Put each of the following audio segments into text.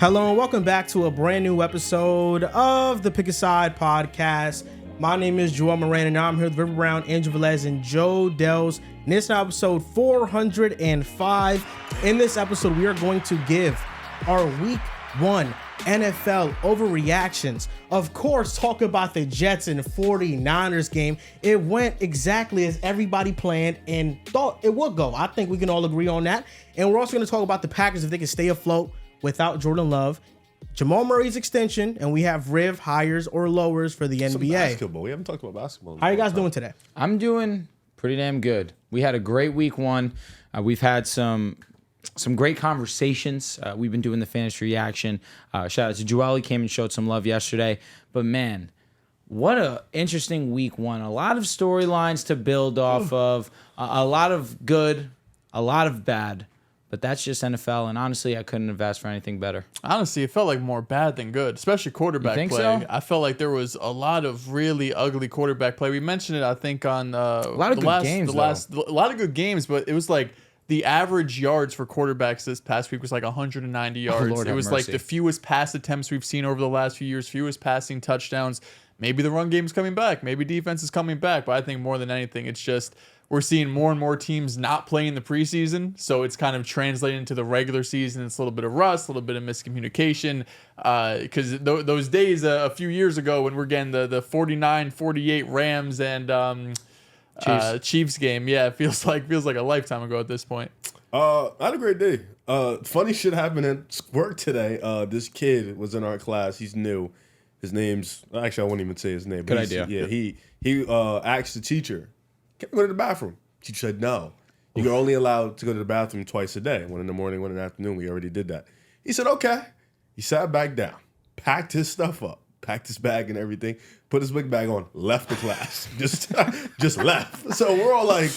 Hello and welcome back to a brand new episode of the Pick a Side podcast. My name is Jamal Moran and I'm here with River Brown, Andrew Velez, and Joe Dehls. And this is episode 405. In this episode, we are going to give our week one NFL overreactions. Of course, talk about the Jets and 49ers game. It went exactly as everybody planned and thought it would go. I think we can all agree on that. And we're also going to talk about the Packers if they can stay afloat without Jordan Love, Jamal Murray's extension, and we have Riv hires or lowers for the NBA. Some basketball. We haven't talked about basketball. How are you guys doing today? I'm doing pretty damn good. We had a great week one. We've had some great conversations. We've been doing the fantasy reaction. Shout out to Joel. He came and showed some love yesterday. But man, what a interesting week one. A lot of storylines to build off of. A lot of good, a lot of bad. But that's just NFL, and honestly, I couldn't have asked for anything better. Honestly, it felt like more bad than good, especially quarterback play. So? I felt like there was a lot of really ugly quarterback play. We mentioned it, I think, on a lot of good games, but it was like the average yards for quarterbacks this past week was like 190 yards. Lord it was have like mercy. the fewest pass attempts we've seen over the last few years, fewest passing touchdowns. Maybe the run game's coming back. Maybe defense is coming back. But I think more than anything, it's just we're seeing more and more teams not play in the preseason. So it's kind of translating into the regular season. It's a little bit of rust, a little bit of miscommunication. Because those days a few years ago when we're getting the 49-48 Rams and Chiefs game, yeah, it feels like a lifetime ago at this point. I had a great day. Funny shit happened at work today. This kid was in our class. He's new. His name's actually I won't even say his name. Good idea. Yeah, he asked the teacher, "Can I go to the bathroom?" Teacher said no. You're only allowed to go to the bathroom twice a day. One in the morning, one in the afternoon. We already did that. He said okay. He sat back down, packed his stuff up, packed his bag and everything, put his big bag on, left the class, just left. So we're all like,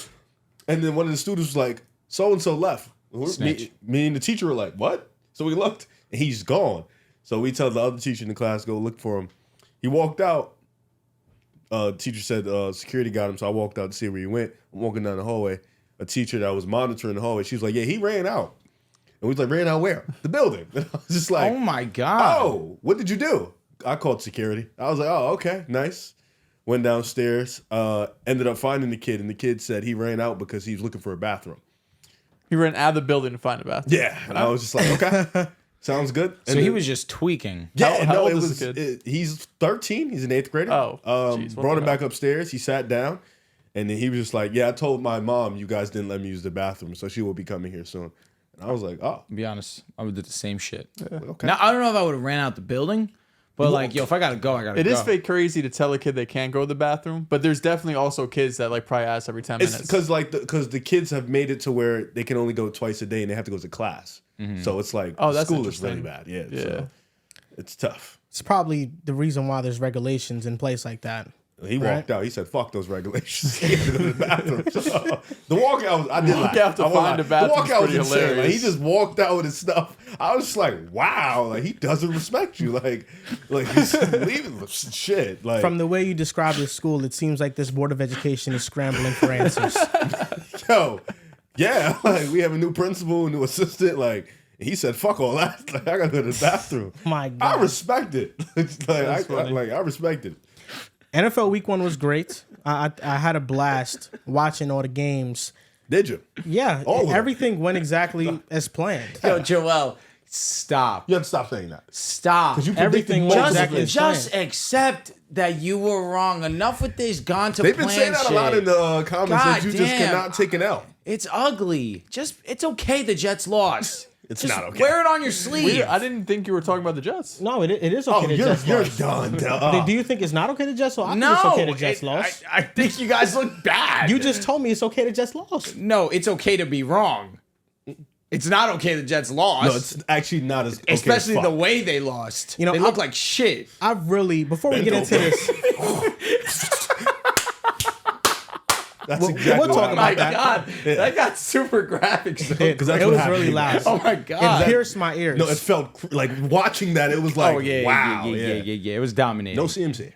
and then one of the students was like, "So and so left." Me and the teacher were like, "What?" So we looked, and he's gone. So we tell the other teacher in the class, go look for him. He walked out. Teacher said security got him, so I walked out to see where he went. I'm walking down the hallway. A teacher that was monitoring the hallway, she was like, "Yeah, he ran out." And we was like, "Ran out where?" The building. And I was just like, Oh my God. "Oh, what did you do?" I called security. I was like, "Oh, okay, nice." Went downstairs, ended up finding the kid, and the kid said he ran out because he was looking for a bathroom. He ran out of the building to find a bathroom. Yeah, and I was just like, "Okay, sounds good." So and he then, was just tweaking. yeah, How no, old it is was. the kid? He's 13. He's an 8th grader. Oh, geez, what brought the him back upstairs. He sat down, and then he was just like, "Yeah, I told my mom you guys didn't let me use the bathroom, so she will be coming here soon." And I was like, "Oh, To be honest, I would do the same shit. okay." Now, I don't know if I would have ran out the building, but like, yo, if I gotta go, I gotta It go. is fake crazy to tell a kid they can't go to the bathroom, but there's definitely also kids that like probably ask every 10 It's minutes. because the kids have made it to where they can only go twice a day and they have to go to class. So it's like that's school is really interesting. bad. Yeah, Yeah. so it's tough. It's probably the reason why there's regulations in place like that. He walked out. He said, "Fuck those regulations." He had to go to the bathroom. So, the walkout, I did Walk out to I won't find lie. a bathroom's The walkout was pretty insane. Like, he hilarious. just walked out with his stuff. I was just like, "Wow!" Like he doesn't respect you. Like he's leaving shit. Like From the way you describe this school, it seems like this Board of Education is scrambling for answers. yo, yeah. Like we have a new principal, a new assistant. Like he said, "Fuck all that." Like I gotta go to the bathroom. My God. I respect it. I respect it. NFL week one was great. I had a blast watching all the games. Did you? Yeah, All of them. everything went exactly as planned. Yo, Joel, stop. You have to stop saying that. Stop. You Everything predicted went most of exactly it. as Just planned. accept that you were wrong. Enough with this gone to They've been plan saying that shit. a lot in the comments God that you just damn. cannot take an L. It's ugly. It's okay the Jets lost. It's Just not okay. wear it on your sleeve. I didn't think you were talking about the Jets. No, it is okay Oh, to Jets you're lost. done. Do you think it's not okay to Jets lost? I No, think it's okay to Jets lost. I think you guys look bad. You just told me it's okay to Jets lost. No, it's okay to be wrong. It's not okay the Jets lost. No, it's actually not as okay especially as the fuck. way they lost. You know, they look like shit. I've really, before we get Bend into over. this, That's exactly we'll what talk Oh about my that. God, that got super graphic. So it, that's it what was happened. really loud. oh my It God. pierced my ears. No, it felt like watching that. It was like, oh yeah, wow, yeah. It was dominating. No CMC.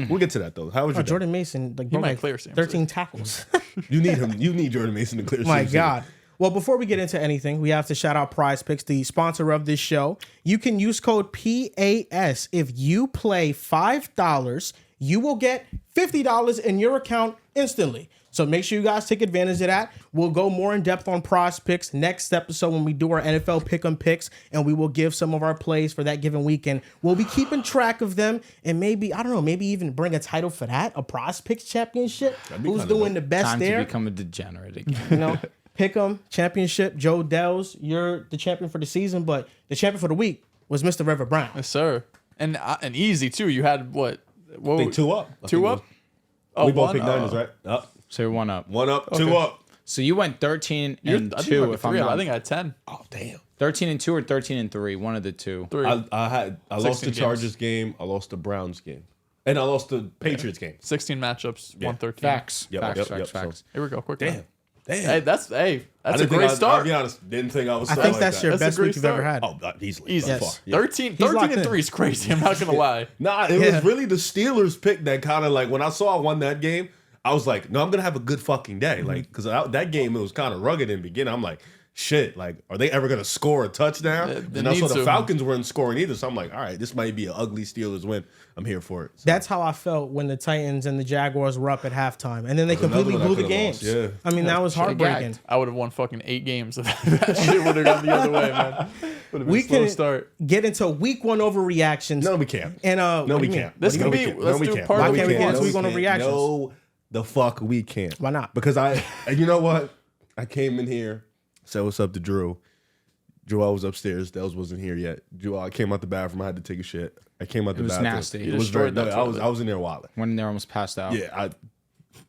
We'll get to that though. How was your day? Jordan Mason, like, might like clear CMC. 13 tackles. You need him. You need Jordan Mason to clear. My CMC. God. Well, before we get into anything, we have to shout out Prize Picks, the sponsor of this show. You can use code PAS. If you play $5, you will get $50 in your account instantly. So make sure you guys take advantage of that. We'll go more in depth on Prize Picks next episode when we do our NFL Pick'em picks, and we will give some of our plays for that given weekend. We'll be keeping track of them, and maybe, I don't know, maybe even bring a title for that, a Prize Picks championship. Who's doing the best Time there? to become a degenerate again. You know, Pick'em championship. Joe Dehls, you're the champion for the season, but the champion for the week was Mr. River Brown. Yes, sir. And easy too. You had what? I think 2 up. Two up? Oh, We both one? picked Niners, right? Up. So you're 1 up. 1 up, 2 up. So you went 13 and I think 2. you went If I'm 3 up. not, I think I had 10. Oh, damn. 13 and 2 or 13 and 3. One of the two. 3. I lost the 16 Chargers game. I lost the Browns game. And I lost the Patriots game. 16 matchups, 113. Facts. Yep, Facts. yep, Facts. so- Here we go. Quick. Damn. one. Damn. Hey, that's a didn't great think start. I'll be honest. Didn't think I was I start think like that's that. your That's a best great week you've ever start. had. Oh, easily. Easy. By far. Yeah. 13 locked and in. 3 is crazy. I'm not going to lie. Nah, it was really the Steelers pick that kind of like, when I saw I won that game, I was like, no, I'm going to have a good fucking day. Like, because that game, it was kind of rugged in the beginning. I'm like, shit, like, are they ever going to score a touchdown? And I saw the Falcons weren't scoring either. So I'm like, all right, this might be an ugly Steelers win. I'm here for it. So. That's how I felt when the Titans and the Jaguars were up at halftime, and then they completely another one blew I the could've games. lost, yeah. I mean, that was heartbreaking. gagged. I would have won fucking 8 games if that shit would have gone the other way, man. Would have been We a slow can start. get into week 1 overreactions. No, we can't. And No, what we do you mean? can't. This No, could we be- can't. let's No, we do can't. part No, of we it. can't. Why can't No, we we go into can't. reactions? No, the fuck we can't. Why not? Because and you know what? I came in here, said what's up to Drew. Joel was upstairs. Dehls wasn't here yet. Joel, I came out the bathroom. I had to take a shit. I came out the was bathroom. nasty. It was very. destroyed that I toilet. was in there wilding. Went in there, almost passed out. Yeah,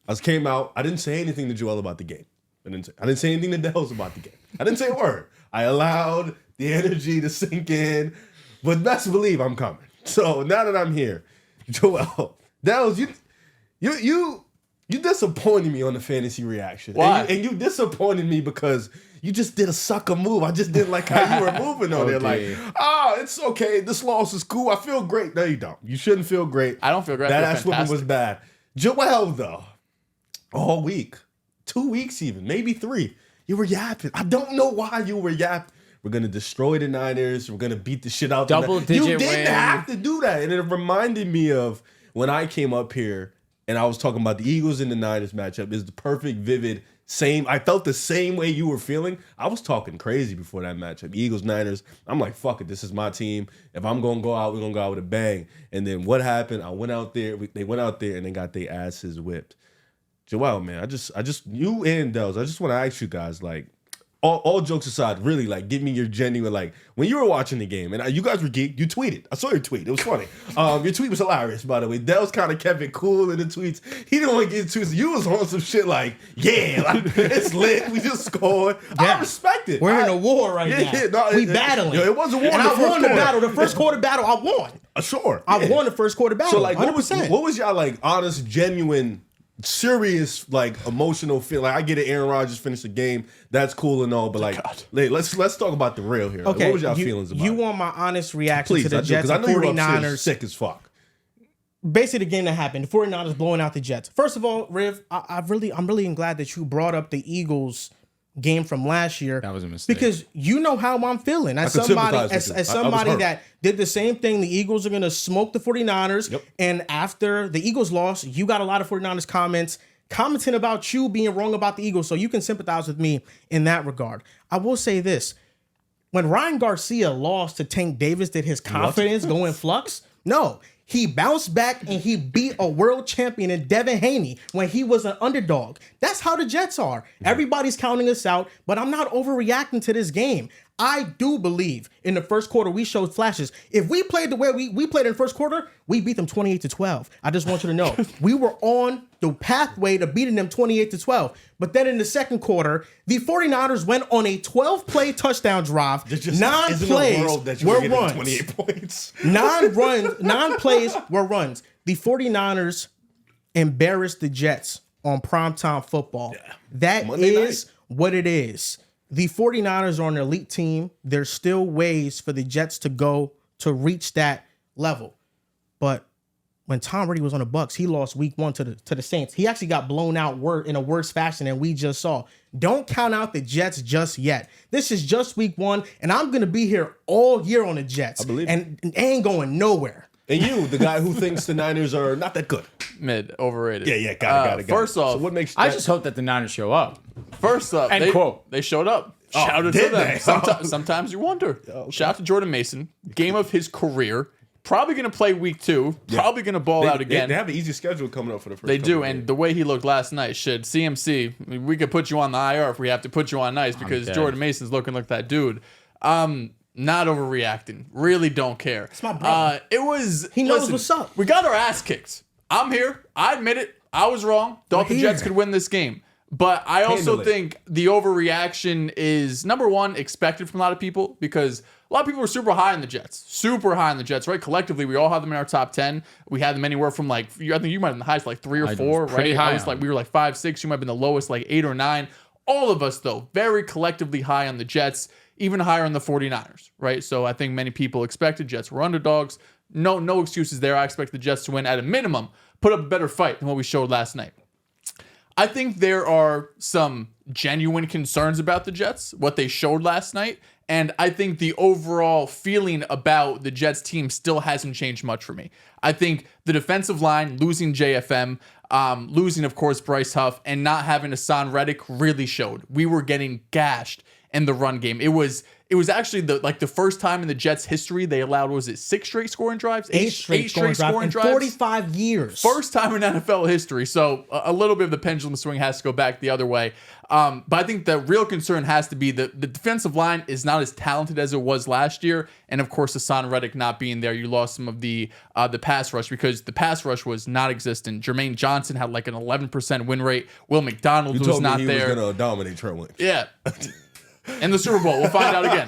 I came out. I didn't say anything to Joel about the game. I didn't say anything to Dehls about the game. I didn't say a word. I allowed the energy to sink in, but best believe I'm coming. So now that I'm here, Joel, Dehls, you disappointed me on the fantasy reaction. Why? And you disappointed me because you just did a sucker move. I just didn't like how you were moving on there. Like, it's okay. This loss is cool. I feel great. No, you don't. You shouldn't feel great. I don't feel great. I That feel ass whipping was fantastic. bad. Joel, though, all week, 2 weeks even, maybe 3, you were yapping. I don't know why you were yapping. We're going to destroy the Niners. We're going to beat the shit out of them. Double-digit You didn't win. have to do that. And it reminded me of when I came up here and I was talking about the Eagles and the Niners matchup. It's the perfect, vivid, same. I felt the same way you were feeling. I was talking crazy before that matchup. Eagles, Niners. I'm like, fuck it. This is my team. If I'm going to go out, we're going to go out with a bang. And then what happened? I went out there. They went out there and they got their asses whipped. Joel, man, I just, you and Dehls, I just want to ask you guys, like, all jokes aside, really, like, give me your genuine, like, when you were watching the game, and you guys were geeked, you tweeted. I saw your tweet. It was funny. Your tweet was hilarious, by the way. Dehls kind of kept it cool in the tweets. He didn't want to get tweets. You was on some shit like, yeah, like, it's lit. We just scored. Yeah. I respect it. We're in a war right now. We battling. Yo, it was a war And in the I first won the quarter. battle. The first quarter battle, I won. Sure. I yeah. won the first quarter battle. So, like, 100%. what was y'all, like, honest, genuine, serious, like, emotional feel? Like, I get it, Aaron Rodgers finished the game. That's cool and all, but, like, let's talk about the real here. Like, Okay, what was y'all feelings about you it? want my honest reaction Please, to the I do, Jets because I and know you were upstairs 49ers. sick as fuck. Basically, the game that happened, the 49ers blowing out the Jets. First of all, Riv, I'm really glad that you brought up the Eagles game from last year. That was a mistake. Because you know how I'm feeling. As could somebody, sympathize with you. as I was somebody hurt. that did the same thing, the Eagles are going to smoke the 49ers. Yep. And after the Eagles lost, you got a lot of 49ers commenting about you being wrong about the Eagles. So you can sympathize with me in that regard. I will say this. When Ryan Garcia lost to Tank Davis, did his confidence go in flux? No. He bounced back and he beat a world champion in Devin Haney when he was an underdog. That's how the Jets are. Everybody's counting us out, but I'm not overreacting to this game. I do believe in the first quarter we showed flashes. If we played the way we played in the first quarter, we beat them 28-12. I just want you to know. We were on the pathway to beating them 28-12. But then in the second quarter, the 49ers went on a 12-play touchdown drive. There just 9 isn't a plays world that you were were getting runs. 28 points. 9 plays were runs. The 49ers embarrassed the Jets on primetime football. That Monday is what it is. The 49ers are an elite team. There's still ways for the Jets to go to reach that level. But when Tom Brady was on the Bucs, he lost week 1 to the Saints. He actually got blown out in a worse fashion than we just saw. Don't count out the Jets just yet. This is just week 1, and I'm going to be here all year on the Jets. I believe and ain't going nowhere. And you, the guy who thinks the Niners are not that good. Mid, overrated. Yeah, got it. First off, so what makes I just hope that the Niners show up. First up, End quote. They showed up. Shout out to did them. they? Sometimes you wonder. Shout out to Jordan Mason. Game of his career. Probably going to play week 2. Probably going to ball out again. They have an easy schedule coming up for the first. They do, and the way he looked last night should CMC. We could put you on the IR if we have to put you on ice because Jordan Mason's looking like that dude. Not overreacting. Really don't care. It's my brother. He knows what's up. We got our ass kicked. I'm here. I admit it. I was wrong. Thought the Jets could win this game. But I also think the overreaction is, number one, expected from a lot of people because a lot of people were super high on the Jets. Super high on the Jets, right? Collectively, we all have them in our top 10. We had them anywhere from I think you might have been the highest, 3 or 4, right? Pretty high. I was we were 5, 6. You might have been the lowest, 8 or 9. All of us, though, very collectively high on the Jets, even higher on the 49ers, right? So I think many people expected Jets were underdogs. No excuses there. I expect the Jets to win at a minimum, put up a better fight than what we showed last night. I think there are some genuine concerns about the Jets, what they showed last night, and I think the overall feeling about the Jets team still hasn't changed much for me. I think the defensive line, losing JFM, losing, of course, Bryce Huff, and not having Hassan Reddick really showed. We were getting gashed in the run game. It was actually the first time in the Jets' history they allowed, 6 straight scoring drives? 8 straight scoring drives in 45 years. First time in NFL history. So a little bit of the pendulum swing has to go back the other way. But I think the real concern has to be the defensive line is not as talented as it was last year. And of course, Hassan Reddick not being there, you lost some of the pass rush because the pass rush was not existent. Jermaine Johnson had an 11% win rate. Will McDonald was not there. You told me he was going to dominate Trent Williams. Yeah. In the Super Bowl. We'll find out again.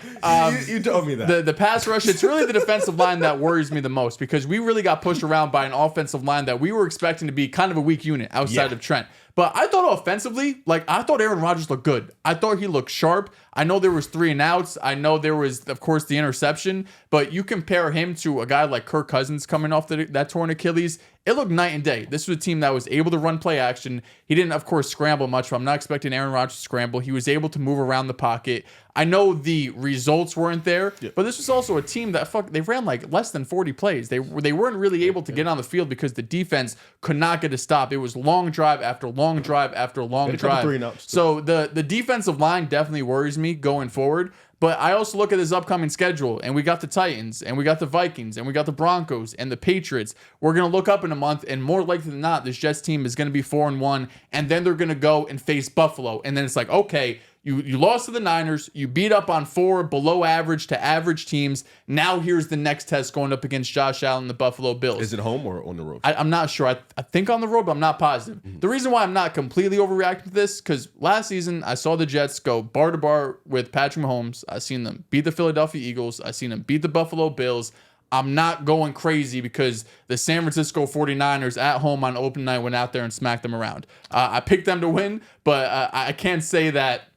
You told me that. The pass rush, it's really the defensive line that worries me the most because we really got pushed around by an offensive line that we were expecting to be kind of a weak unit outside of Trent. But I thought offensively, I thought Aaron Rodgers looked good. I thought he looked sharp. I know there was 3 and outs. I know there was, of course, the interception. But you compare him to a guy like Kirk Cousins coming off that torn Achilles, it looked night and day. This was a team that was able to run play action. He didn't, of course, scramble much. But I'm not expecting Aaron Rodgers to scramble. He was able to move around the pocket. I know the results weren't there, but this was also a team that they ran less than 40 plays. They weren't really able to get on the field because the defense could not get a stop. It was long drive after long drive after long drive. So the defensive line definitely worries me going forward. But I also look at this upcoming schedule, and we got the Titans, and we got the Vikings, and we got the Broncos, and the Patriots. We're going to look up in a month, and more likely than not, this Jets team is going to be 4-1, and then they're going to go and face Buffalo. And then it's okay, you lost to the Niners, you beat up on 4 below average to average teams. Now here's the next test going up against Josh Allen and the Buffalo Bills. Is it home or on the road? I'm not sure. I think on the road, but I'm not positive. The reason why I'm not completely overreacting to this, because last season I saw the Jets go bar to bar with Patrick Mahomes. I seen them beat the Philadelphia Eagles. I seen them beat the Buffalo Bills. I'm not going crazy because the San Francisco 49ers at home on open night went out there and smacked them around. I picked them to win, but I can't say that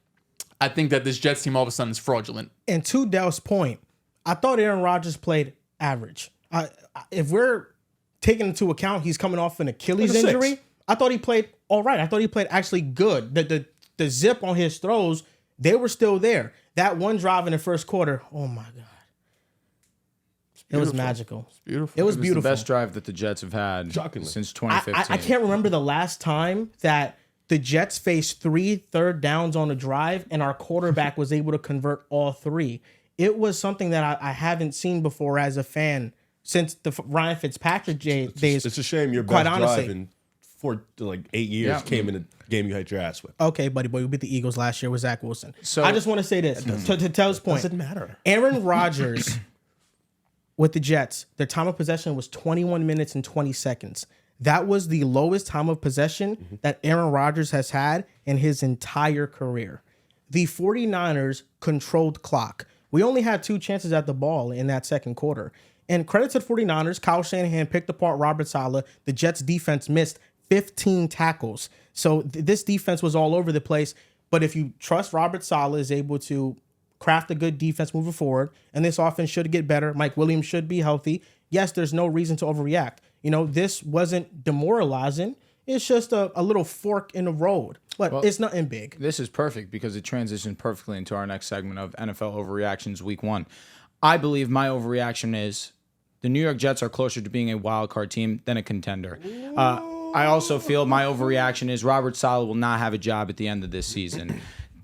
I think that this Jets team all of a sudden is fraudulent. And to Dehls' point, I thought Aaron Rodgers played average. If we're taking into account he's coming off an Achilles injury, I thought he played all right. I thought he played actually good. The zip on his throws, they were still there. That one drive in the first quarter, oh my God. It was magical. It's beautiful. It was beautiful. The best drive that the Jets have had since 2015. I can't remember the last time that the Jets faced 3 third downs on a drive and our quarterback was able to convert all 3. It was something that I haven't seen before as a fan since the Ryan Fitzpatrick days. It's a shame your best drive in 8 years came in a game you had your ass with. Okay, buddy boy, we beat the Eagles last year with Zach Wilson. So I just want to say this to tell his point. Doesn't matter. Aaron Rodgers with the Jets, their time of possession was 21 minutes and 20 seconds. That was the lowest time of possession that Aaron Rodgers has had in his entire career. The 49ers controlled clock. We only had 2 chances at the ball in that second quarter. And credit to the 49ers, Kyle Shanahan picked apart Robert Saleh. The Jets defense missed 15 tackles. So this defense was all over the place. But if you trust Robert Saleh is able to craft a good defense moving forward, and this offense should get better, Mike Williams should be healthy, yes, there's no reason to overreact. This wasn't demoralizing. It's just a little fork in the road, but it's nothing big. This is perfect because it transitions perfectly into our next segment of NFL Overreactions Week 1. I believe my overreaction is the New York Jets are closer to being a wild card team than a contender. I also feel my overreaction is Robert Saleh will not have a job at the end of this season.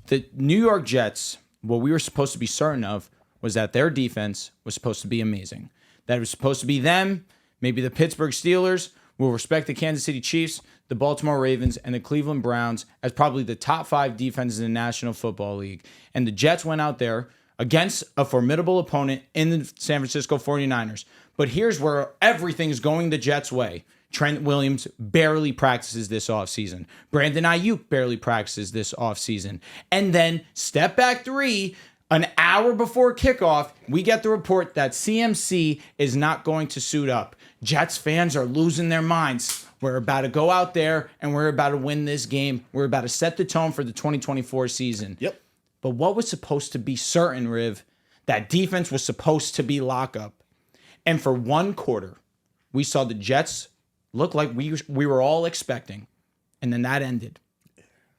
The New York Jets, what we were supposed to be certain of was that their defense was supposed to be amazing. That it was supposed to be them, maybe the Pittsburgh Steelers will respect the Kansas City Chiefs, the Baltimore Ravens, and the Cleveland Browns as probably the top 5 defenses in the National Football League. And the Jets went out there against a formidable opponent in the San Francisco 49ers. But here's where everything's going the Jets' way. Trent Williams barely practices this offseason. Brandon Ayuk barely practices this offseason. And then step back 3, an hour before kickoff, we get the report that CMC is not going to suit up. Jets fans are losing their minds. We're about to go out there and we're about to win this game. We're about to set the tone for the 2024 season. Yep. But what was supposed to be certain, Riv, that defense was supposed to be lockup. And for one quarter, we saw the Jets look like we were all expecting. And then that ended.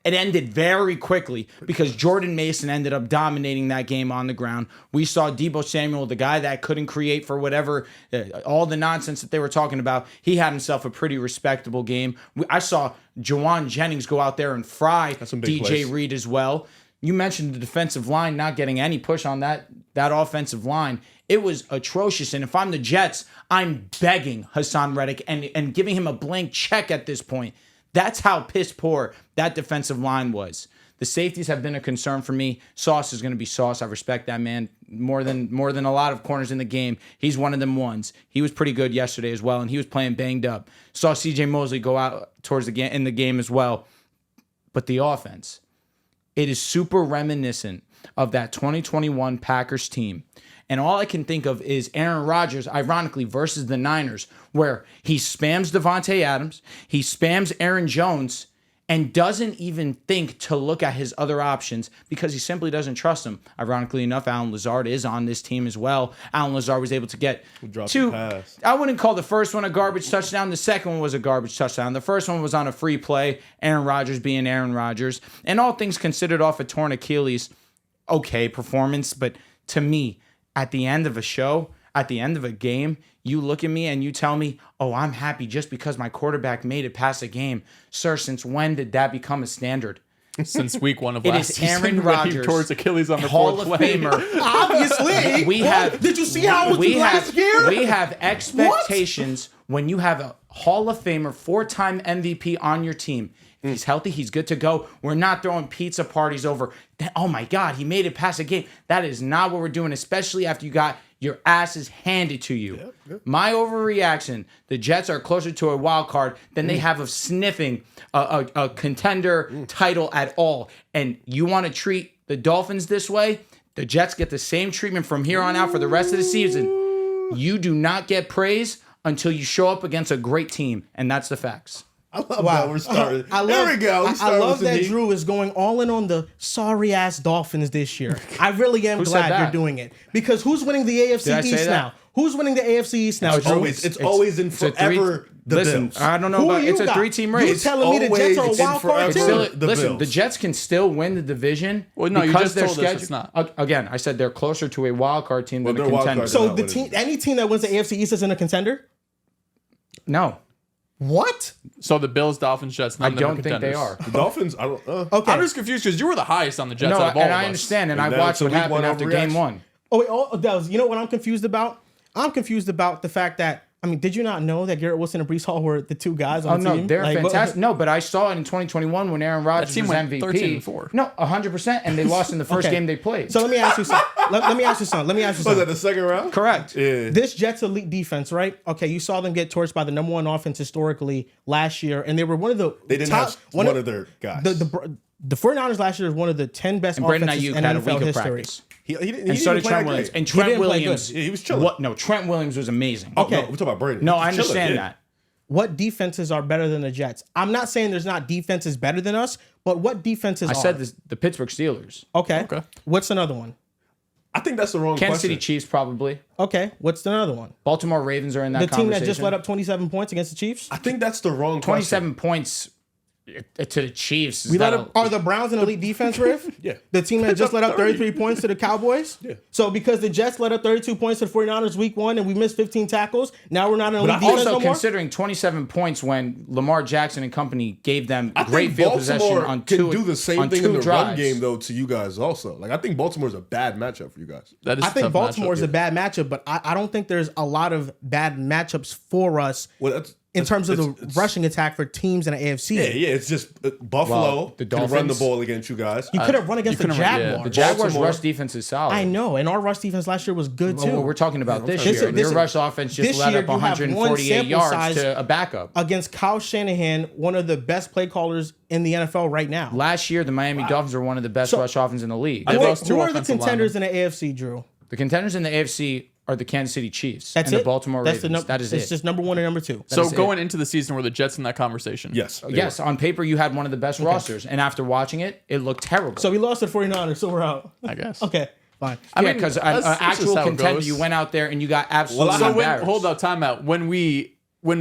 It ended very quickly because Jordan Mason ended up dominating that game on the ground. We saw Deebo Samuel, the guy that couldn't create for whatever, all the nonsense that they were talking about. He had himself a pretty respectable game. I saw Jawan Jennings go out there and fry DJ Reed as well. You mentioned the defensive line not getting any push on that offensive line. It was atrocious. And if I'm the Jets, I'm begging Hassan Reddick and giving him a blank check at this point. That's how piss poor that defensive line was. The safeties have been a concern for me. Sauce is going to be Sauce. I respect that man more than a lot of corners in the game. He's one of them ones. He was pretty good yesterday as well, and he was playing banged up. Saw C.J. Mosley go out towards the in the game as well. But the offense, it is super reminiscent of that 2021 Packers team. And all I can think of is Aaron Rodgers, ironically, versus the Niners, where he spams Devontae Adams, he spams Aaron Jones, and doesn't even think to look at his other options because he simply doesn't trust them. Ironically enough, Allen Lazard is on this team as well. Allen Lazard was able to get 2. I wouldn't call the first one a garbage touchdown. The second one was a garbage touchdown. The first one was on a free play, Aaron Rodgers being Aaron Rodgers. And all things considered off a torn Achilles, okay performance, but to me, at the end of a show, at the end of a game, you look at me and you tell me, oh, I'm happy just because my quarterback made it past a game. Sir, since when did that become a standard? Since week 1 of last season. It is Aaron Rodgers, towards Achilles on the Hall fourth of play. Famer. Obviously. Did you see how it was last year? We have expectations when you have a Hall of Famer, 4-time MVP on your team. If he's healthy, he's good to go. We're not throwing pizza parties over, oh my God, he made it past a game. That is not what we're doing, especially after you got your asses handed to you. Yep. My overreaction, the Jets are closer to a wild card than they have of sniffing a contender title at all. And you want to treat the Dolphins this way? The Jets get the same treatment from here on out for the rest of the season. You do not get praise until you show up against a great team, and that's the facts. I love that we're starting. There we go. I love that Drew is going all in on the sorry-ass Dolphins this year. I really am glad you're doing it. Because who's winning the AFC East now? Who's winning the AFC East now, Drew? It's always and forever the Bills. I don't know about it's a 3-team race. You telling me the Jets are a wild card too? Listen, the Jets can still win the division. Well, no, you just told us it's not. Again, I said they're closer to a wild card team than a contender. So any team that wins the AFC East isn't a contender? No. What? So the Bills, Dolphins, Jets. I don't think they are. The Dolphins. I don't. Okay. I'm just confused because you were the highest on the Jets. No, out of all and of I us. understand, and I watched what happened after game 1. Oh wait, Dehls, you know what I'm confused about? I'm confused about the fact that did you not know that Garrett Wilson and Breece Hall were the 2 guys on the team? Oh no, they're fantastic. No, but I saw it in 2021 when Aaron Rodgers was MVP. 13-4. No, 100%, and they lost in the first game they played. So let me ask you something. Let me ask you something. Was that the second round? Correct. Yeah. This Jets elite defense, right? Okay, you saw them get torched by the number 1 offense historically last year, and they were one of the They didn't have one of their guys. The 49ers last year was one of the 10 best offenses in NFL history. He And so did Trent Williams. And Trent Williams, he was chilling. No, Trent Williams was amazing. Okay, no, we're talking about Brady. No, I understand that. What defenses are better than the Jets? I'm not saying there's not defenses better than us, but what defenses are? I said this, the Pittsburgh Steelers. Okay. What's another one? I think that's the wrong Kansas question. City Chiefs probably. Okay, what's the other one? Baltimore Ravens are in that The team conversation. that just let up 27 points against the Chiefs? I think that's the wrong 27 points to the Chiefs. We let up, are the Browns an elite defense, Riff? Yeah. The team that just let up 33 points to the Cowboys? Yeah. So because the Jets let up 32 points to the 49ers week 1 and we missed 15 tackles, now we're not an elite I defense Also no more? considering 27 points when Lamar Jackson and company gave them I great think field Baltimore possession on two can do the same on thing two in the drives. run game though to you guys also. Like I think Baltimore's a bad matchup for you guys. That is I a think tough Baltimore is matchup. a bad matchup, but I don't think there's a lot of bad matchups for us in terms of the rushing attack for teams in the AFC. Yeah, it's just Buffalo Well, the can run the Dolphins- ball against you guys. You could have run against the couldn't run- yeah. Jaguars. The Jaguars' Baltimore. rush defense is solid. I know, and our rush defense last year was good too. Well, we're talking about this This- year. this- Your rush offense just this let year up you have one 148 sample yards size to a backup. against Kyle Shanahan, one of the best play callers in the NFL right now. Last year, the Miami Dolphins were one of the best rush offenses in the league. They lost two Who are the offensive contenders in the AFC, Drew? The contenders in the AFC are the Kansas City Chiefs That's and it. the Baltimore That's Ravens. the That is it's it. just number 1 and number 2. So is it. going into the season, were the Jets in that conversation? Yes. they Yes, on paper, you had one of the best rosters. And after watching it, it looked terrible. So we lost to the 49ers, so we're out. I guess. Okay, fine. yeah, mean, because an that's just actual how it contender, goes. you went out there and you got absolutely So when, embarrassed. hold up, timeout. When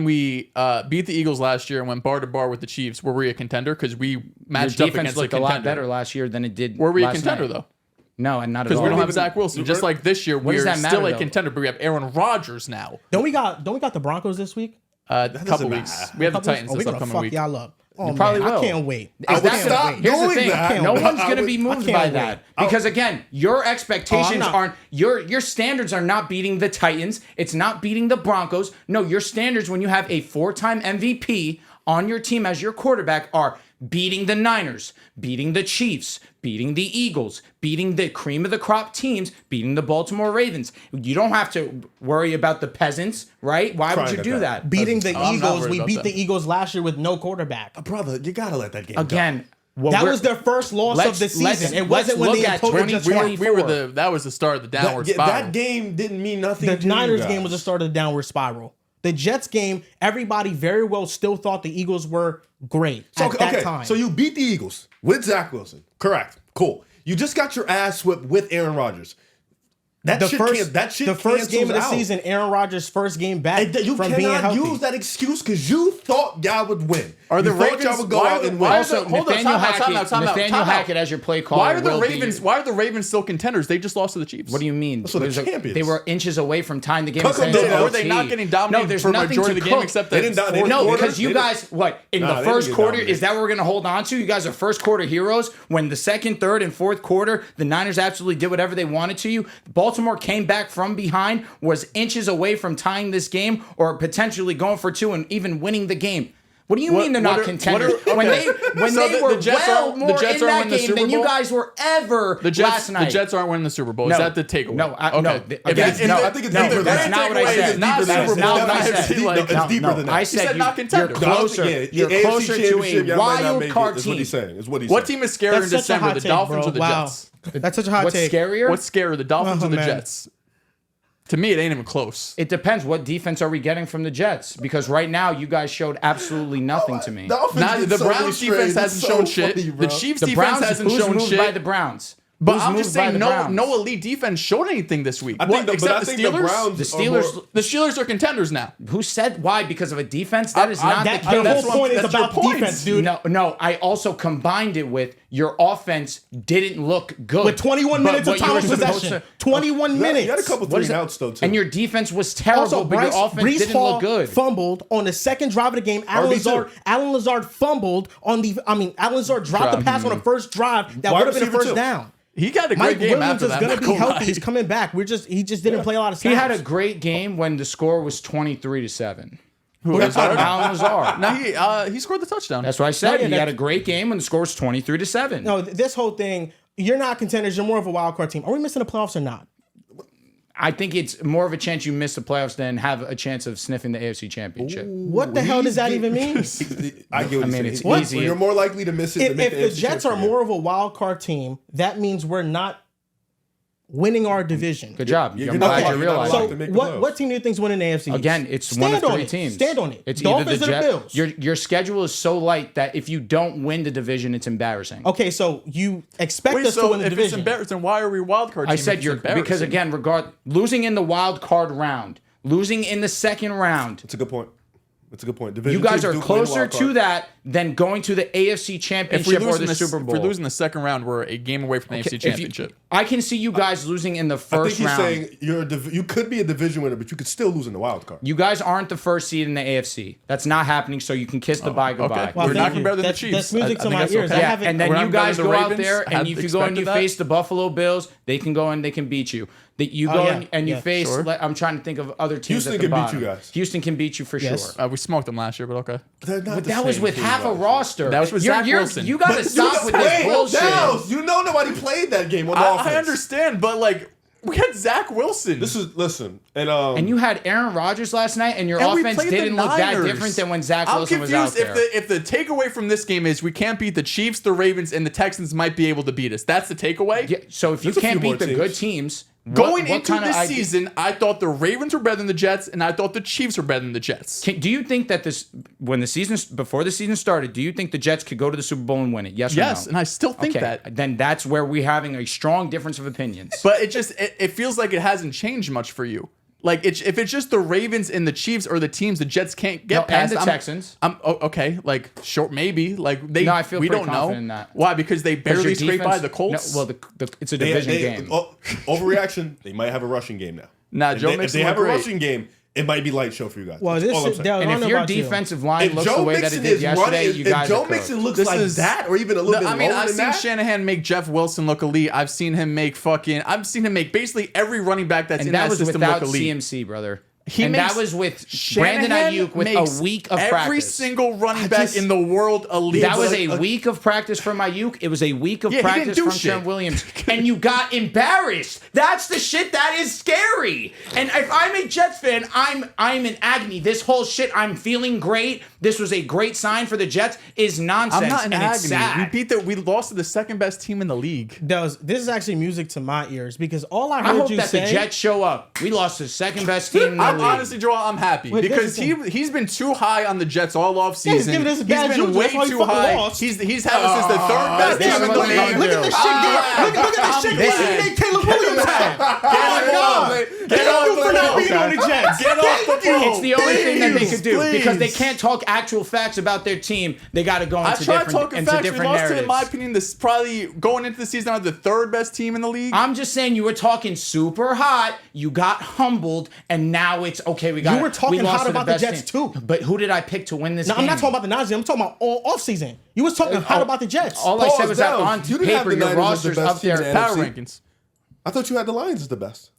we beat the Eagles last year and went bar to bar with the Chiefs, were we a contender? Because we Your matched up defense against a looked a contender. lot better last year than it did. Were we a last contender night. though? No, and not at Because all. we don't have even- Zach Wilson. Just like this year, does we're that still matter, a though? contender, but we have Aaron Rodgers now. Don't we got the Broncos this week? A doesn't couple matter. weeks. We have the Couple- Titans oh, this we're gonna upcoming fuck week. y'all up. Oh, man, probably I will. can't wait. Is I would that stop here's the doing thing. that. No I one's would- going to be moved can't by wait. that because again, your expectations not. aren't your standards are not beating the Titans. It's not beating the Broncos. No, your standards when you have a 4-time MVP on your team as your quarterback are beating the Niners, beating the Chiefs, beating the Eagles, beating the cream of the crop teams, beating the Baltimore Ravens. You don't have to worry about the peasants, right? Why would Crying you at do that. that? Beating the I'm not Eagles, worried we about beat them. the Eagles last year with no quarterback. Brother, you gotta let that game go. Again, what That we're- was their first loss of the season. It wasn't when look they at imploded just 2024. That was the start of the downward that, spiral. that game didn't mean nothing. The to Niners you game guys. was the start of the downward spiral. The Jets game, everybody very well still thought the Eagles were great So, at that time. So you beat the Eagles with Zach Wilson. Correct. Cool. You just got your ass whipped with Aaron Rodgers. That the shit first cancels game of the out. season, Aaron Rodgers' first game back And you from being cannot healthy. use that excuse because you thought y'all would win. Are the you thought Ravens- y'all would go why out are the- and why win. are Also, Hold on, Nathaniel time out. Nathaniel Hackett as your play caller. Why are the will be- Ravens? Why are the Ravens still contenders? They just lost to the Chiefs. What do you mean? So the It was champions. They were inches away from tying the game. Cook and them saying down. it's Were they not OT. getting dominated No, there's for a nothing majority to of the game cook. except They that didn't down- they fourth didn't No, quarter? because you They guys, what, in Nah, the they didn't first get quarter, dominated. is that what we're going to hold on to? You guys are first quarter heroes. When the second, third, and fourth quarter, the Niners absolutely did whatever they wanted to you. Baltimore came back from behind, was inches away from tying this game or potentially going for 2 and even winning the game. What do you mean they're not contenders? When they So were the Jets well aren't- more the Jets in aren't that winning the game Super than you Bowl? guys were ever The Jets, last night. the Jets aren't winning the Super Bowl. No. Is that the takeaway? No, okay. no. Again, No, I think it's no, deeper than that's that. not what I Takeaway said. is not Deeper than That's that. not what I It's said. deep- Like, it's No, deeper no, than that. I You said said not you're contenders. closer. Yeah, You're AFC closer to Championship, a y'all might not wild make it, card is what he's team. saying. Is what he's What saying. team is scarier in That's such a December, hot the take, Dolphins bro. or the Wow. Jets? That's such a hot What's take. scarier? What's scarier, the Dolphins Oh, or the man. Jets? To me, it ain't even close. It depends. What defense are we getting from the Jets? Because right now, you guys showed absolutely nothing to me. Dolphins Now, get the so many Browns strays. defense It's hasn't so shown shit. funny, The bro. Chiefs The defense Browns hasn't who's shown moved shit. by the Browns. But Who's I'm moved just by saying, the no Browns? elite defense showed anything this week. I think, Except the Steelers. Browns. The are Steelers. more- The Steelers are contenders now. Who said why? Because of a defense? That is not That, the the case. that's whole what- point is that's your about the point. defense, dude. No. I also combined it with your offense didn't look good. With 21 But minutes of what you time were of supposed possession. to- 21 You minutes. had a couple What three is and that? outs though too. And your defense was terrible, Also, but your offense Brees didn't Hall look good. fumbled on the second drive of the game. Alan RB2. Lazard fumbled on the. Alan Lazard dropped the pass on the first drive that Wide would have been the receiver first too. down. He got a great Mike game Williams after is that. going not to be gonna healthy. lie. He's coming back. He just didn't play a lot of snaps. He had a great game when the score was 23-7. Who is Alan Lazard. No, he scored the touchdown. That's what I said. yeah, He had a great game when the score was 23-7. No, this whole thing. You're not contenders. You're more of a wild card team. Are we missing the playoffs or not? I think it's more of a chance you miss the playoffs than have a chance of sniffing the AFC Championship. What the hell does that even mean? I get what I you're mean, saying. it's What? easy. You're more likely to miss it. than If make the AFC Jets are championship. more of a wild card team, that means we're not winning our division. Good job. You're I'm not glad locked- you you're not realize. locked So to make the what playoffs. team do you think's winning the AFC? Again, it's Stand one of on 3 it. teams. Stand on it. It's Dolphins either the or the Jets. Bills. Your schedule is so light that if you don't win the division, it's embarrassing. Okay, so you expect Wait, us to so win the if it's division. embarrassing, why are we wild card team? I if said it's you're because embarrassing? losing in the wild card round, losing in the second round. That's a good point. That's a good point. You Division guys teams are do win closer wild to card. that than going to the AFC if Championship or the Super Bowl. If we're losing the second round, we're a game away from the AFC If you- Championship. I can see you guys losing in the I first think he's round. saying you could be a division winner, but you could still lose in the wild card. You guys aren't the first seed in the AFC. That's not happening, so you can kiss the bye goodbye. okay. Well, We're thank not you. better than the That's- Chiefs. That's music I to think my that's ears. okay. I Yeah, haven't. and then We're you not better guys than go the out Ravens. there, I and had if you go and you expected that. face the Buffalo Bills, they can go and they can beat you. That you go yeah, and you yeah, face. sure. I'm trying to think of other teams. Houston at the can beat bottom. you guys. Houston can beat you for Yes. sure. We smoked them last year, but okay. They're not But the that was same with team, half a obviously. roster. That was with Zach Wilson. You got to But stop with this bullshit. Dehls, you know nobody played that game on offense. I understand, but like we had Zach Wilson. Listen, and And you had Aaron Rodgers last night, and your And we offense played the didn't look that Niners. different than when Zach I'm Wilson was out confused there. if the takeaway from this game is we can't beat the Chiefs, the Ravens, and the Texans might be able to beat us. That's the takeaway. Yeah, so if you There's a can't few beat the more good teams. teams, Going what into kind of this idea- season, I thought the Ravens were better than the Jets, and I thought the Chiefs were better than the Jets. do you think that before the season started, do you think the Jets could go to the Super Bowl and win it? Yes or no? Yes, and I still think that. Then that's where we're having a strong difference of opinions. But it feels like it hasn't changed much for you. Like if it's just the Ravens and the Chiefs or the teams the Jets can't get No, past, and the Texans. Okay, like short maybe like they. No, I feel we pretty don't know confident in that. why because they barely your scraped by defense- the Colts. No, well, it's a division game. Overreaction. They might have a rushing game now. Nah, If Joe they, makes if they it have look a great. rushing game, it might be light show for you guys. Well, That's all I'm this saying. Dell, I And don't if know your about you. defensive line If looks the Joe way that it Mixon did is yesterday, running, you guys if Joe are Mixon looks This like is- that, or even a little bit I mean, lower I've than seen that, Shanahan make Jeff Wilson look elite. I've seen him make basically every running back that's and in that that was system without look elite. CMC, brother. He and makes- that was with Shanahan Brandon Ayuk with makes a week of every practice. single running back just- in the world elite. That was like a week of practice from Ayuk. It was a week of Yeah, he didn't practice do from shit. Trent Williams. And you got embarrassed. That's the shit that is scary. And if I'm a Jets fan, I'm in agony. This whole shit, I'm feeling great. This was a great sign for the Jets is nonsense. I'm not in and it's agony. sad. We lost to the second best team in the league. This is actually music to my ears because all I I heard hope you that say. the Jets show up. We lost to the second best team in the I'm league. honestly, Joel, I'm happy Wait, because this is he's been too high on the Jets all off Yeah, he's season. giving us a bad been juju. way That's why he too fucking high. lost. He's had us as the third best this team is in the what we're gonna league. do. Look at the shit. Look at the shit. this They is- made Caleb Williams have. Oh my God. Get off Thank you for not being Okay. on the Jets. Get off the phone. It's the only thing that they could do Please. because they can't talk actual facts about their team. They got to go I into tried different, talking into facts. We different lost to, narratives. in my opinion, this probably going into the season are the third best team in the league. I'm just saying you were talking super hot. You got humbled, and now it's okay. We got. You were talking we lost hot to about the best Jets, team. too. But who did I pick to win this No, game? I'm not talking about the Niners. I'm talking about all offseason. You was talking hot about the Jets. All I said was that Dehls, on you didn't have paper, the your Niners as the roster's best up team in there. the Power NFC. rankings. I thought you had the Lions as the best.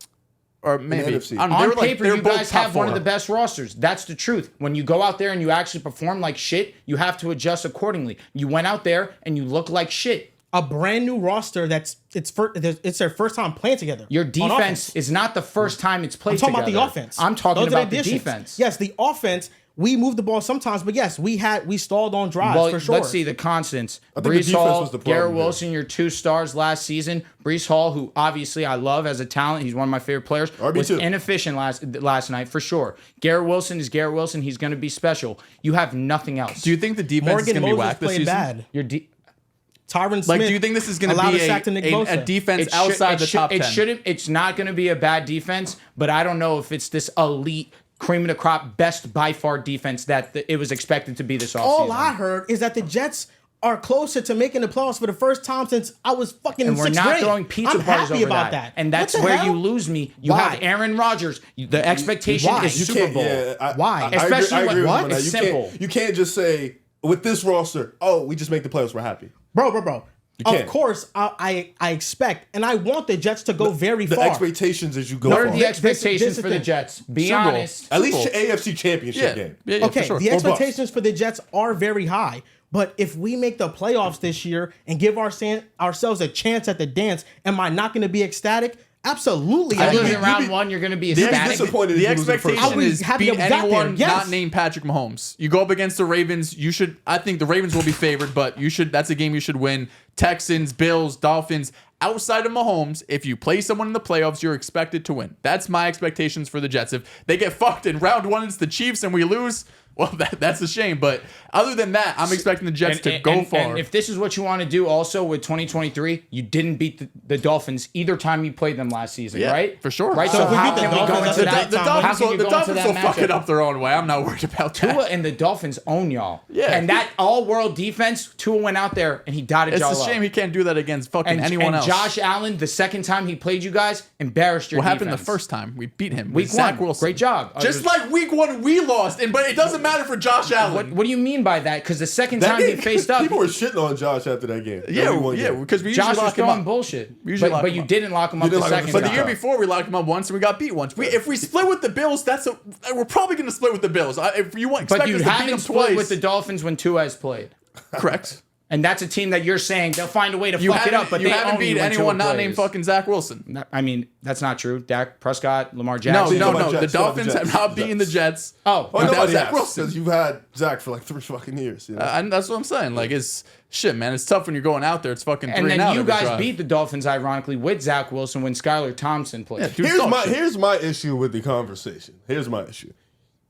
Or maybe. NFC. I don't know, On they were like- paper, they were you both guys top have one of four. the best rosters. That's the truth. When you go out there and you actually perform like shit, you have to adjust accordingly. You went out there and you look like shit. A brand new roster it's their first time playing together. Your on defense offense. is not the first time it's played I'm talking together. about the offense. I'm talking Those are about the additions. defense. Yes, the offense. We moved the ball sometimes, but yes, we stalled on drives Well, for sure. let's see the constants. I think the Brees defense Hall, was the problem Garrett here. Wilson, your two stars last season. Brees Hall, who obviously I love as a talent, he's one of my favorite players, was RB2. inefficient last night for sure. Garrett Wilson is Garrett Wilson. He's going to be special. You have nothing else. Do you think the defense is Morgan going to be Moses whacked this played season? bad. Your Tyron Smith. Like, do you think this is going to allowed be a sack to Nick a Bosa. defense outside the top 10? It's not going to be a bad defense, but I don't know if it's this elite, cream of the crop, best by far defense that it was expected to be this offseason. All I heard is that the Jets are closer to making the playoffs for the first time since I was fucking in And we're sixth not grade. throwing pizza I'm parties happy over about that. that. And What that's the where hell? you lose me. You Why? have Aaron Rodgers. The expectation Why? is You Super Bowl. Why? Especially I agree with what? him on that. It's You simple. You can't just say with this roster, oh, we just make the playoffs, we're happy. Bro. Of can't. course, I expect and I want the Jets to go very The far. expectations is you go What are far. the This expectations is for the the thing. Jets? Be Super Bowl. honest. At least Super Bowl. AFC Championship game. Yeah, Okay, for sure. the Or bust. expectations for the Jets are very high. But if we make the playoffs this year and give ourselves a chance at the dance, am I not going to be ecstatic? Absolutely. I I lose mean, in round one, you're going to be He's ecstatic. disappointed if The he was in first. expectation I was is happy beat that we got there, anyone yes. not named Patrick Mahomes. You go up against the Ravens. You should. I think the Ravens will be favored, but you should. That's a game you should win. Texans, Bills, Dolphins. outside of Mahomes, if you play someone in the playoffs, you're expected to win. That's my expectations for the Jets. If they get fucked in round 1, it's the Chiefs, and we lose, well, that's a shame. But other than that, I'm expecting the Jets to go far. And if this is what you want to do also with 2023, you didn't beat the Dolphins either time you played them last season, right? For sure. Right? So if we how beat the can we go Dolphins, into that's that? The Dolphins will fuck it up their own way. I'm not worried about that. Tua and the Dolphins own y'all. Yeah. And that all-world defense, Tua went out there and he dotted It's y'all a shame up. he can't do that against fucking anyone else. Josh Allen, the second time he played you guys, embarrassed your What happened the defense. first time? We beat him. Week Zach 1. Wilson. Great job. Just like week 1, we lost, but it doesn't matter for Josh Allen. What do you mean by that? Because the second That time he game, faced up, people were shitting on Josh after that game. Yeah, Game. because we usually Josh was lock him throwing up. bullshit. Usually lock But him you up. didn't lock him up the didn't lock him up second the But the time. year before, we locked him up once and we got beat once. If we split with the Bills, we're probably going to split with the Bills. If you expect But you us to beat haven't them split twice, with the Dolphins when Tua has played. correct. And that's a team that you're saying they'll find a way to You fuck it haven't, up, but you they haven't own beat you when Tua anyone not plays. named fucking Zach Wilson. I mean, that's not true. Dak Prescott, Lamar No, Jackson. talking about the Jets, Dolphins Jets, have not Jets. beaten the Jets. Oh, Oh, without nobody Zach has, Wilson. because you've had Zach for like 3 fucking years. You know? And that's what I'm saying. Like, it's shit, man. It's tough when you're going out there. It's fucking 3 and then out you every guys drive. beat the Dolphins, ironically, with Zach Wilson when Skylar Thompson played. Yeah, dude, dog shit. Here's my issue with the conversation. Here's my issue.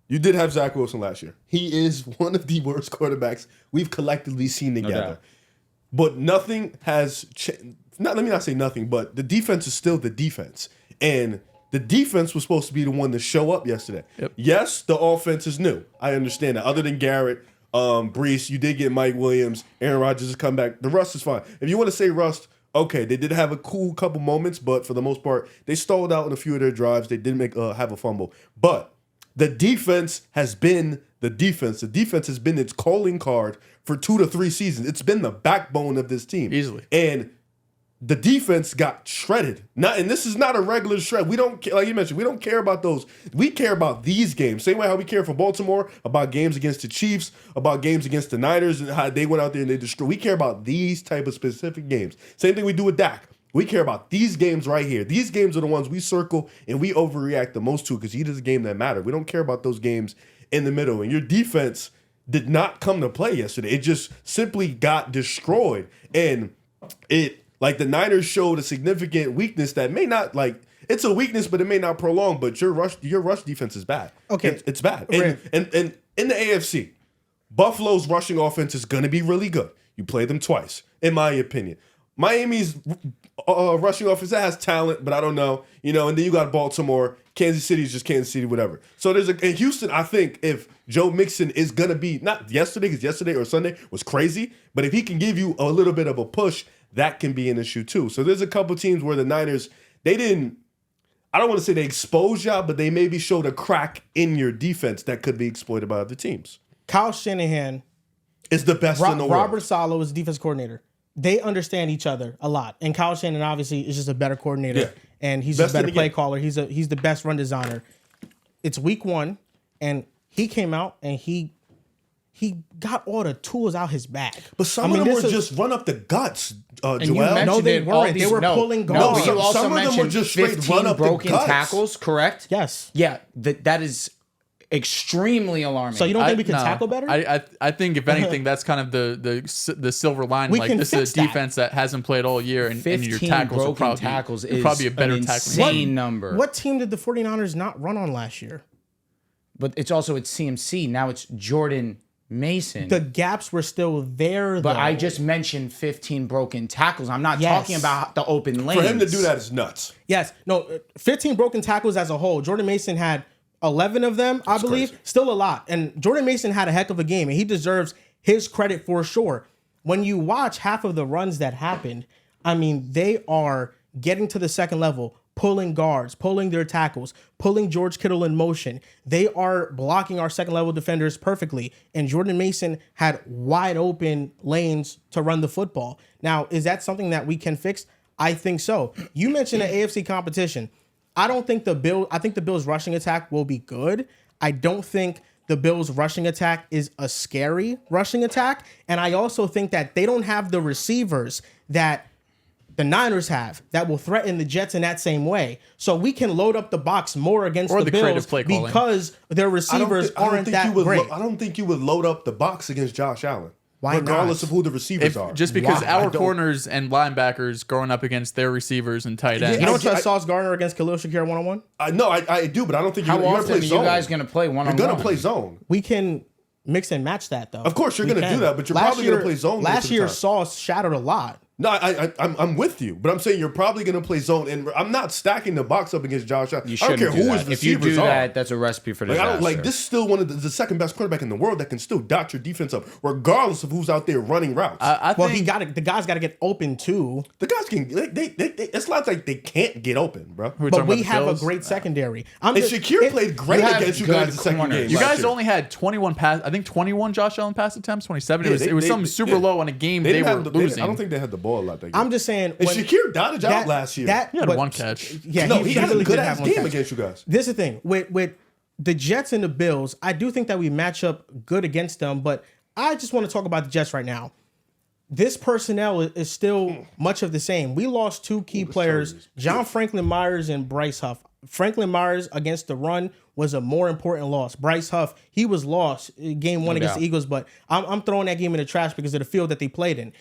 You did have Zach Wilson last year. He is one of the worst quarterbacks we've collectively seen together. doubt. But nothing has changed. Let me not say nothing, but the defense is still the defense. And the defense was supposed to be the one to show up yesterday. Yep. Yes, the offense is new. I understand that. Other than Garrett, Brees, you did get Mike Williams, Aaron Rodgers has come back. The rust is fine. If you want to say rust, okay, they did have a cool couple moments, but for the most part, they stalled out in a few of their drives. They did make have a fumble. But the defense has been the defense. The defense has been its calling card for 2 to 3 seasons. It's been the backbone of this team. Easily. And the defense got shredded. And this is not a regular shred. We don't, like you mentioned, we don't care about those. We care about these games. Same way how we care for Baltimore, about games against the Chiefs, about games against the Niners, and how they went out there and they destroyed. We care about these type of specific games. Same thing we do with Dak. We care about these games right here. These games are the ones we circle and we overreact the most to because he does a game that matter. We don't care about those games in the middle. And your defense did not come to play yesterday. It just simply got destroyed. And like the Niners showed a significant weakness that may not, like, it's a weakness, but it may not prolong. But your rush defense is bad. Okay. It's bad. And in the AFC, Buffalo's rushing offense is going to be really good. You play them twice, in my opinion. Miami's rushing offense that has talent, but I don't know. And then you got Baltimore. Kansas City's just Kansas City, whatever. So in Houston, I think if Joe Mixon is going to be, not yesterday, because yesterday or Sunday was crazy, but if he can give you a little bit of a push, that can be an issue too. So there's a couple teams where the Niners, I don't want to say they exposed y'all, but they maybe showed a crack in your defense that could be exploited by other teams. Kyle Shanahan It's the best in the world. Robert Saleh is defense coordinator. They understand each other a lot. And Kyle Shanahan obviously is just a better coordinator. Yeah. And he's Best a better in the play game. caller. He's the best run designer. It's week 1, and he came out and he got all the tools out his bag. But some of them were just run up the guts, Joel. And you mentioned No, they it, all weren't. They were pulling No, guards. but you No, also some of them were mentioned just straight 15 run up the broken guts. tackles, correct? Yes. Yeah, that is extremely alarming. So you don't think we can tackle better? I think if anything, that's kind of the silver lining. We Like, can this fix is a that. defense that hasn't played all year, and your 15 tackles broken are probably tackles you're is probably a better an tackling. insane number. What team did the 49ers not run on last year? But it's CMC. Now it's Jordan Mason. The gaps were still there, but though. I just mentioned 15 broken tackles. I'm not Yes. talking about the open lanes. For him to do that is nuts. Yes. No, 15 broken tackles as a whole. Jordan Mason had 11 of them, I believe. crazy. Still a lot. And Jordan Mason had a heck of a game, and he deserves his credit for sure. When you watch half of the runs that happened, I mean, they are getting to the second level, pulling guards, pulling their tackles, pulling George Kittle in motion. They are blocking our second level defenders perfectly. And Jordan Mason had wide open lanes to run the football. Now, is that something that we can fix? I think so. You mentioned the AFC competition. I think the Bills rushing attack will be good. I don't think the Bills rushing attack is a scary rushing attack. And I also think that they don't have the receivers that the Niners have that will threaten the Jets in that same way. So we can load up the box more against Or the the Bills creative play calling. because their receivers aren't that great. I don't think you would load up the box against Josh Allen. Why regardless not? of who the receivers are. Just because Why? our I don't- corners and linebackers going up against their receivers and tight ends. You don't I- trust Sauce Gardner against Khalil Shakir 1-on-1? No, I do, but I don't think How you're going to often play are you zone. guys going to play You're one-on-one? going to play zone. We can mix and match that though. Of course, you're We going to can. do that, but you're Last probably going to year- play zone. most Last of the year, time. Sauce shadowed a lot. No, I'm with you, but I'm saying you're probably going to play zone, and I'm not stacking the box up against Josh Allen. You I don't shouldn't care do who that. his If you receivers do are. that, that's a recipe for Like, disaster. I don't like this. Is still one of the second best quarterback in the world that can still dot your defense up, regardless of who's out there running routes. I Well, think the guy's got to get open too. the guys can. It's not like they can't get open, bro. we're But talking we about the have a Bills. great secondary. I'm And just- Shakir it- played great you have against you good guys the second corners. game. You last guys year. only had 21 pass. I think 21 Josh Allen pass attempts, 27. Yeah, it was something super low in a game they, didn't were have the- losing. I don't think they had the ball a lot that game. I'm just saying. And when- Shakir dodged out last year. He had one catch. Yeah, no, he had really a good did ass have one game catch. against you guys. This is the thing with the Jets and the Bills. I do think that we match up good against them, but I just want to talk about the Jets right now. This personnel is still much of the same. We lost two key players, John Franklin Myers and Bryce Huff. Franklin Myers against the run was a more important loss. Bryce Huff, he was lost in game one against doubt. the Eagles, but I'm throwing that game in the trash because of the field that they played in.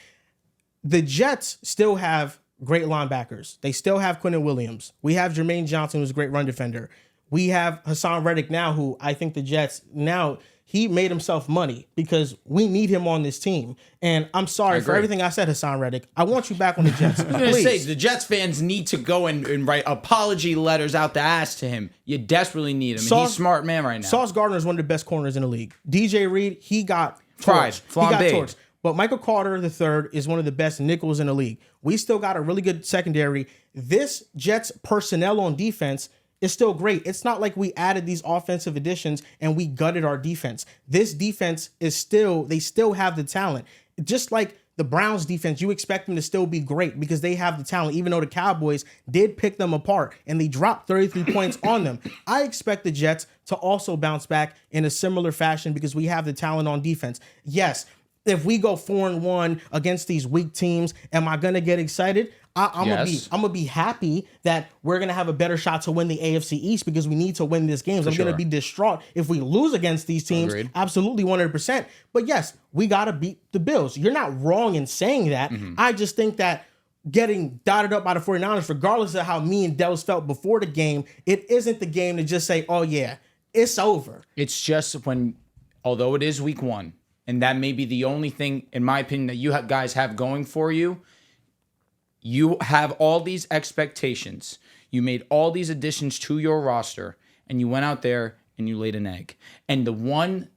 The Jets still have great linebackers. They still have Quentin Williams. We have Jermaine Johnson, who's a great run defender. We have Hassan Reddick now, who I think the Jets now, he made himself money because we need him on this team. And I'm sorry for agree. everything I said, Hassan Reddick. I want you back on the Jets. I was going to say, Please. the Jets fans need to go and write apology letters out the ass to him. You desperately need him. And he's a smart man right now. Sauce Gardner is one of the best corners in the league. DJ Reed, he got Tried. torched. He got Flambéed. torched. But Michael Carter III is one of the best nickels in the league. We still got a really good secondary. This Jets personnel on defense is still great. It's not like we added these offensive additions and we gutted our defense. This defense is they still have the talent. Just like the Browns defense, you expect them to still be great because they have the talent, even though the Cowboys did pick them apart and they dropped 33 points on them. I expect the Jets to also bounce back in a similar fashion because we have the talent on defense. Yes, if we go 4-1 against these weak teams, am I gonna get excited? I'm gonna be happy that we're gonna have a better shot to win the AFC East because we need to win these games. I'm gonna be distraught if we lose against these teams. Agreed. Absolutely 100%. But yes, we gotta beat the Bills. You're not wrong in saying that. I just think that getting dotted up by the 49ers, regardless of how me and Dehls felt before the game, it isn't the game to just say, oh yeah, it's over. It's just when, although it is week one, and that may be the only thing, in my opinion, that you guys have going for you, you have all these expectations. You made all these additions to your roster, and you went out there and you laid an egg. And the one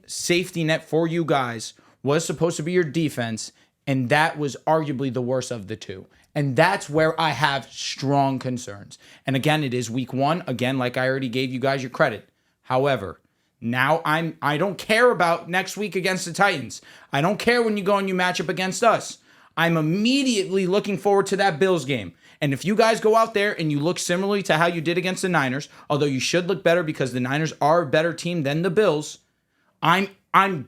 safety net for you guys was supposed to be your defense, and that was arguably the worst of the two. And that's where I have strong concerns. And again, it is week one. Again, like I already gave you guys your credit. However, now I don't care about next week against the Titans. I don't care when you go and you match up against us. I'm immediately looking forward to that Bills game. And if you guys go out there and you look similarly to how you did against the Niners, although you should look better because the Niners are a better team than the Bills, I'm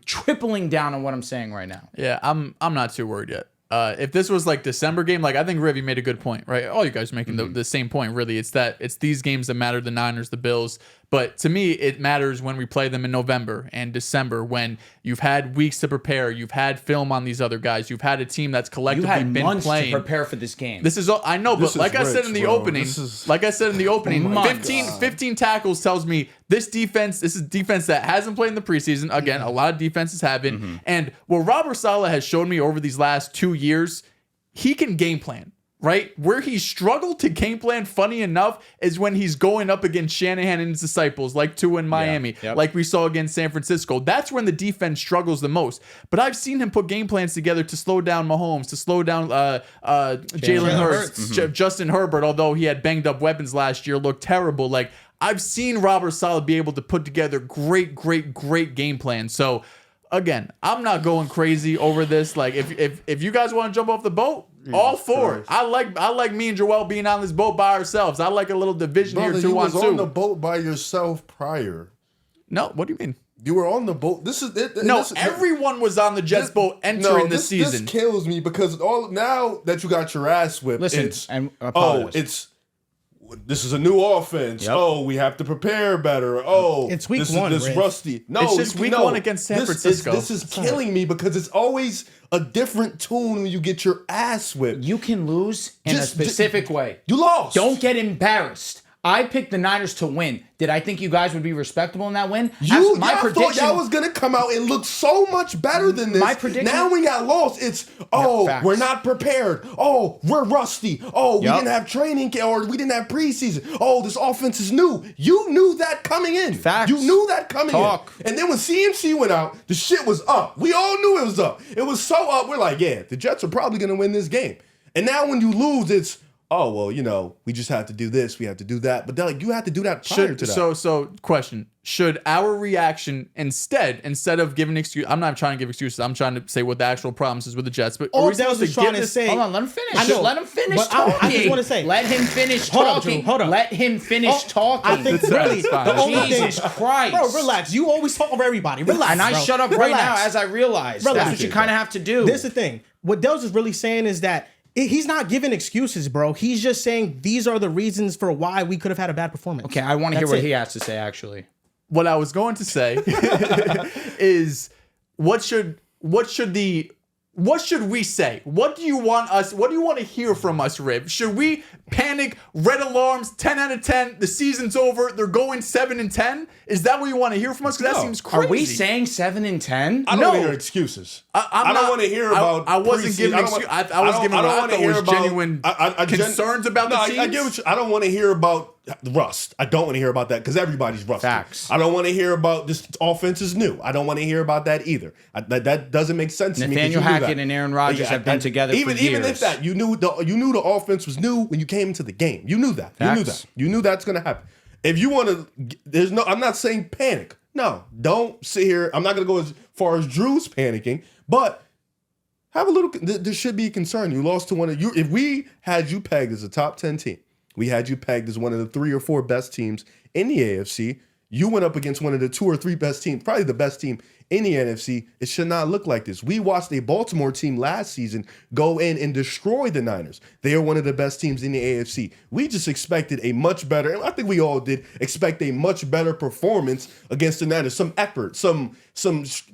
tripling down on what I'm saying right now. Yeah, I'm not too worried yet. If this was like December game, like I think Riv, you made a good point, right? All you guys are making the same point, really. It's these games that matter, the Niners, the Bills. But to me, it matters when we play them in November and December, when you've had weeks to prepare, you've had film on these other guys, you've had a team that's You collectively had been months playing. to prepare for this game. This is all I know, This but is like I said rich, in the bro. opening, This is- like I said in the opening, Months. 15 tackles tells me this is defense that hasn't played in the preseason. Again, a lot of defenses haven't. And what Robert Saleh has shown me over these last 2 years, he can game plan, right? Where he struggled to game plan, funny enough, is when he's going up against Shanahan and his disciples, like Tua in Miami, Yep. like we saw against San Francisco. That's when the defense struggles the most. But I've seen him put game plans together to slow down Mahomes, to slow down Jalen Hurts, Justin Herbert, although he had banged up weapons last year, looked terrible. Like, I've seen Robert Saleh be able to put together great game plans. So, again, I'm not going crazy over this. Like, if you guys want to jump off the boat, all for it. I like me and Joel being on this boat by ourselves. I like a little division Brother, here, you 2 on was 2. on the boat by yourself prior. No, what do you mean? You were on the boat. This is it. No, everyone was on the Jets boat entering the this season. This kills me because now that you got your ass whipped, Listen, it's and apologize. this is a new offense. Yep. Oh, we have to prepare better. Oh, It's week this one, This Rick. rusty. No, It's just week one against San Francisco. This is killing me because it's always a different tune when you get your ass whipped. You can lose in a specific way. You lost. Don't get embarrassed. I picked the Niners to win. Did I think you guys would be respectable in that win? Y'all thought y'all was gonna come out and look so much better than this. My prediction. Now we got lost. It's facts. we're not prepared. Oh, we're rusty. Oh, we Yep. didn't have training or we didn't have preseason. Oh, this offense is new. You knew that coming in. Facts. You knew that coming Talk. in. And then when CMC went out, the shit was up. We all knew it was up. It was so up. We're like, yeah, the Jets are probably gonna win this game. And now when you lose, it's well, we just have to do this, we have to do that. But like, you have to do that prior to that. So question. Should our reaction instead of giving excuse, I'm not trying to give excuses, I'm trying to say what the actual problems is with the Jets. But All are we Dehls supposed is trying give to this- say. Hold on, let him finish. I know, Let him finish but talking. I just want to say. Let him finish Hold on, talking. Drew, hold on. Let him finish talking. I think It's really fine. the only Jesus thing, Christ. bro, relax. You always talk over everybody. Relax, And I bro. shut up right now Relax. as I realize. Relax. That's what you kind of have to do. This is the thing. What Dehls is really saying is that he's not giving excuses, bro. He's just saying these are the reasons for why we could have had a bad performance. Okay, I want to hear That's what it. he has to say, actually. What I was going to say is what should we say? What do you want to hear from us, Rib? Should we panic, red alarms, 10 out of 10, the season's over, they're going 7-10? Is that what you want to hear from us? Because that No. seems crazy. Are we saying 7 and 10? I don't No. want to hear excuses. I'm I don't not- want to hear about. I wasn't preseason. giving I don't excuses. want- I was giving what I wanna thought hear was about- genuine concerns about the I teams. get what I don't want to hear about the rust. I don't want to hear about that because everybody's rusty. Facts. I don't want to hear about this offense is new. I don't want to hear about that either. That doesn't make sense to me. 'cause Nathaniel you knew Hackett that. and Aaron Rodgers have been together even, for years. Even if that, you knew the offense was new when you came into the game. You knew that. You knew Facts. that. You knew that's going to happen. If you want to, I'm not saying panic. No, don't sit here. I'm not going to go as far as Drew's panicking, but have a little. There should be a concern. You lost to one of you. If we had you pegged as a top 10 team, we had you pegged as one of the 3 or 4 best teams in the AFC. You went up against one of the 2 or 3 best teams, probably the best team in the NFC. It should not look like this. We watched a Baltimore team last season go in and destroy the Niners. They are one of the best teams in the AFC. We just expected a much better, and I think we all did expect a much better performance against the Niners. Some effort, some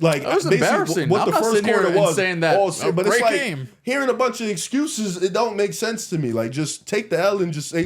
like That was basically embarrassing. what I'm the not first sitting here quarter and was. saying that But great it's like game. hearing a bunch of excuses. It don't make sense to me. Like just take the L and just say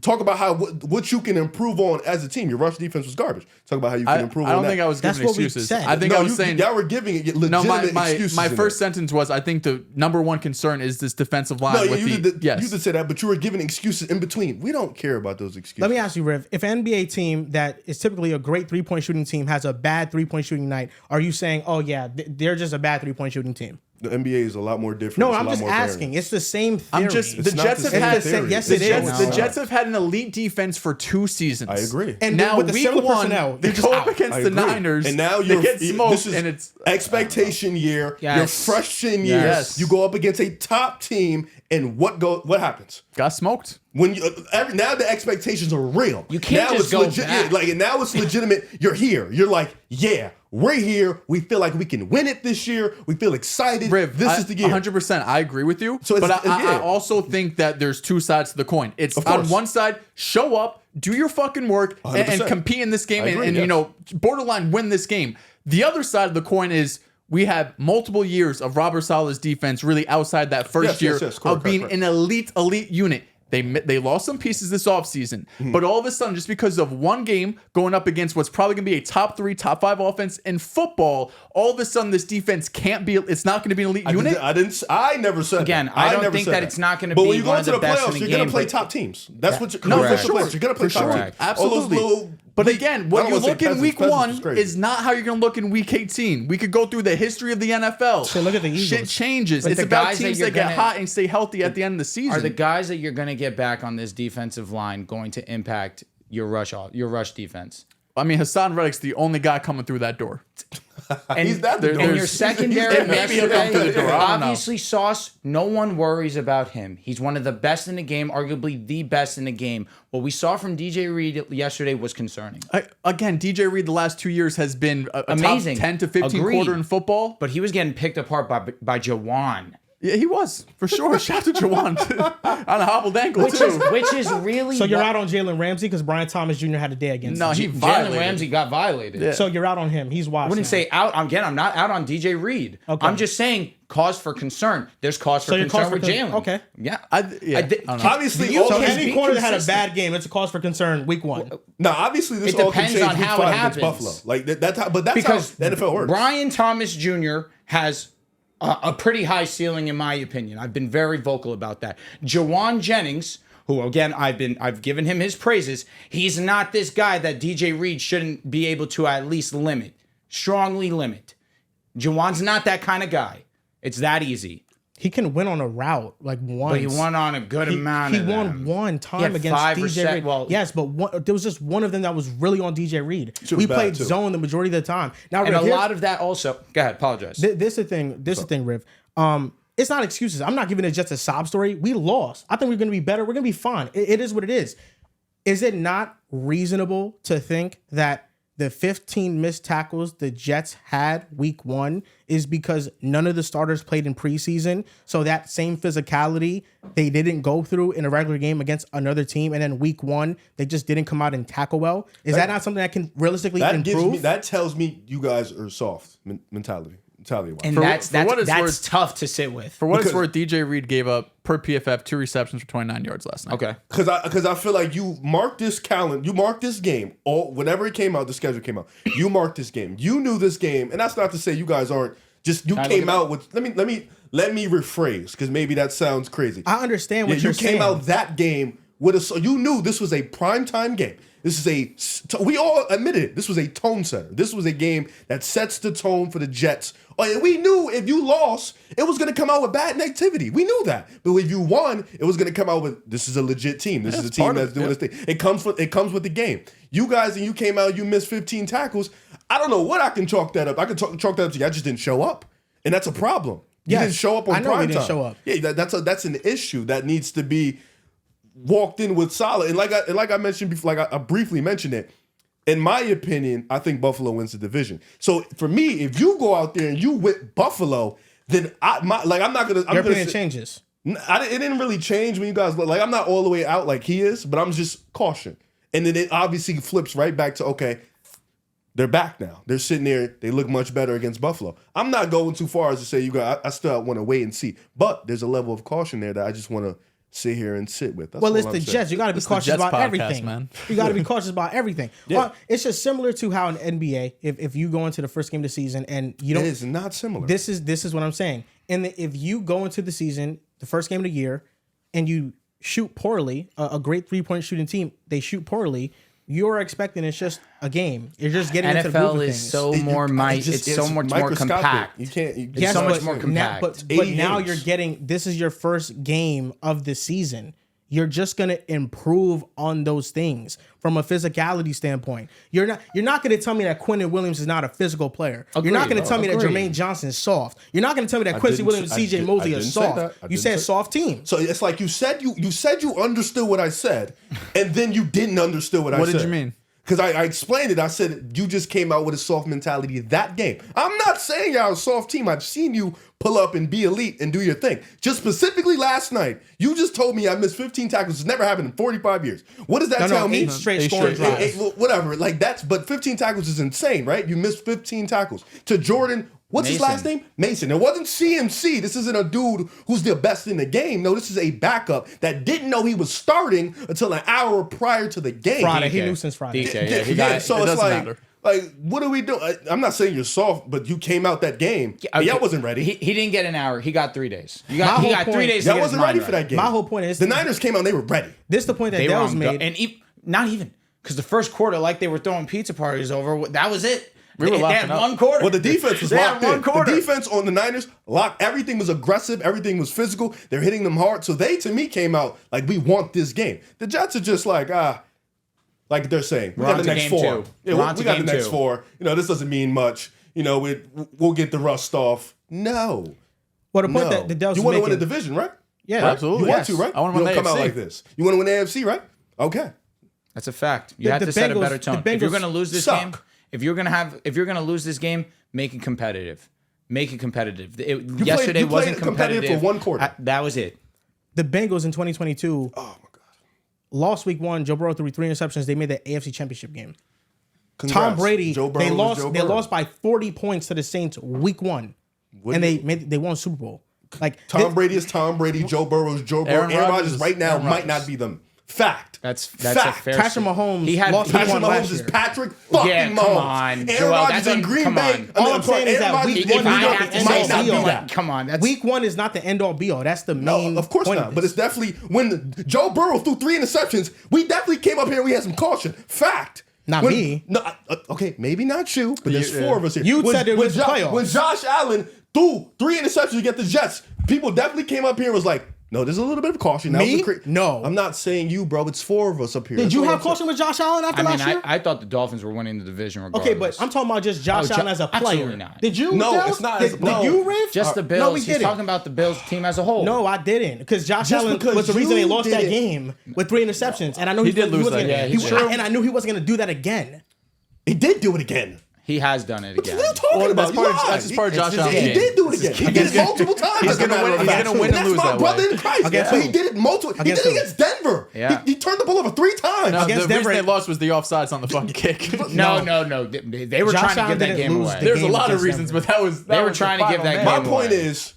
talk about what you can improve on as a team. Your rush defense was garbage. Talk about how you can improve on that. I don't think I was That's giving what we excuses. said. I think I was saying y'all were giving legitimate no. excuses. My in first there. sentence was I think the number one concern is this defensive line. No, with you the, did. yes. You did say that, but you were giving excuses in between. We don't care about those excuses. Let me ask you, Riv, if an NBA team that is typically a great 3-point shooting team has a bad 3-point shooting night, are you saying, oh yeah, they're just a bad 3-point shooting team? The NBA is a lot more different. No, It's a I'm lot just more asking. variant. It's the same theory. I'm just the It's not Jets the have same had theory. yes, the it is. Jets, the No. Jets have had an elite defense for 2 seasons. I agree. And now with the week similar 1, personnel, they they're just go out. up against I the agree. Niners, and now they you're get smoked, this is and it's expectation year. Yes. Your freshman year, Yes. you go up against a top team, and what happens? got smoked. When you now the expectations are real. You can't now just it's go legit. back. Yeah, and now it's legitimate. You're here. You're like, yeah, we're here. We feel like we can win it this year. We feel excited. Riv, this is the year. 100%. I agree with you. So it's- but I yeah. also think that there's 2 sides to the coin. It's Of on course. one side, show up, do your fucking work, and 100%. compete in this game, I agree, and yes. borderline win this game. The other side of the coin is we have multiple years of Robert Saleh's defense really outside that first Yes, year yes, yes. of Correct, being correct. an elite unit. They lost some pieces this offseason, but all of a sudden, just because of one game going up against what's probably going to be a top 3, top 5 offense in football, all of a sudden this defense can't be. It's not going to be an elite unit. I never said Again, that. I don't never think said that it's not gonna But be when you go one into of the the best playoffs, in the you're gonna game, play but- top teams. That's what you're Correct. for sure. You're gonna play For top sure. teams. Absolutely. All those little But weak- again, I what don't you wanna say look in peasants. week Peasants 1 is crazy. is not how you're going to look in week 18. We could go through the history of the NFL. So look at the Eagles. Shit changes. But It's the about guys that teams you're that get gonna- hot and stay healthy at the end of the season. Are the guys that you're going to get back on this defensive line going to impact your rush defense? I mean, Hassan Reddick's the only guy coming through that door. And, He's not the door. and your He's- secondary maybe he'll come through the door. I don't know. obviously Sauce, no one worries about him. He's one of the best in the game, arguably the best in the game. What we saw from DJ Reed yesterday was concerning. Again, DJ Reed the last 2 years has been a Amazing. top 10 to 15 Agreed. quarter in football. But he was getting picked apart by Jawan. Yeah, he was for sure. Shout out to Jawan on a hobbled ankle too. Which is really. So you're out on Jalen Ramsey because Brian Thomas Jr. had a day against No, him. he Jalen violated. Ramsey got violated. Yeah. So you're out on him. He's washed. I wouldn't say out. Again, I'm not out on DJ Reed. Okay. I'm just saying cause for concern. There's cause for you're concern cause for with Jalen. Okay. Yeah. I don't know. Obviously, you all So can can any be corner that had a consistent. bad game, it's a cause for concern week 1. Now, obviously, this It all can depends change on week how 5 it against happens. Buffalo. Like that's how, but that's Because how the NFL works. Brian Thomas Jr. has a pretty high ceiling, in my opinion. I've been very vocal about that. Jawan Jennings, who again I've given him his praises. He's not this guy that DJ Reed shouldn't be able to at least strongly limit. Jawan's not that kind of guy. It's that easy. He can win on a route like once. But he won on a good amount He of won them. one time Yeah, against 5 or DJ 7 Reed. well- Yes, but there was just one of them that was really on DJ Reed. was We bad, played too. zone the majority of the time. Now, And Riv, a here's- lot of that also. Go ahead, apologize. this is the thing. This is the thing, Riv. It's not excuses. I'm not giving it just a sob story. We lost. I think we're going to be better. We're going to be fine. It is what it is. Is it not reasonable to think that the 15 missed tackles the Jets had week 1 is because none of the starters played in preseason? So that same physicality they didn't go through in a regular game against another team, and then week 1 they just didn't come out and tackle well. Is that not something that can realistically improve? That tells me you guys are soft mentality wise. And For that's what it's that's worth- tough to sit with. For what it's Because- worth, DJ Reed gave up per PFF 2 receptions for 29 yards last night. Okay. Because I feel like you marked this calendar, you marked this game, whenever it came out, the schedule came out. You marked this game. You knew this game, and that's not to say you guys aren't. Just you came out with. Let me rephrase because maybe that sounds crazy. I understand what you you're saying. came out that game with a. So you knew this was a primetime game. This is we all admitted it. This was a tone setter. This was a game that sets the tone for the Jets. And we knew if you lost, it was going to come out with bad negativity. We knew that. But if you won, it was going to come out with this is a legit team. This is a team that's doing this thing. It comes with the game. You guys, and you came out, you missed 15 tackles. I don't know what I can chalk that up. I can chalk that up to you. I just didn't show up. And that's a problem. You Yes, didn't show up on I know prime we didn't time. show up. Yeah, that's an issue that needs to be walked in with solid. And like I mentioned before, like I briefly mentioned it. In my opinion, I think Buffalo wins the division. So for me, if you go out there and you whip Buffalo, then I'm not gonna. Your opinion changes. It didn't really change when you guys like. I'm not all the way out like he is, but I'm just caution. And then it obviously flips right back to okay, they're back now. They're sitting there. They look much better against Buffalo. I'm not going too far as to say you guys. I still want to wait and see. But there's a level of caution there that I just want to sit here and sit with. That's Well, all it's I'm the saying. Jets. You got to be It's the cautious Jets about podcast, everything. man. You got to be cautious about everything. Yeah. Well, it's just similar to how in NBA, if you go into the first game of the season and you It don't, is not similar. this is what I'm saying. And if you go into the season, the first game of the year, and you shoot poorly, a great 3-point shooting team, they shoot poorly. You're expecting it's just a game. You're just getting into the groove NFL of is things. so more it's so much more microscopic. compact. You can't. It's so much more Now, compact. but 80 now games. you're getting, this is your first game of the season. You're just gonna improve on those things from a physicality standpoint. You're not gonna tell me that Quentin Williams is not a physical player. You're not Agreed. gonna tell me that Agreed. Jermaine Johnson is soft. You're not gonna tell me that Quincy didn't Williams say- and I CJ did- Mosley I are didn't say soft. that. I You didn't said say- soft team. So it's like you said you understood what I said, and then you didn't understand what I said. What did you mean? Because I explained it. I said you just came out with a soft mentality that game. I'm not saying y'all a soft team. I've seen you pull up and be elite and do your thing. Just specifically last night, you just told me I missed 15 tackles. It's never happened in 45 years. What does that tell me? 8 straight Eight scoring straight, drives. Whatever. Like but 15 tackles is insane, right? You missed 15 tackles. To Jordan, what's his Mason. last name? Mason. It wasn't CMC. This isn't a dude who's the best in the game. No, this is a backup that didn't know he was starting until an hour prior to the game. Friday. He DK. knew since Friday. DK. Yeah, he got it. so It it's doesn't like, matter. what do we do? I'm not saying you're soft, but you came out that game. Okay. Y'all wasn't ready. He didn't get an hour. He got 3 days. He My got whole 3 point- days. to Y'all get his wasn't ready mind for right. that game. My whole point is the Niners came out and they were ready. This is the point that They were Dehls on made. and not even because the first quarter, like they were throwing pizza parties over. That was it. We were They had locking up. one quarter. Well, the defense was They had locked one in. quarter. The defense on the Niners locked. Everything was aggressive. Everything was physical. They're hitting them hard. So they, to me, came out like we want this game. The Jets are just like like they're saying, we We're got on the to next game 4. two. Yeah, We're on we to got the game next two. 4. This doesn't mean much. We'll get the rust off. No. Well, the point No. that the Dehls You want to making, win a division, right? Yeah, Right? Absolutely, You want yes. to, right? I wanna You win don't the come out AFC. like this. You want to win the AFC, right? Okay. That's a fact. You have the to set a Bengals- better tone. the If you're Bengals going to lose this suck. game, if you're going to lose this game, make it competitive. make it competitive. You Wasn't played competitive for one quarter. That was it. The Bengals in 2022 Oh my god. lost week 1. Joe Burrow threw 3 interceptions. They made the AFC Championship game. Congrats. Tom Brady, Joe Burrow they was Joe lost. They Burrow. lost by 40 points to the Saints week 1, and they won Super Bowl. Like Tom Brady is Tom Brady. Joe Burrow is Joe Burrow. Aaron Rodgers right now might not be them. Fact. That's Fact. a fair. Patrick Mahomes He had lost Patrick week 1 last Mahomes is year. Patrick fucking Yeah, Mahomes. come on, Aaron Joel, Rodgers that in Green come Bay. on. All I'm saying is that Aaron week Rodgers one in New York, is it not might the not be end-all that. Come on, that's Week 1 is not the end all be all. That's the main. No, of course point not. of But this. it's definitely when Joe Burrow threw 3 interceptions. We definitely came up here and we had some caution. Fact. Not me. No, okay, maybe not you, but there's 4 of us here. You said it was playoffs. When Josh Allen threw 3 interceptions to get the Jets, people definitely came up here and was like, no, there's a little bit of caution. That Me? was No. I'm not saying you, bro. It's 4 of us up here. Did That's you all have I'm saying. caution with Josh Allen after last year? I thought the Dolphins were winning the division regardless. Okay, but I'm talking about just Josh Allen as a player. absolutely not. Did you? No, Dehls? it's not Did, as a- no. did you, Riv? Just the Bills. No, we He's didn't. talking about the Bills team as a whole. No, I didn't, because Josh Just Allen because was the reason they you lost did that it. game with 3 interceptions, and I know He did lose wasn't that gonna- game. Yeah, he did. and I knew he wasn't going to do that again. He did do it again. He has done it again. What are you talking about? that's just part of Josh Allen's He game. did do it again. He did it multiple times. He's as a gonna matter win- of he's fact. gonna win and That's lose my that brother way. in Christ. Against But who? he did it multiple. He did Against it who? against Denver. Yeah. He turned the ball over 3 times. No, Against the Denver- reason they lost was the offsides on the fucking kick. No. They were Josh trying to Allen give that didn't game lose away. the There's a game lot of against reasons, Denver. but that was They were was the trying to give final that man. My point away. is,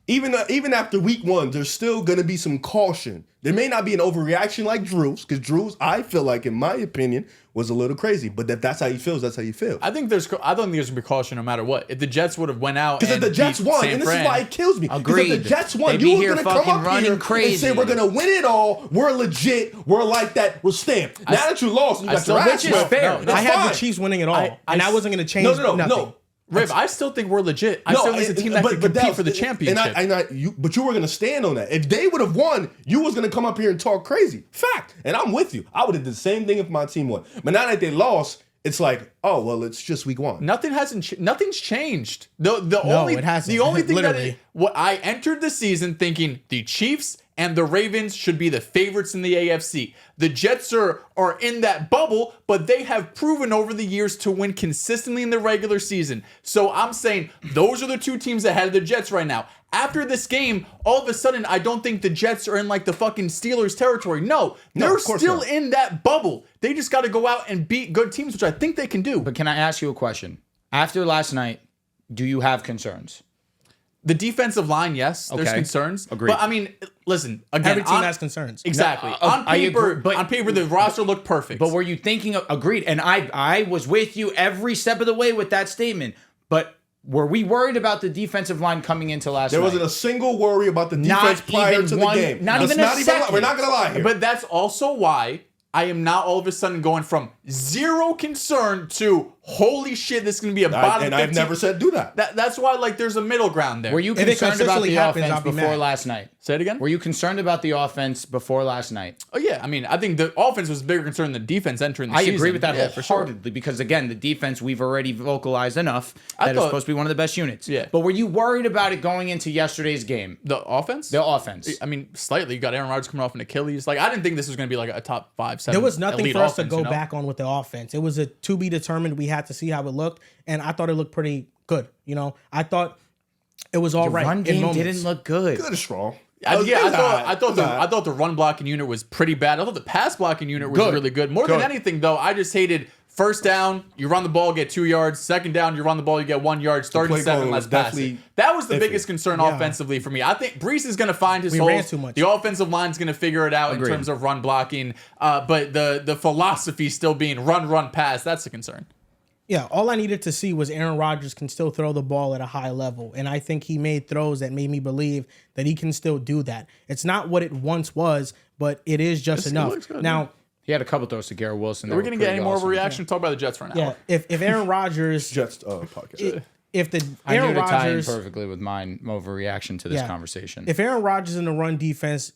even after week 1, there's still going to be some caution. There may not be an overreaction like Drew's, because Drew's, I feel like, in my opinion, was a little crazy. But if that's how he feels, that's how you feel. I don't think there's gonna be caution no matter what. If the Jets would have went out, Because if the Jets beat won, San and this is Fran- why it kills me. 'Cause Agreed. if the Jets won, They'd you be were here going to come fucking up running here and crazy. say, we're going to win it all. We're legit. We're like that. We're stamped. Now that you lost, and you got your which ass is whipped, fair. that's I had fine. the Chiefs winning it all, I and I wasn't going to change nothing. No. Riv, I still think we're legit. I still think it's a team that could compete Dehls, for the championship. But you were going to stand on that. If they would have won, you was going to come up here and talk crazy. Fact. And I'm with you. I would have did the same thing if my team won. But now that they lost, it's like, oh, well, it's just week 1. Nothing's changed. The it hasn't. The only thing Literally. what I entered the season thinking the Chiefs and the Ravens should be the favorites in the AFC. The Jets are in that bubble, but they have proven over the years to win consistently in the regular season. So I'm saying those are the 2 teams ahead of the Jets right now. After this game, all of a sudden, I don't think the Jets are in like the fucking Steelers territory. No, they're of course still not. in that bubble. They just got to go out and beat good teams, which I think they can do. But can I ask you a question? After last night, do you have concerns? The defensive line, yes, there's Okay. concerns. Agreed. But I mean, listen, again, Every team has concerns. Exactly. No, on I paper, agree, but- on paper, the roster looked perfect. But were you thinking agreed? And I was with you every step of the way with that statement. But were we worried about the defensive line coming into last There night? wasn't a single worry about the Not defense prior even to one- the game. not Let's even a lie. second. We're not going to lie here. But that's also why I am now all of a sudden going from zero concern to holy shit, this is going to be a bottom. and I've 15. never said do that. That's why like there's a middle ground there. Were you If it concerned about consistently the happens, offense I'll be before mad. last night? Say it again. Were you concerned about the offense before last night? Oh yeah, I mean, I think the offense was a bigger concern than the defense entering the I season. agree with that Yeah, for sure. wholeheartedly because, again, the defense, we've already vocalized enough that it's thought- supposed to be one of the best units. Yeah. But were you worried about it going into yesterday's game? The offense? The offense. I mean, slightly. You got Aaron Rodgers coming off an Achilles. Like, I didn't think this was going to be like a top 5, 7. There was nothing elite for us to offense, go you know? back on with the offense. It was a to be determined. We had to see how it looked, and I thought it looked pretty good. You know, I thought it was all right. Run in game moments. didn't look good. Good is strong. I It's thought the run blocking unit was pretty bad. I thought the pass blocking unit was Good. really good. More than anything, though, I just hated first down, you run the ball, get 2 yards. Second down, you run the ball, you get 1 yard. Third play and 7, calling let's was pass it. definitely That was the iffy. biggest concern Yeah. offensively for me. I think Brees is going to find his We holes. ran too much. The offensive line's going to figure it out Agreed. in terms of run blocking. But the philosophy still being run, pass. That's a concern. Yeah, all I needed to see was Aaron Rodgers can still throw the ball at a high level. And I think he made throws that made me believe that he can still do that. It's not what it once was, but it is just enough. looks good, Now, He had a couple throws to Garrett Wilson. Are we going to get any more of a reaction? Talk about the Jets for an yeah, hour. if Aaron Rodgers, Jets podcast. if the I knew Aaron to tie in Rodgers, perfectly with mine overreaction to this Yeah. conversation. if Aaron Rodgers in the run defense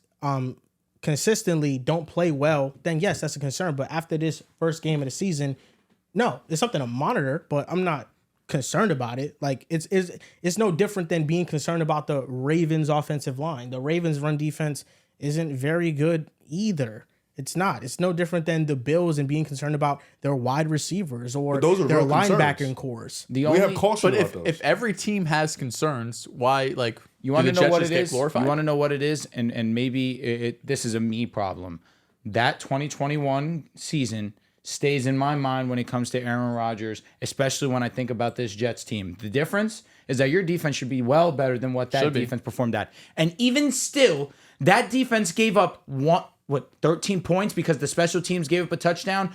consistently don't play well, then yes, that's a concern. But after this first game of the season, no, it's something to monitor, but I'm not concerned about it. Like it's no different than being concerned about the Ravens offensive line. The Ravens run defense isn't very good either. It's not. It's no different than the Bills and being concerned about their wide receivers or But those are their real linebacker concerns. cores. We have caution But about those. if every team has concerns, why You want do to the know Jets what just it get is? glorified? You want to know what it is? And maybe this is a me problem. That 2021 season stays in my mind when it comes to Aaron Rodgers, especially when I think about this Jets team. The difference is that your defense should be well better than what that Should be. defense performed at. And even still, that defense gave up 13 points because the special teams gave up a touchdown.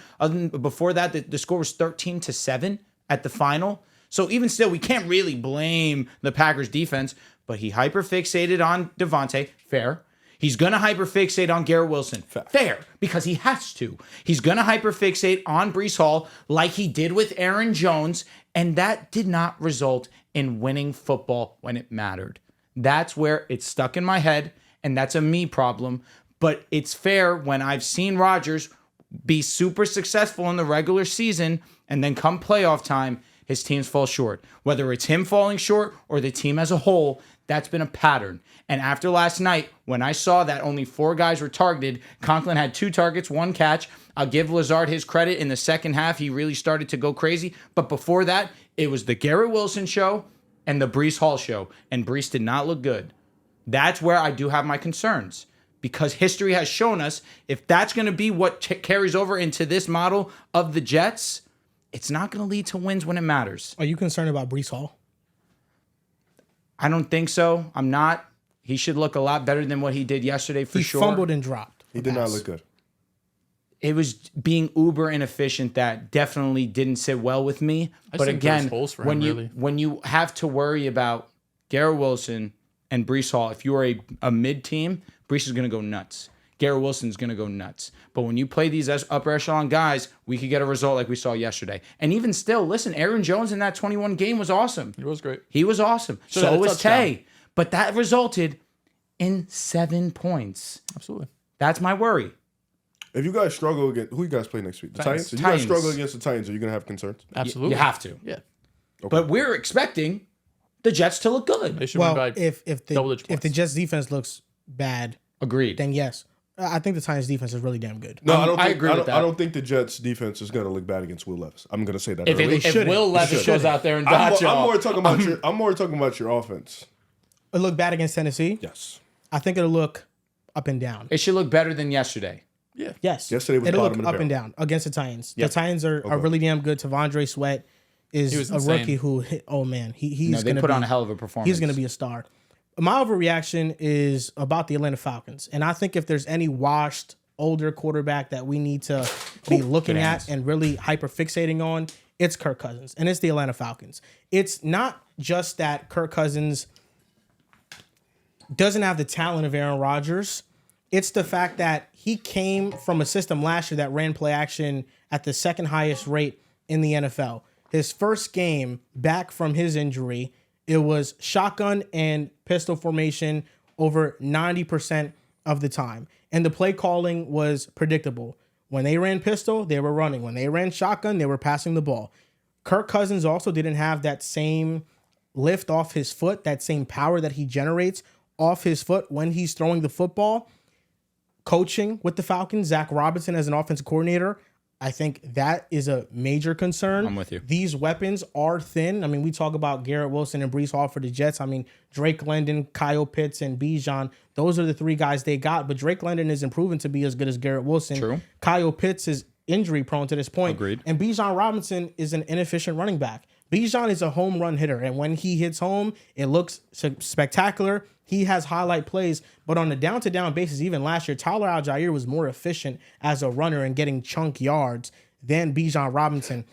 Before that, the score was 13-7 at the final. So even still, we can't really blame the Packers defense, but he hyperfixated on Devontae. Fair. He's going to hyperfixate on Garrett Wilson. Fair, because he has to. He's going to hyperfixate on Breece Hall like he did with Aaron Jones, and that did not result in winning football when it mattered. That's where it's stuck in my head, and that's a me problem. But it's fair when I've seen Rodgers be super successful in the regular season, and then come playoff time, his teams fall short. Whether it's him falling short or the team as a whole, that's been a pattern. And after last night, when I saw that only 4 guys were targeted, Conklin had 2 targets, 1 catch. I'll give Lazard his credit. In the second half, he really started to go crazy. But before that, it was the Garrett Wilson show and the Breece Hall show. And Breece did not look good. That's where I do have my concerns. Because history has shown us, if that's going to be what carries over into this model of the Jets, it's not going to lead to wins when it matters. Are you concerned about Breece Hall? I don't think so. I'm not. He should look a lot better than what he did yesterday for sure. He fumbled and dropped. He did not look good. It was being uber inefficient that definitely didn't sit well with me. I But think again, there's holes for when him, when you have to worry about Garrett Wilson and Breece Hall, if you are a mid team, Breece is going to go nuts. Garrett Wilson's going to go nuts. But when you play these upper echelon guys, we could get a result like we saw yesterday. And even still, listen, Aaron Jones in that 21 game was awesome. It was great. He was awesome. Should've had So a was touchdown. Tay. But that resulted in 7 points. Absolutely. That's my worry. If you guys struggle against, who you guys play next week? The Titans. Titans? If you guys Titans. struggle against the Titans, are you going to have concerns? Absolutely. You have to. Yeah. But we're expecting the Jets to look good. They should Well, win by if double-digit the points. Jets defense looks bad, Agreed. then yes. I think the Titans defense is really damn good. No, I don't. I Think, agree I with don't, that. I don't think the Jets defense is going to look bad against Will Levis. I'm going to say that. If, early. if Will Levis goes out there and dots I'm y'all, more talking about your. I'm more talking about your offense. It looked bad against Tennessee. Yes. I think it'll look up and down. it should look better than yesterday. Yeah. Yes. Yesterday was it'll bottom look of the up and barrel. down against the Titans. Yep. The Titans are really damn good. Tavondre Sweat He is was a insane. rookie who hit, oh man, he's No, they gonna put be, on a hell of a performance. he's gonna be a star. My overreaction is about the Atlanta Falcons. And I think if there's any washed older quarterback that we need to be looking at and really hyper fixating on, it's Kirk Cousins. And it's the Atlanta Falcons. It's not just that Kirk Cousins doesn't have the talent of Aaron Rodgers. It's the fact that he came from a system last year that ran play action at the second highest rate in the NFL. His first game back from his injury, it was shotgun and pistol formation over 90% of the time. And the play calling was predictable. When they ran pistol, they were running. When they ran shotgun, they were passing the ball. Kirk Cousins also didn't have that same lift off his foot, that same power that he generates off his foot when he's throwing the football. Coaching with the Falcons, Zach Robinson as an offensive coordinator, I think that is a major concern. I'm with you. These weapons are thin. I mean, we talk about Garrett Wilson and Breece Hall for the Jets. I mean, Drake London, Kyle Pitts, and Bijan, those are the 3 guys they got. But Drake London isn't proven to be as good as Garrett Wilson. True. Kyle Pitts is injury prone to this point. Agreed. And Bijan Robinson is an inefficient running back. Bijan is a home run hitter, and when he hits home, it looks spectacular. He has highlight plays, but on a down-to-down basis, even last year, Tyler Algier was more efficient as a runner and getting chunk yards than Bijan Robinson.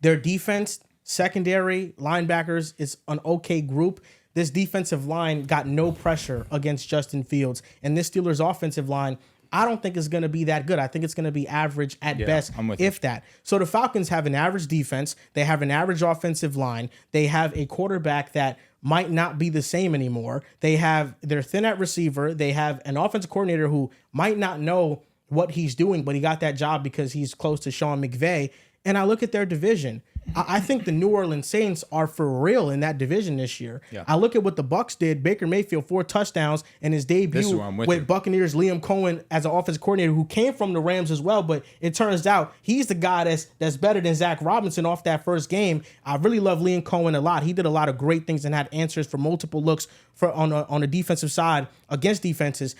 Their defense, secondary, linebackers is an okay group. This defensive line got no pressure against Justin Fields, and this Steelers offensive line, I don't think it's going to be that good. I think it's going to be average at best, I'm with if that. So the Falcons have an average defense. They have an average offensive line. They have a quarterback that might not be the same anymore. They're thin at receiver. They have an offensive coordinator who might not know what he's doing, but he got that job because he's close to Sean McVay. And I look at their division. I think the New Orleans Saints are for real in that division this year. Yeah. I look at what the Bucs did. Baker Mayfield 4 touchdowns in his This is debut where I'm with with you. Buccaneers Liam Cohen as an offensive coordinator who came from the Rams as well. But it turns out he's the guy that's better than Zach Robinson off that first game. I really love Liam Cohen a lot. He did a lot of great things and had answers for multiple looks on the defensive side against defenses.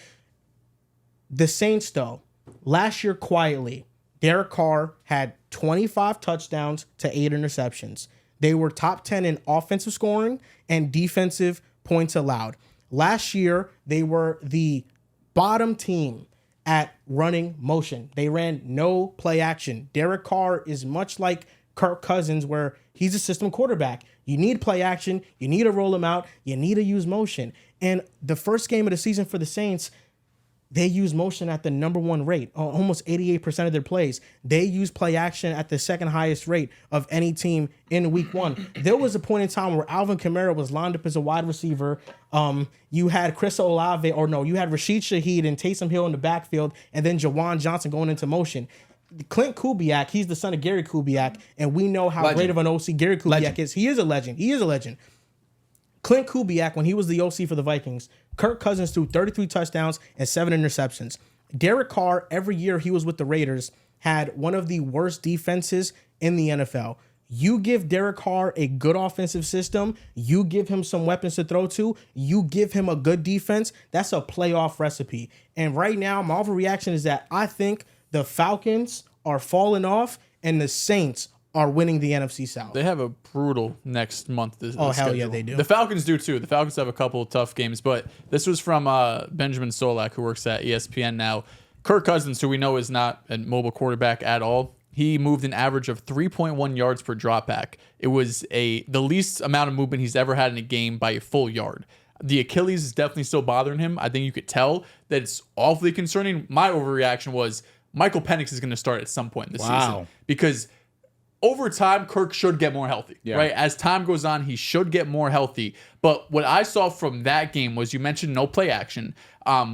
The Saints, though, last year quietly, Derek Carr had 25 touchdowns to 8 interceptions. They were top 10 in offensive scoring and defensive points allowed. Last year, they were the bottom team at running motion. They ran no play action. Derek Carr is much like Kirk Cousins, where he's a system quarterback. You need play action. You need to roll him out. You need to use motion. And the first game of the season for the Saints, they use motion at the number 1 rate, almost 88% of their plays. They use play action at the second highest rate of any team in week 1. There was a point in time where Alvin Kamara was lined up as a wide receiver. You had you had Rashid Shaheed and Taysom Hill in the backfield, and then Jawan Johnson going into motion. Clint Kubiak, he's the son of Gary Kubiak, and we know how great of an OC Gary Kubiak is. He is a legend. Clint Kubiak, when he was the OC for the Vikings, Kirk Cousins threw 33 touchdowns and 7 interceptions. Derek Carr, every year he was with the Raiders, had one of the worst defenses in the NFL. You give Derek Carr a good offensive system, you give him some weapons to throw to, you give him a good defense, that's a playoff recipe. And right now, my overreaction is that I think the Falcons are falling off and the Saints are winning the NFC South. They have a brutal next month. Hell yeah, they do. The Falcons do too. The Falcons have a couple of tough games, but this was from Benjamin Solak, who works at ESPN now. Kirk Cousins, who we know is not a mobile quarterback at all, he moved an average of 3.1 yards per dropback. It was the least amount of movement he's ever had in a game by a full yard. The Achilles is definitely still bothering him. I think you could tell that it's awfully concerning. My overreaction was Michael Penix is going to start at some point this season because over time, Kirk should get more healthy, right? As time goes on, he should get more healthy. But what I saw from that game was, you mentioned no play action.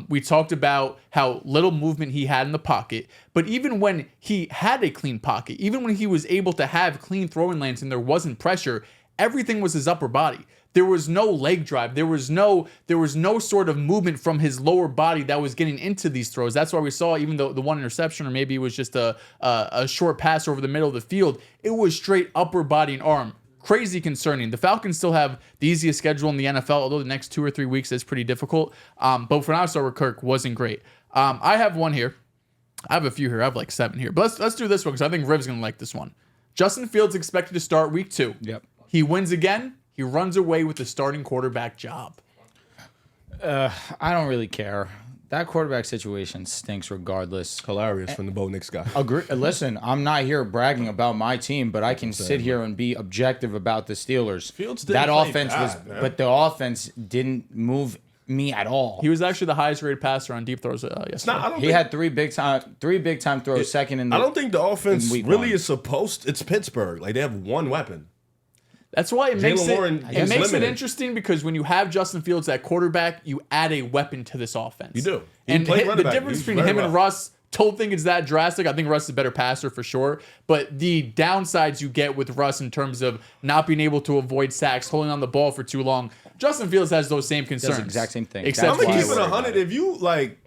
We talked about how little movement he had in the pocket. But even when he had a clean pocket, even when he was able to have clean throwing lanes and there wasn't pressure, everything was his upper body. There was no leg drive. There was no sort of movement from his lower body that was getting into these throws. That's why we saw even the one interception, or maybe it was just a short pass over the middle of the field. It was straight upper body and arm. Crazy concerning. The Falcons still have the easiest schedule in the NFL, although the next 2 or 3 weeks is pretty difficult. But for now, I saw where Kirk wasn't great. I have one here. I have a few here. I have like 7 here. But let's do this one because I think Riv's going to like this one. Justin Fields expected to start week 2. Yep. He wins again. He runs away with the starting quarterback job. I don't really care. That quarterback situation stinks regardless. Hilarious from the Bo Nix guy. Agree. Listen, I'm not here bragging about my team, but I can sit here and be objective about the Steelers. Fields didn't that play offense bad, man. but the offense didn't move me at all. He was actually the highest rated passer on deep throws yesterday. He had three big time throws. Second in the. I don't think the offense week really 1. is supposed. It's Pittsburgh. Like, they have one weapon. That's why it makes Moran it is makes it limited. interesting, because when you have Justin Fields at quarterback, you add a weapon to this offense. You do. And play the running back. difference He's between very him and well. Russ, don't think it's that drastic. I think Russ is a better passer for sure. But the downsides you get with Russ in terms of not being able to avoid sacks, holding on the ball for too long, Justin Fields has those same concerns. the exact same thing. Except I'm gonna why keep I it worry 100. If you like,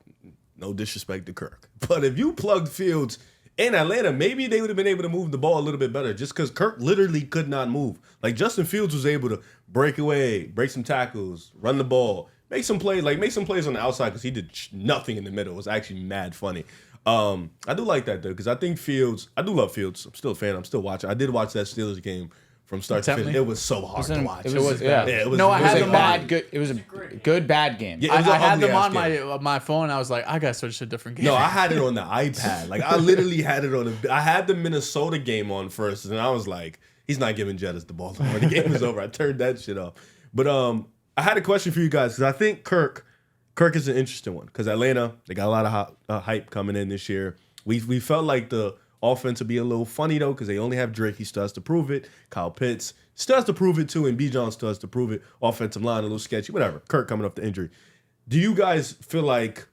no disrespect to Kirk, but if you plugged Fields in Atlanta, maybe they would have been able to move the ball a little bit better. Just because Kirk literally could not move. Like, Justin Fields was able to break away, break some tackles, run the ball, make some plays on the outside, because he did nothing in the middle. It was actually mad funny. I do like that though, because I think Fields. I do love Fields. I'm still a fan. I'm still watching. I did watch that Steelers game from start to finish. It was so hard to watch. It was a good bad game. Yeah, it was I an had them ugly-ass on game. my phone. And I was like, I gotta switch to a different game. No, I had it on the iPad. Like, I literally had it on I had the Minnesota game on first, and I was like, he's not giving Jettis the ball anymore. The game is over. I turned that shit off. But I had a question for you guys, because I think Kirk is an interesting one, because Atlanta, they got a lot of hype coming in this year. We felt like the offense would be a little funny though, because they only have Drake. He still has to prove it. Kyle Pitts still has to prove it too, and B. John still has to prove it. Offensive line a little sketchy, whatever. Kirk coming off the injury. Do you guys feel like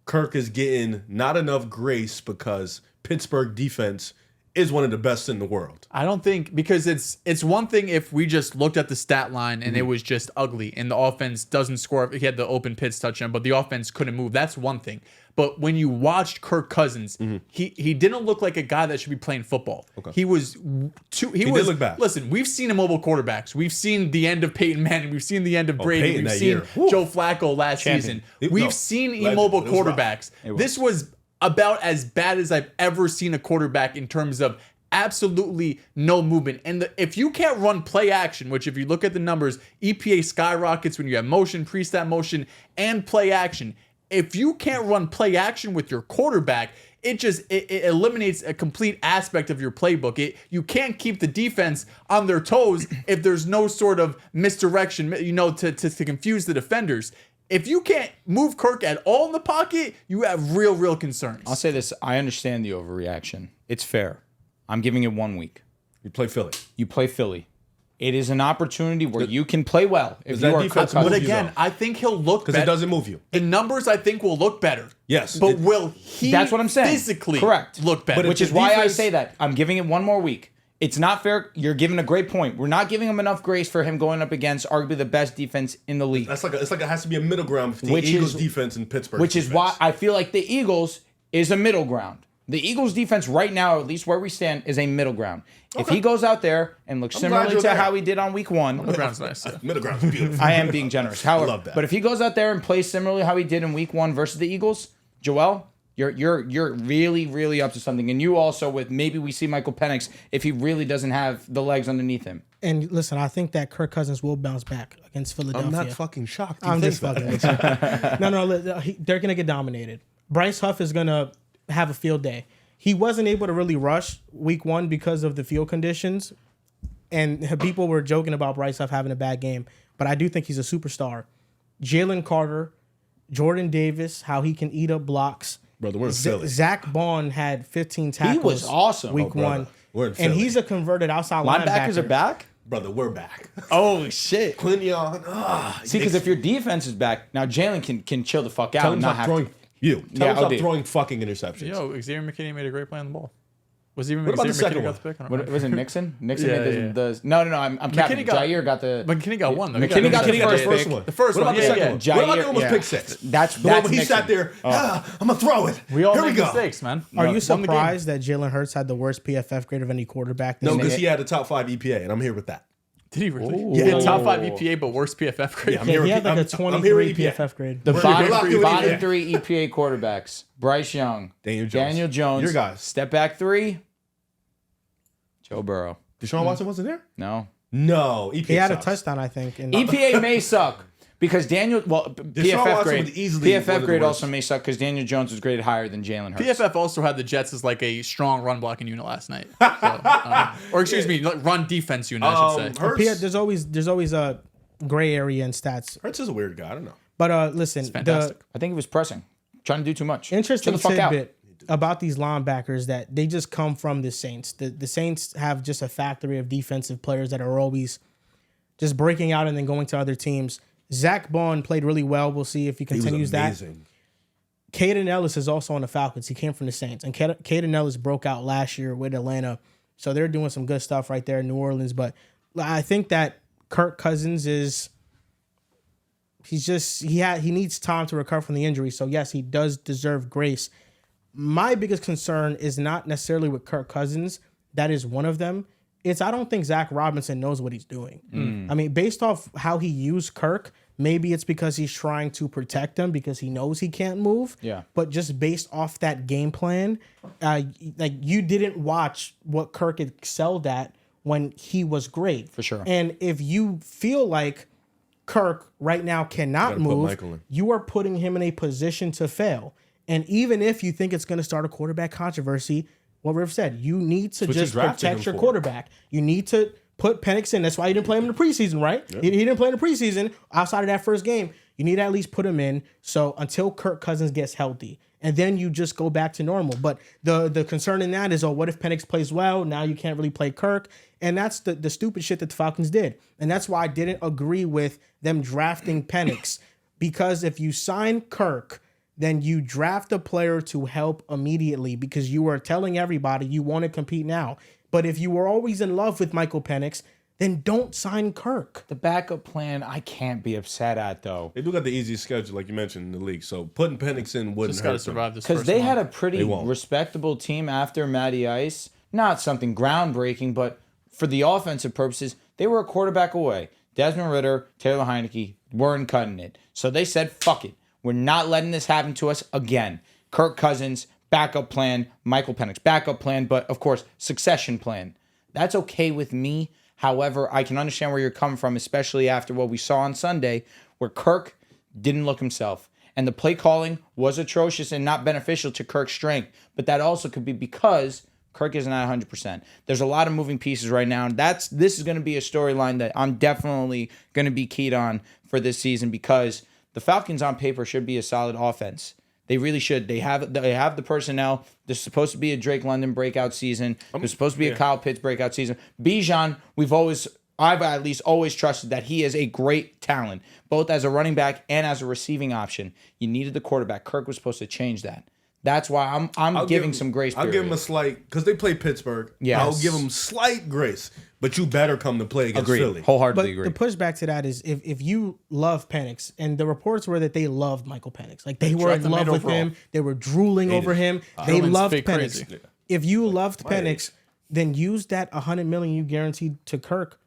Kirk is getting not enough grace because Pittsburgh defense is one of the best in the world. I don't think, because it's one thing if we just looked at the stat line and it was just ugly and the offense doesn't score. He had the open Pitts touchdown, but the offense couldn't move. That's one thing. But when you watched Kirk Cousins, he didn't look like a guy that should be playing football. Okay. He did look bad. Listen, we've seen immobile quarterbacks. We've seen the end of Peyton Manning. We've seen the end of Brady. We've seen Joe Flacco last season. We've seen immobile quarterbacks. This was about as bad as I've ever seen a quarterback in terms of absolutely no movement. And if you can't run play action, which if you look at the numbers, EPA skyrockets when you have motion, pre-snap motion, and play action. If you can't run play action with your quarterback, it eliminates a complete aspect of your playbook. You can't keep the defense on their toes if there's no sort of misdirection, to confuse the defenders. If you can't move Kirk at all in the pocket, you have real concerns. I'll say this. I understand the overreaction. It's fair. I'm giving it 1 week. You play Philly. You play Philly. It is an opportunity where you can play well. If you are defense Kirk move But Cousins. again, I think he'll look better. Because it doesn't move you. The numbers, I think, will look better. Yes. But will he That's what I'm saying. physically Correct. look better? Which is why I say that. I'm giving it 1 more week. It's not fair. You're giving a great point. We're not giving him enough grace for him going up against arguably the best defense in the league. It's like it has to be a middle ground between Eagles defense and Pittsburgh. Which is why I feel like the Eagles is a middle ground. The Eagles defense right now, at least where we stand, is a middle ground. Okay. If he goes out there and looks similarly to how he did on week 1. Middle ground's nice. Yeah. Middle ground's beautiful. I am being generous. However, I love that. But if he goes out there and plays similarly how he did in week 1 versus the Eagles, Joel, you're really up to something. And you also with maybe we see Michael Penix if he really doesn't have the legs underneath him. And listen, I think that Kirk Cousins will bounce back against Philadelphia. I'm not fucking shocked. I'm just fucking with you. No, they're going to get dominated. Bryce Huff is going to have a field day. He wasn't able to really rush week 1 because of the field conditions. And people were joking about Bryce Huff having a bad game. But I do think he's a superstar. Jalen Carter, Jordan Davis, how he can eat up blocks. Brother, we're in Philly. Zach Bond had 15 tackles. He was awesome. Week 1. We're in Philly. And he's a converted outside linebacker. Linebackers are back? Brother, we're back. Oh, shit. Quinion. See, because if your defense is back, now Jalen can chill the fuck out Tell and him not stop have throwing to. Tell him stop throwing fucking interceptions. Xavier McKinney made a great play on the ball. Was even What about the Xavier second McKinney one? got the pick? I don't What, remember. was it Nixon? Nixon Yeah, made the No, I'm capping. Jair got the. McKinney got one though. McKinney got the McKinney got first the first pick. one. The first What one. about the second Yeah. one? Jair, What about the almost yeah. pick six? That's The one when he Nixon. sat there, I'm going to throw it. We all Here make we go. mistakes, man. Are you Won the game. surprised that Jalen Hurts had the worst PFF grade of any quarterback? No, this because year? he had a top 5 EPA, and I'm here with that. Did he really? Ooh. He had top 5 EPA, but worst PFF grade. Yeah, I'm Yeah, here he with had like a I'm here 23 with EPA. PFF grade. The We're bottom locked in with bottom EPA. 3 EPA quarterbacks: Bryce Young, Daniel Jones. Your guys. Step back 3, Joe Burrow. Deshaun Watson wasn't there? No. No. EPA He had a sucks. touchdown, I think. In EPA may suck because PFF Watson grade. was easily one PFF of the grade worst. also may suck because Daniel Jones was graded higher than Jalen Hurts. PFF also had the Jets as like a strong run blocking unit last night. So, or excuse me, like run defense unit, I should say. Hurts, There's always a gray area in stats. Hurts is a weird guy. I don't know. But listen, Fantastic. I think he was pressing, trying to do too much. interesting Chill the fuck out. tidbit about these linebackers that they just come from the Saints. The Saints have just a factory of defensive players that are always just breaking out and then going to other teams. Zach Bond played really well. We'll see if he He was continues that. amazing. Caden Ellis is also on the Falcons. He came from the Saints. And Caden Ellis broke out last year with Atlanta. So they're doing some good stuff right there in New Orleans. But I think that Kirk Cousins he needs time to recover from the injury. So yes, he does deserve grace. My biggest concern is not necessarily with Kirk Cousins. That is one of them. I don't think Zach Robinson knows what he's doing. I mean, based off how he used Kirk, maybe it's because he's trying to protect him because he knows he can't move. Yeah. But just based off that game plan, like you didn't watch what Kirk excelled at when he was great. For sure. And if you feel like Kirk right now cannot Gotta put move, Michael in. you are putting him in a position to fail. And even if you think it's going to start a quarterback controversy, what Riv said, you need to what just you drafted protect him your for. quarterback. You need to put Penix in. That's why you didn't play him in the preseason, right? He didn't play in the preseason outside of that first game. You need to at least put him in. So until Kirk Cousins gets healthy, and then you just go back to normal. But the concern in that is, what if Penix plays well? Now you can't really play Kirk. And that's the stupid shit that the Falcons did. And that's why I didn't agree with them drafting Penix. Because if you sign Kirk, then you draft a player to help immediately because you are telling everybody you want to compete now. But if you were always in love with Michael Penix, then don't sign Kirk. The backup plan, I can't be upset at, though. They do got the easiest schedule, like you mentioned, in the league. So putting Penix in wouldn't Just got to hurt them. survive this Because first they month. had a pretty respectable team after Matty Ice. Not something groundbreaking, but for the offensive purposes, they were a quarterback away. Desmond Ridder, Taylor Heineke weren't cutting it. So they said, fuck it. We're not letting this happen to us again. Kirk Cousins, backup plan. Michael Penix, backup plan. But, of course, succession plan. That's okay with me. However, I can understand where you're coming from, especially after what we saw on Sunday, where Kirk didn't look himself. And the play calling was atrocious and not beneficial to Kirk's strength. But that also could be because Kirk isn't at 100%. There's a lot of moving pieces right now. And this is going to be a storyline that I'm definitely going to be keyed on for this season because the Falcons on paper should be a solid offense. They really should. They have the personnel. There's supposed to be a Drake London breakout season. There's supposed to be a Kyle Pitts breakout season. Bijan, I've at least always trusted that he is a great talent, both as a running back and as a receiving option. You needed the quarterback. Kirk was supposed to change that. That's why I'm giving some grace. I'll give him a slight, because they play Pittsburgh. Yes. I'll give him slight grace, but you better come to play against Agreed. Philly. Wholeheartedly But agree. the pushback to that is if you love Penix, and the reports were that they loved Michael Penix, like they were in drafted him love with overall. him, they were drooling over him, they Gentleman's loved fake Penix. crazy. If you loved my Penix, age. then use that $100 million you guaranteed to Kirk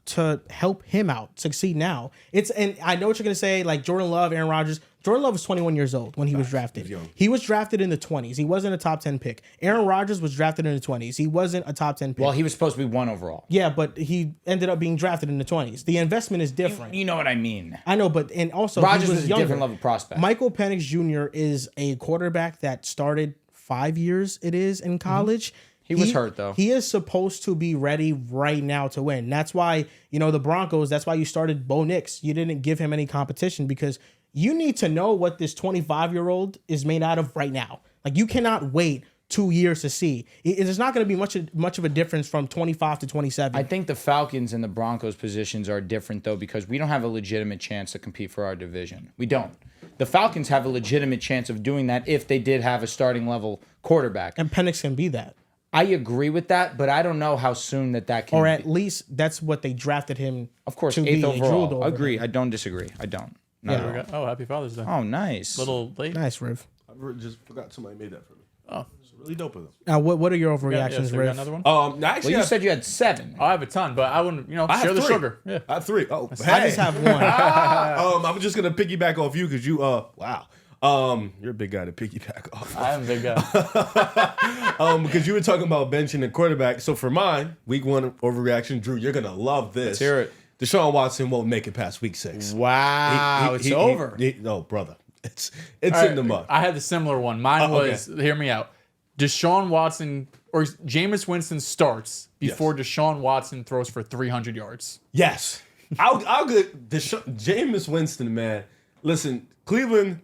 to help him out succeed now. And I know what you're gonna say, like Jordan Love, Aaron Rodgers. Jordan Love was 21 years old when he was drafted. He was drafted in the 20s. He wasn't a top 10 pick. Aaron Rodgers was drafted in the 20s. He wasn't a top 10 pick. Well, he was supposed to be 1 overall. Yeah, but he ended up being drafted in the 20s. The investment is different. You know what I mean. I know, but and also Rodgers he was was a younger. different level prospect. Michael Penix Jr. is a quarterback that started 5 years. It is in college. He was hurt, though. He is supposed to be ready right now to win. That's why the Broncos. That's why you started Bo Nix. You didn't give him any competition because you need to know what this 25-year-old is made out of right now. Like you cannot wait 2 years to see. There's not going to be much of a difference from 25 to 27. I think the Falcons and the Broncos positions are different, though, because we don't have a legitimate chance to compete for our division. We don't. The Falcons have a legitimate chance of doing that if they did have a starting level quarterback. And Penix can be that. I agree with that, but I don't know how soon that can Or be. at least that's what they drafted him. Of course, to 8th be. They drooled overall. over Agree. him. I don't disagree. I don't. Not Yeah. at all. Oh, happy Father's Day. Oh, nice. Little late. Nice, Riv. I just forgot somebody made that for me. Oh, It's really dope of them. Now, what are your yeah, overreactions, so we got Riv? another one. I Well, actually you have, said you had 7. I have a ton, but I wouldn't, I share have the 3. sugar. Yeah. I have 3. Oh, I hey. just have one. I'm just gonna piggyback off you because you wow. You're a big guy to piggyback off. I am a big guy. Because you were talking about benching the quarterback. So for mine, week 1 overreaction, Drew, you're gonna love this. Let's hear it. Deshaun Watson won't make it past week 6. Wow, it's over. No, brother, it's All in right, the mud. I had the similar one. Mine okay. was, hear me out. Deshaun Watson or Jameis Winston starts before Deshaun Watson throws for 300 yards. Yes, I'll get Jameis Winston, man. Listen, Cleveland,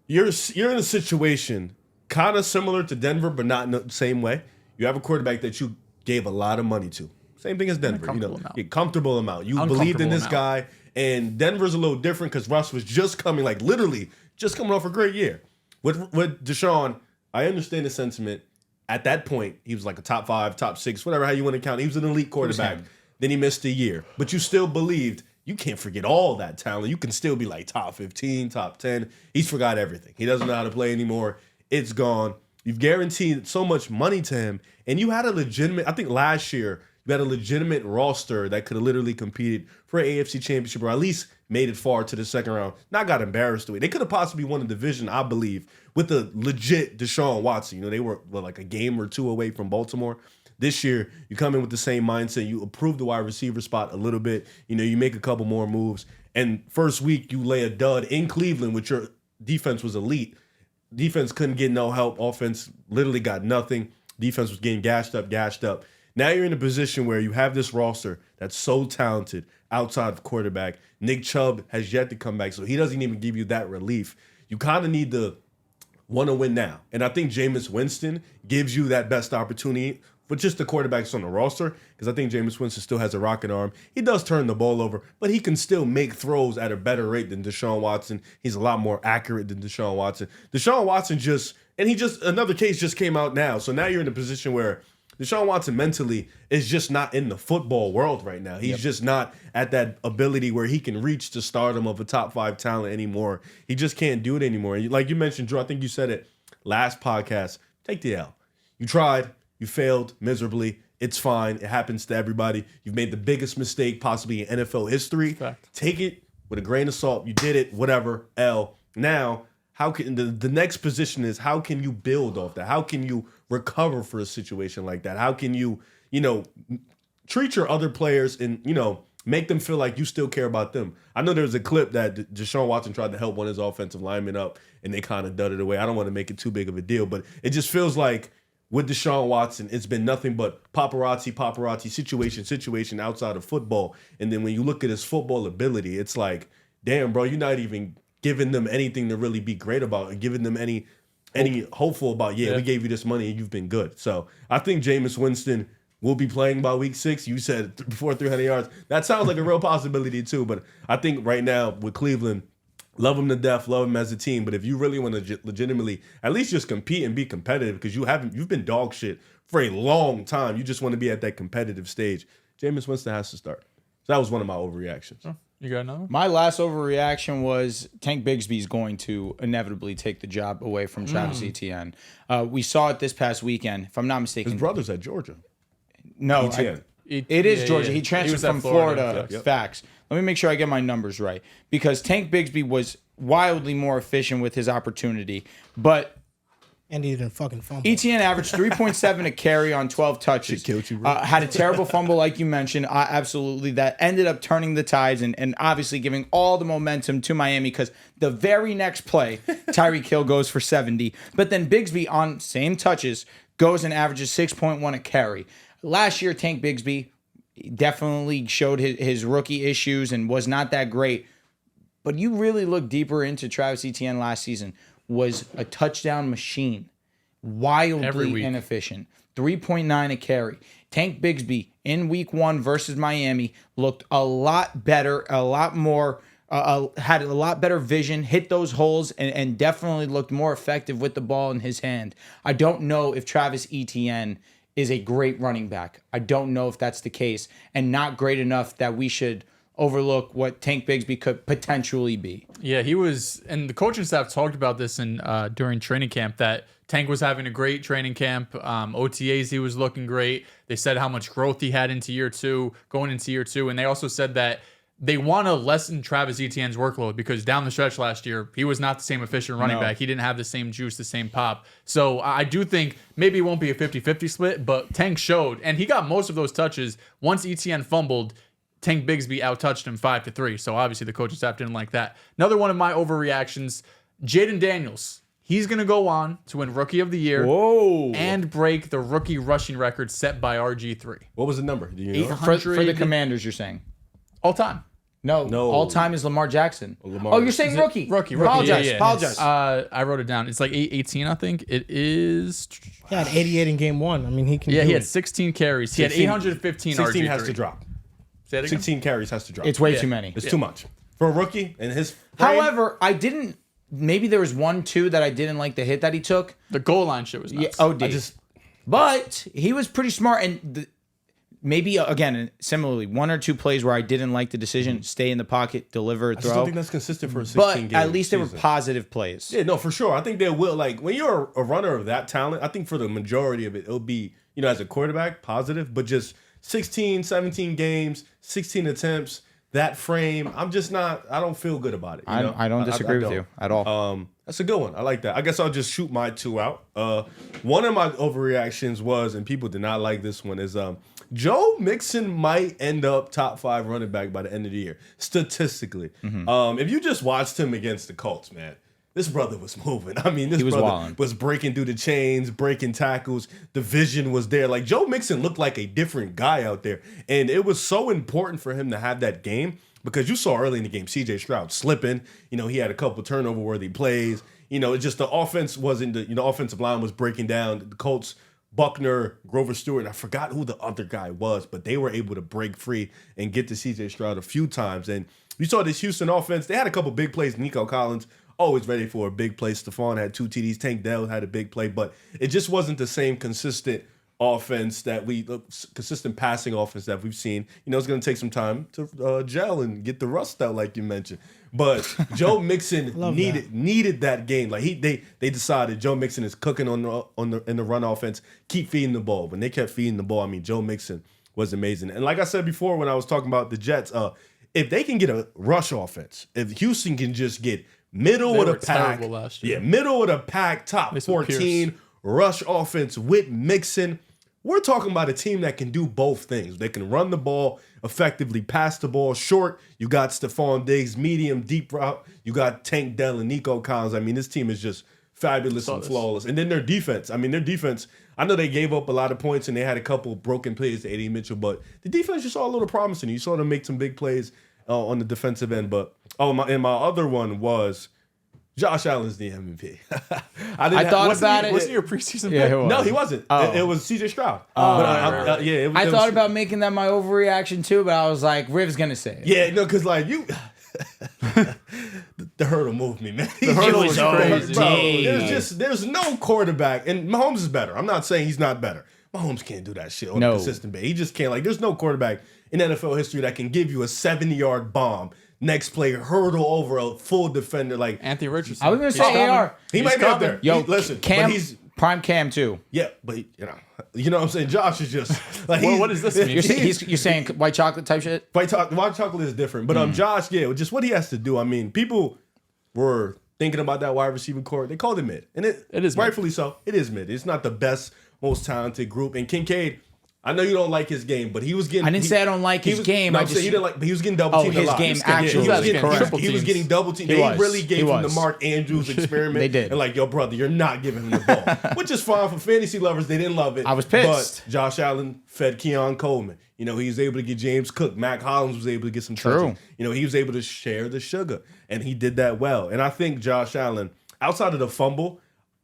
you're in a situation kind of similar to Denver, but not in the same way. You have a quarterback that you gave a lot of money to. Same thing as Denver. Comfortable amount. You believed in this guy, and Denver's a little different because Russ was just coming, like literally just coming off a great year. With Deshaun, I understand the sentiment. At that point, he was like a top 5, top 6, whatever how you want to count. He was an elite quarterback. Then he missed a year, but you still believed. You can't forget all that talent. You can still be like top 15, top 10. He's forgot everything. He doesn't know how to play anymore. It's gone. You've guaranteed so much money to him, and you had a legitimate. I think last year you had a legitimate roster that could have literally competed for an AFC championship or at least made it far to the second round. Not got embarrassed away. They could have possibly won the division, I believe, with a legit Deshaun Watson. They were like a game or 2 away from Baltimore. This year, you come in with the same mindset. You improve the wide receiver spot a little bit. You make a couple more moves. And first week, you lay a dud in Cleveland, which your defense was elite. Defense couldn't get no help. Offense literally got nothing. Defense was getting gashed up. Now you're in a position where you have this roster that's so talented outside of quarterback. Nick Chubb has yet to come back, so he doesn't even give you that relief. You kind of need to want to win now. And I think Jameis Winston gives you that best opportunity for just the quarterbacks on the roster, because I think Jameis Winston still has a rocket arm. He does turn the ball over, but he can still make throws at a better rate than Deshaun Watson. He's a lot more accurate than Deshaun Watson. Deshaun Watson another case just came out now. So now you're in a position where Deshaun Watson mentally is just not in the football world right now. He's just not at that ability where he can reach the stardom of a top 5 talent anymore. He just can't do it anymore. Like you mentioned, Drew, I think you said it last podcast, take the L. You tried. You failed miserably. It's fine. It happens to everybody. You've made the biggest mistake possibly in NFL history. Fact. Take it with a grain of salt. You did it, whatever, L. Now, how can the next position is how can you build off that? How can you recover for a situation like that? How can you, treat your other players and, make them feel like you still care about them? I know there's a clip that Deshaun Watson tried to help one of his offensive linemen up and they kind of dudded away. I don't want to make it too big of a deal, but it just feels like with Deshaun Watson, it's been nothing but paparazzi, situation outside of football. And then when you look at his football ability, it's like, damn, bro, you're not even giving them anything to really be great about and giving them any hopeful about, we gave you this money and you've been good. So I think Jameis Winston will be playing by week 6. You said before 300 yards. That sounds like a real possibility too. But I think right now with Cleveland, love them to death, love them as a team. But if you really want to legitimately at least just compete and be competitive, because you've been dog shit for a long time. You just want to be at that competitive stage. Jameis Winston has to start. So that was one of my overreactions. Oh, you got another? My last overreaction was Tank Bigsby's going to inevitably take the job away from Travis Etienne. We saw it this past weekend, if I'm not mistaken. His brother's at Georgia. No, Etienne. It is Georgia. He transferred from Florida. Yep. Facts. Let me make sure I get my numbers right, because Tank Bigsby was wildly more efficient with his opportunity, but And he didn't fucking fumble. Etienne averaged 3.7 a carry on 12 touches. Killed you, bro. Had a terrible fumble, like you mentioned. Absolutely. That ended up turning the tides and obviously giving all the momentum to Miami, because the very next play, Tyreek Hill goes for 70. But then Bigsby, on same touches, goes and averages 6.1 a carry. Last year, Tank Bigsby definitely showed his rookie issues and was not that great. But you really look deeper into Travis Etienne last season, was a touchdown machine. Wildly inefficient. 3.9 a carry. Tank Bigsby in week 1 versus Miami looked a lot better, a lot more, had a lot better vision, hit those holes, and definitely looked more effective with the ball in his hand. I don't know if Travis Etienne is a great running back. I don't know if that's the case, and not great enough that we should overlook what Tank Bigsby could potentially be. Yeah, he was, and the coaching staff talked about this during training camp, that Tank was having a great training camp. OTAs, he was looking great. They said how much growth he had going into year two. And they also said that they want to lessen Travis Etienne's workload, because down the stretch last year, he was not the same efficient running back. He didn't have the same juice, the same pop. So I do think maybe it won't be a 50-50 split, but Tank showed, and he got most of those touches. Once Etienne fumbled, Tank Bigsby out-touched him 5-3. So obviously the coaching staff didn't like that. Another one of my overreactions, Jayden Daniels. He's going to go on to win Rookie of the Year and break the rookie rushing record set by RG3. What was the number? Do you know? For the Commanders, you're saying? All time. No. All time is Lamar Jackson. You're saying rookie. Rookie. Apologize. Yeah. Apologize. I wrote it down. It's like 18, I think. It is. He had 88 in game 1. I mean, he can do he had it. 16 carries. He had 815 16 RG3. has to drop. Say it again? 16 carries has to drop. It's way too many. It's too much. For a rookie and his frame. However, maybe there was 1-2 that I didn't like the hit that he took. The goal line shit was nuts. Yeah, OD. But he was pretty smart, and maybe, again, similarly, 1 or 2 plays where I didn't like the decision, stay in the pocket, deliver, I throw. just don't think that's consistent for a 16 game. But at least they were positive plays. Yeah, no, for sure. I think they will. Like, when you're a runner of that talent, I think for the majority of it, it'll be, as a quarterback, positive. But just 16, 17 games, 16 attempts, that frame, I don't feel good about it. I don't disagree with you at all. That's a good one. I like that. I guess I'll just shoot my 2 out. One of my overreactions was, and people did not like this one, is Joe Mixon might end up top 5 running back by the end of the year, statistically. If you just watched him against the Colts, man, this brother was moving. I mean, this brother was breaking through the chains, breaking tackles. The vision was there. Like, Joe Mixon looked like a different guy out there. And it was so important for him to have that game, because you saw early in the game C.J. Stroud slipping. He had a couple turnover-worthy plays. It's just the offense wasn't the offensive line was breaking down. The Colts Buckner, Grover Stewart. I forgot who the other guy was, but they were able to break free and get to C.J. Stroud a few times. And you saw this Houston offense. They had a couple big plays. Nico Collins, always ready for a big play. Stephon had 2 TDs. Tank Dehls had a big play. But it just wasn't the same consistent consistent passing offense that we've seen. It's going to take some time to gel and get the rust out, like you mentioned. But Joe Mixon needed that game. Like they decided Joe Mixon is cooking in the run offense. Keep feeding the ball. When they kept feeding the ball, I mean, Joe Mixon was amazing. And like I said before, when I was talking about the Jets, if they can get a rush offense, if Houston can just get middle of the pack, middle of the pack, top 14 rush offense with Mixon, we're talking about a team that can do both things. They can run the ball effectively, pass the ball short. You got Stephon Diggs, medium, deep route. You got Tank Dell and Nico Collins. I mean, this team is just fabulous and flawless. And then their defense. I know they gave up a lot of points and they had a couple broken plays to A.D. Mitchell, but the defense just saw a little promising. You saw them make some big plays on the defensive end. But my other one was Josh Allen's the MVP. I thought about it. Wasn't your preseason pick? No, he wasn't. It was C.J. Stroud. I thought about making that my overreaction too, but I was like, Riv's gonna say it. Yeah, no, because like you, the hurdle moved me, man. The hurdle was crazy. Bro, there's no quarterback, and Mahomes is better. I'm not saying he's not better. Mahomes can't do that shit on a consistent basis. He just can't. Like, there's no quarterback in NFL history that can give you a 70-yard bomb. Next play, hurdle over a full defender like Anthony Richardson. I was gonna say AR. He might be up there. Yo, listen, Cam, but he's prime Cam too. Yeah, but you know what I'm saying. Josh is just like what does this mean? You're saying white chocolate type shit. White chocolate is different, but Josh, just what he has to do. I mean, people were thinking about that wide receiver core. They called it mid, and it is rightfully so. It is mid. It's not the best, most talented group. And Kincaid, I know you don't like his game, but he was getting. I didn't say I don't like his game. No, he didn't like. But he was getting double teamed a lot. His game actually. He was getting double teamed. They really gave him the Mark Andrews experiment. They did. And like, yo, brother, you're not giving him the ball, which is fine for fantasy lovers. They didn't love it. I was pissed. But Josh Allen fed Keon Coleman. He was able to get James Cook. Mac Hollins was able to get some touches. He was able to share the sugar, and he did that well. And I think Josh Allen, outside of the fumble,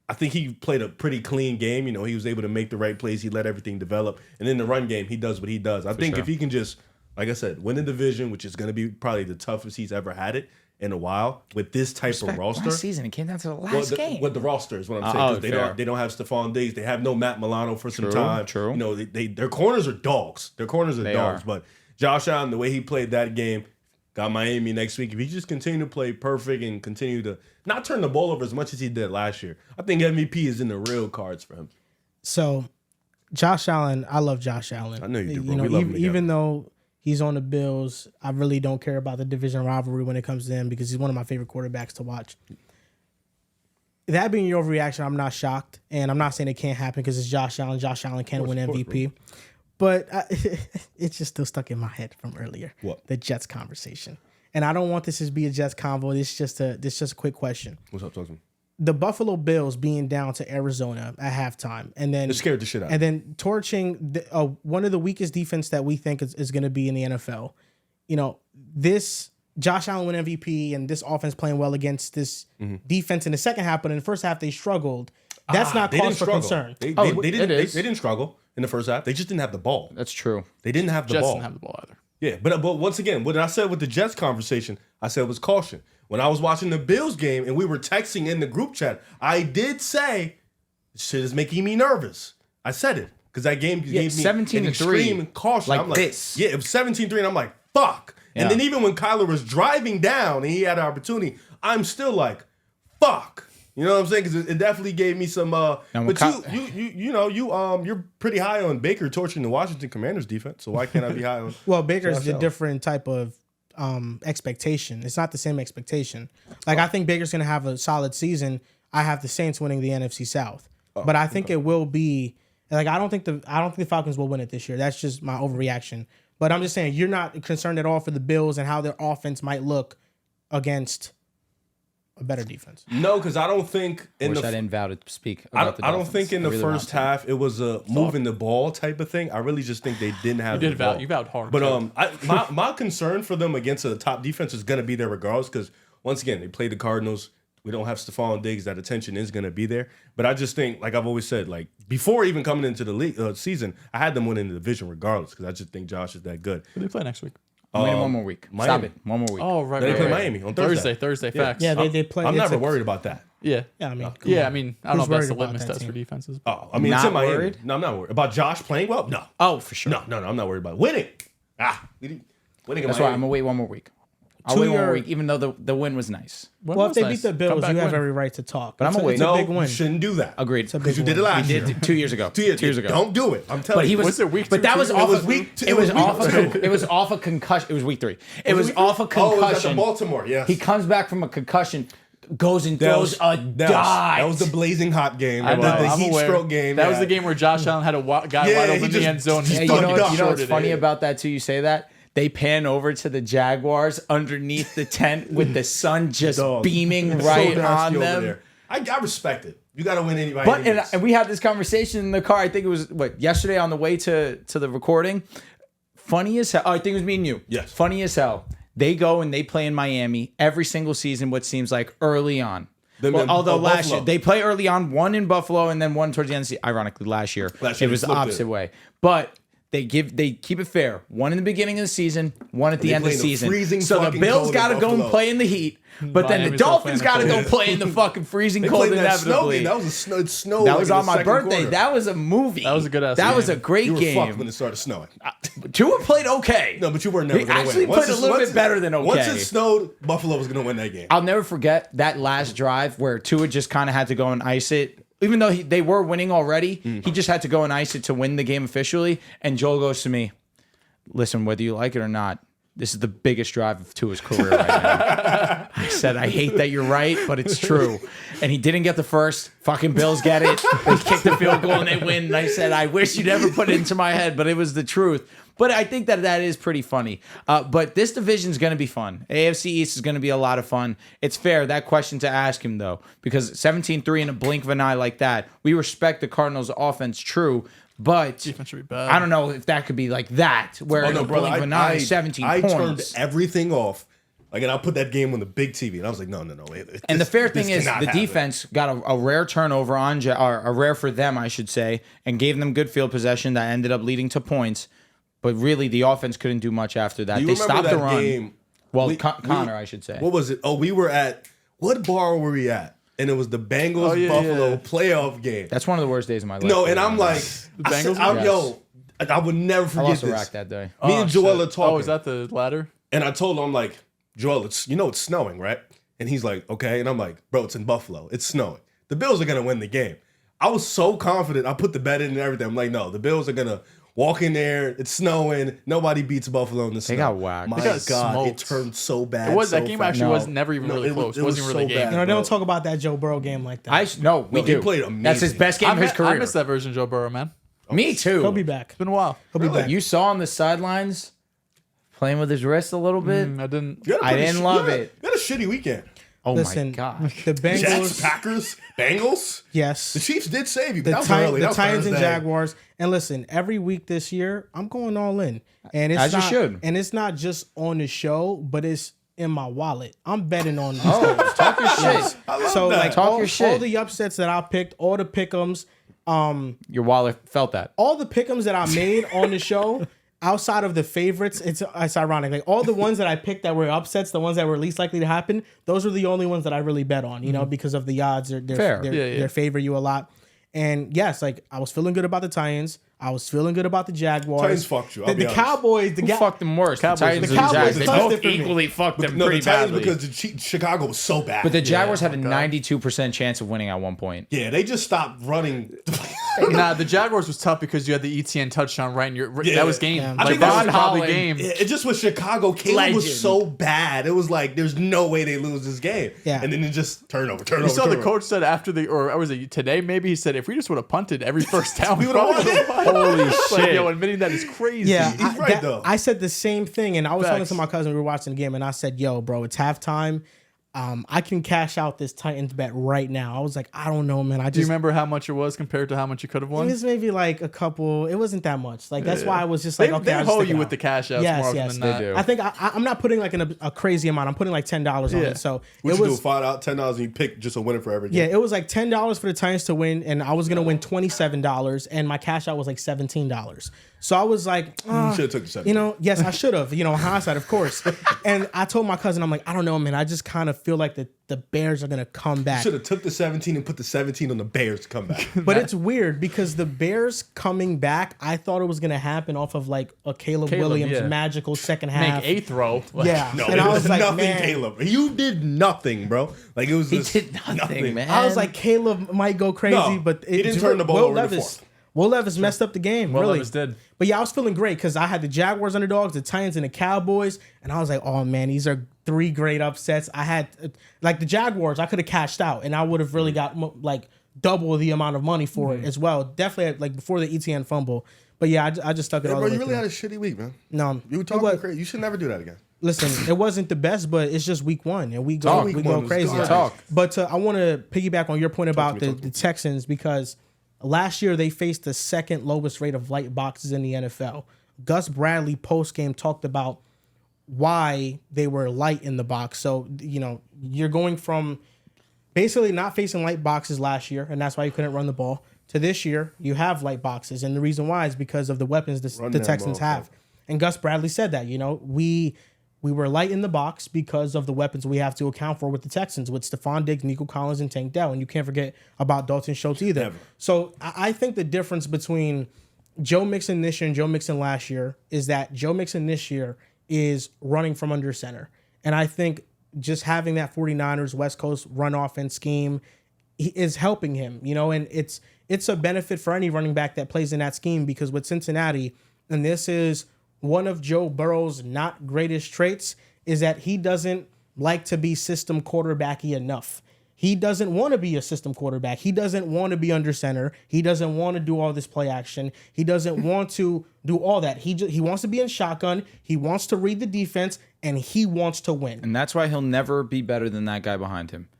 I think he played a pretty clean game. He was able to make the right plays. He let everything develop. And in the run game, he does what he does. I think if he can just, like I said, win the division, which is going to be probably the toughest he's ever had it in a while, with this type of roster. Last season, it came down to the last game. With the roster is what I'm saying. Because they don't have Stephon Diggs. They have no Matt Milano for some time. True. Their corners are dogs. Their corners are dogs. But Josh Allen, the way he played that game, got Miami next week. If he just continue to play perfect and continue to not turn the ball over as much as he did last year, I think MVP is in the real cards for him. So, Josh Allen, I love Josh Allen. I know you do, bro. We love him even though he's on the Bills, I really don't care about the division rivalry when it comes to him because he's one of my favorite quarterbacks to watch. That being your overreaction, I'm not shocked. And I'm not saying it can't happen because it's Josh Allen. Josh Allen can win MVP. But it's just still stuck in my head from earlier. What? The Jets conversation. And I don't want this to be a Jets convo. This is just a quick question. What's up, Tosin? The Buffalo Bills being down to Arizona at halftime. And then it scared the shit out. And then torching one of the weakest defense that we think is going to be in the NFL. This Josh Allen win MVP and this offense playing well against this defense in the second half, but in the first half they struggled. That's not cause for concern. They didn't struggle in the first half. They just didn't have the ball. That's true. They didn't have the ball. Jets didn't have the ball either. Yeah, but once again, what I said with the Jets conversation, I said was caution. When I was watching the Bills game and we were texting in the group chat, I did say, shit is making me nervous. I said it because that game gave me 17-3, an extreme caution. like I'm this. Yeah, it was 17-3, and I'm like, fuck. Yeah. And then even when Kyler was driving down and he had an opportunity, I'm still like, fuck. You know what I'm saying? Because it definitely gave me some. But you're pretty high on Baker torching the Washington Commanders defense. So why can't I be high on? Well, Baker's a different type of expectation. It's not the same expectation. Like I think Baker's going to have a solid season. I have the Saints winning the NFC South, but I think it will be like I don't think the Falcons will win it this year. That's just my overreaction. But I'm just saying you're not concerned at all for the Bills and how their offense might look against a better defense. No, because I don't think I didn't vow to speak about the Dolphins. I don't think in the first half it was a moving the ball type of thing. I really just think they didn't have the ball. You vowed hard. But my concern for them against a top defense is going to be there regardless because, once again, they played the Cardinals. We don't have Stephon Diggs. That attention is going to be there. But I just think, like I've always said, like before even coming into the league season, I had them winning the division regardless because I just think Josh is that good. Who do they play next week? Wait one more week. Miami. Stop it. One more week. Oh, right. They right, play right. Miami on Thursday. Thursday, facts. Yeah, they play. I'm it's never a- worried about that. Yeah. Yeah, I mean, come Yeah, on. I mean, I don't know Who's if that's the worried about litmus that test for team? defenses. Oh, I mean, Not it's in Miami. worried? No, I'm not worried. About Josh playing well? No. Oh, for sure. No, I'm not worried about it. Winning. Winning in That's why Miami. I'm gonna wait one more week. I'll To wait one more your- week, even though the win was nice. When Well, if was they nice? beat the Bills, Comeback you have win. every right to talk. But I'm gonna wait. It's a No, big you win. shouldn't do that. Agreed. It's a Because big you did it win. last He year. did 2 years ago. 2 years ago. Don't do it. I'm telling But you. he was. Was it week But that two? was It off. was Of, week two. It was It was off. week Of, two. it was off a concussion. It was week 3. It was week off three? a Oh, it was at concussion. the Baltimore, yes. He comes back from a concussion, goes and That throws a dive. that was the blazing hot game. I know, the I'm heat aware. stroke game. That was yeah. the game where Josh Allen had a guy Yeah, wide he open in just- the end zone. he He Hey, fucked you know, up. you know what's shorted funny it. about that too? You say that they pan over to the Jaguars underneath the tent with the sun just Dog. beaming So right nasty on over them. there. I respect it. You got to win anybody. But and we had this conversation in the car. I think it was yesterday on the way to the recording. Funny as hell. Oh, I think it was me and you. Yes. Funny as hell. They go and they play in Miami every single season. What seems like early on. Although last Buffalo. year they play early on, one in Buffalo and then one towards the end of the season. Ironically, last year Last year it they was the flipped it. opposite way. But they keep it fair. One in the beginning of the season, one at the they end of play the in the season. freezing So the fucking Bills cold got to in go and Buffalo. play in the heat, but then the Miami's all Dolphins playing got to in the go cold. play in the fucking freezing They cold played that snow inevitably. game. That was it snowed. That like was in on the my second birthday. quarter. That was a movie. That was a good ass That was a game. great You were fucked when game. it started snowing. Tua played okay. No, but you were never He going to win. actually played a little bit better than Once okay. it snowed, Buffalo was going to win that game. I'll never forget that last drive where Tua just kind of had to go and ice it. Even though they were winning already, he just had to go and ice it to win the game officially. And Joel goes to me, listen, whether you like it or not, this is the biggest drive of Tua's career right now. I said, I hate that you're right, but it's true. And he didn't get the first. Fucking Bills get it. They kick the field goal and they win. And I said, I wish you'd never put it into my head, but it was the truth. But I think that is pretty funny. But this division is going to be fun. AFC East is going to be a lot of fun. It's fair, that question to ask him, though, because 17-3 in a blink of an eye like that, we respect the Cardinals' offense, true, but Defense should be bad. I don't know if that could be like that, where in a blink of an eye, 17 I points. turned everything off. Like, and I put that game on the big TV, and I was like, no. And the fair thing is, the defense got a rare turnover on, or a rare for them, I should say, and gave them good field possession that ended up leading to points. But really, the offense couldn't do much after that. Do you They remember stopped the that run. game? Well, Connor, I should say. What was it? Oh, we were at, what bar were we at? And it was the Bengals yeah, Buffalo yeah. playoff game. That's one of the worst days of my life. No, and I'm like, The I said, Bengals? yo, I would never I forget lost a this. rack that day. Me and Joel are shit. talking. Oh, is that the ladder? And I told him, I'm like, Joel, it's snowing, right? And he's like, okay. And I'm like, bro, it's in Buffalo. It's snowing. The Bills are going to win the game. I was so confident. I put the bet in and everything. I'm like, no, the Bills are going to walk in there. It's snowing. Nobody beats Buffalo in the snow. got whacked. My They got God, smoked. it turned so bad. It was so that game fast. actually No. was never even No, really it was- close. it It was wasn't really so a game. bad. You know, they don't bro. talk about that Joe Burrow game like that. We he do. played That's his amazing. best game of his career. I miss that version of Joe Burrow, man. Me too. He'll be back. It's been a while. He'll be Really? back. You saw on the sidelines playing with his wrist a little bit. I didn't. You had a I pretty didn't sh- love you had- it. You had a shitty weekend. Oh Listen, my god. the Jets, Bengals, Packers, Bengals. yes. The Chiefs did save you. But The, that was early. the That was Titans and Thursday. Jaguars. And listen, every week this year, I'm going all in. And it's As you not, should. And it's not just on the show, but it's in my wallet. I'm betting on these Oh, games. talk your shit. I love So that. like Talk all, your shit. all the upsets that I picked, all the pick'ems, Your wallet felt that. all the pick'ems that I made on the show, outside of the favorites, it's ironic. Like all the ones that I picked that were upsets, the ones that were least likely to happen, those were the only ones that I really bet on. You know, because of the odds, they're Fair. they favor you a lot. And yes, like I was feeling good about the Titans. I was feeling good about the Jaguars. Titans fucked you, I'll The be honest. Cowboys, Who fucked them worse? Cowboys. The Titans The and the Cowboys Jags. They touched both it for me. equally fucked them No, the pretty Titans badly. because Chicago was so bad. But the Jaguars had a God. 92% chance of winning at one point. Yeah, they just stopped running. Nah, the Jaguars was tough because you had the ETN touchdown right in your. Yeah. That was game. Yeah. I Like think that that's was probably Holland. game. It just was Chicago. Caleb Legend. was so bad. It was like there's no way they lose this game. Yeah. And then it just turnover. You saw the coach said after the, or was it today? Maybe he said if we just would have punted every first down, we would have won. Holy Like, yo, admitting that is crazy. Yeah, He's right, though. I said the same thing, and I was talking Facts. to my cousin. We were watching the game, and I said, "Yo, bro, it's halftime. I can cash out this Titans bet right now. I was like, I don't know, man. Do you remember how much it was compared to how much you could have won? It was maybe like a couple. It wasn't that much. Like that's why I was just like, okay, they I'll just hold stick you it with out. the cash outs more often than not. do. I think I'm not putting like a crazy amount. I'm putting like $10 on it. So What it you do? was $10 and you pick just a winner for every game. yeah, it was like $10 for the Titans to win, and I was gonna win $27, and my cash out was like $17. So I was like, You should have took the 17. yes, I should have. Hindsight, of course. And I told my cousin, I'm like, I don't know, man. I just kind of feel like the Bears are gonna come back. Should have took the 17 and put the 17 on the Bears to come back. But it's weird because the Bears coming back, I thought it was gonna happen off of like a Caleb Williams, magical second half. Make a throw. Yeah, No, and it I was was like, nothing, man, Caleb. You did nothing, bro. Like it was just did nothing, man. I was like, Caleb might go crazy, No, but he didn't turn the ball over in the fourth. Will Levis messed up the game. Will really Levis did. But yeah, I was feeling great because I had the Jaguars underdogs, the Titans, and the Cowboys, and I was like, oh man, these are 3 great upsets. I had like the Jaguars, I could have cashed out, and I would have really got like double the amount of money for it as well. Definitely like before the ETN fumble. But yeah, I just stuck it Hey, all bro, the way you really through. had a shitty week, man. No, You were it talking was- crazy. You should never do that again. Listen, it wasn't the best, but it's just week 1, and we Talk. go Week one was crazy. garbage. Talk. But I want to piggyback on your point about to me. the Texans because last year they faced the second lowest rate of light boxes in the NFL. Gus Bradley post game talked about why they were light in the box. So you're going from basically not facing light boxes last year, and that's why you couldn't run the ball, to this year you have light boxes, and the reason why is because of the weapons the that Texans motherfucker. have. And Gus Bradley said that, we were light in the box because of the weapons we have to account for with the Texans, with Stephon Diggs, Nico Collins, and Tank Dell. And you can't forget about Dalton Schultz either. Never. So I think the difference between Joe Mixon this year and Joe Mixon last year is that Joe Mixon this year is running from under center. And I think just having that 49ers West Coast run offense scheme is helping him, and it's a benefit for any running back that plays in that scheme because with Cincinnati, and this is one of Joe Burrow's not greatest traits, is that he doesn't like to be system quarterbacky enough. He doesn't want to be a system quarterback. He doesn't want to be under center. He doesn't want to do all this play action. He doesn't want to do all that. He wants to be in shotgun. He wants to read the defense, and he wants to win. And that's why he'll never be better than that guy behind him.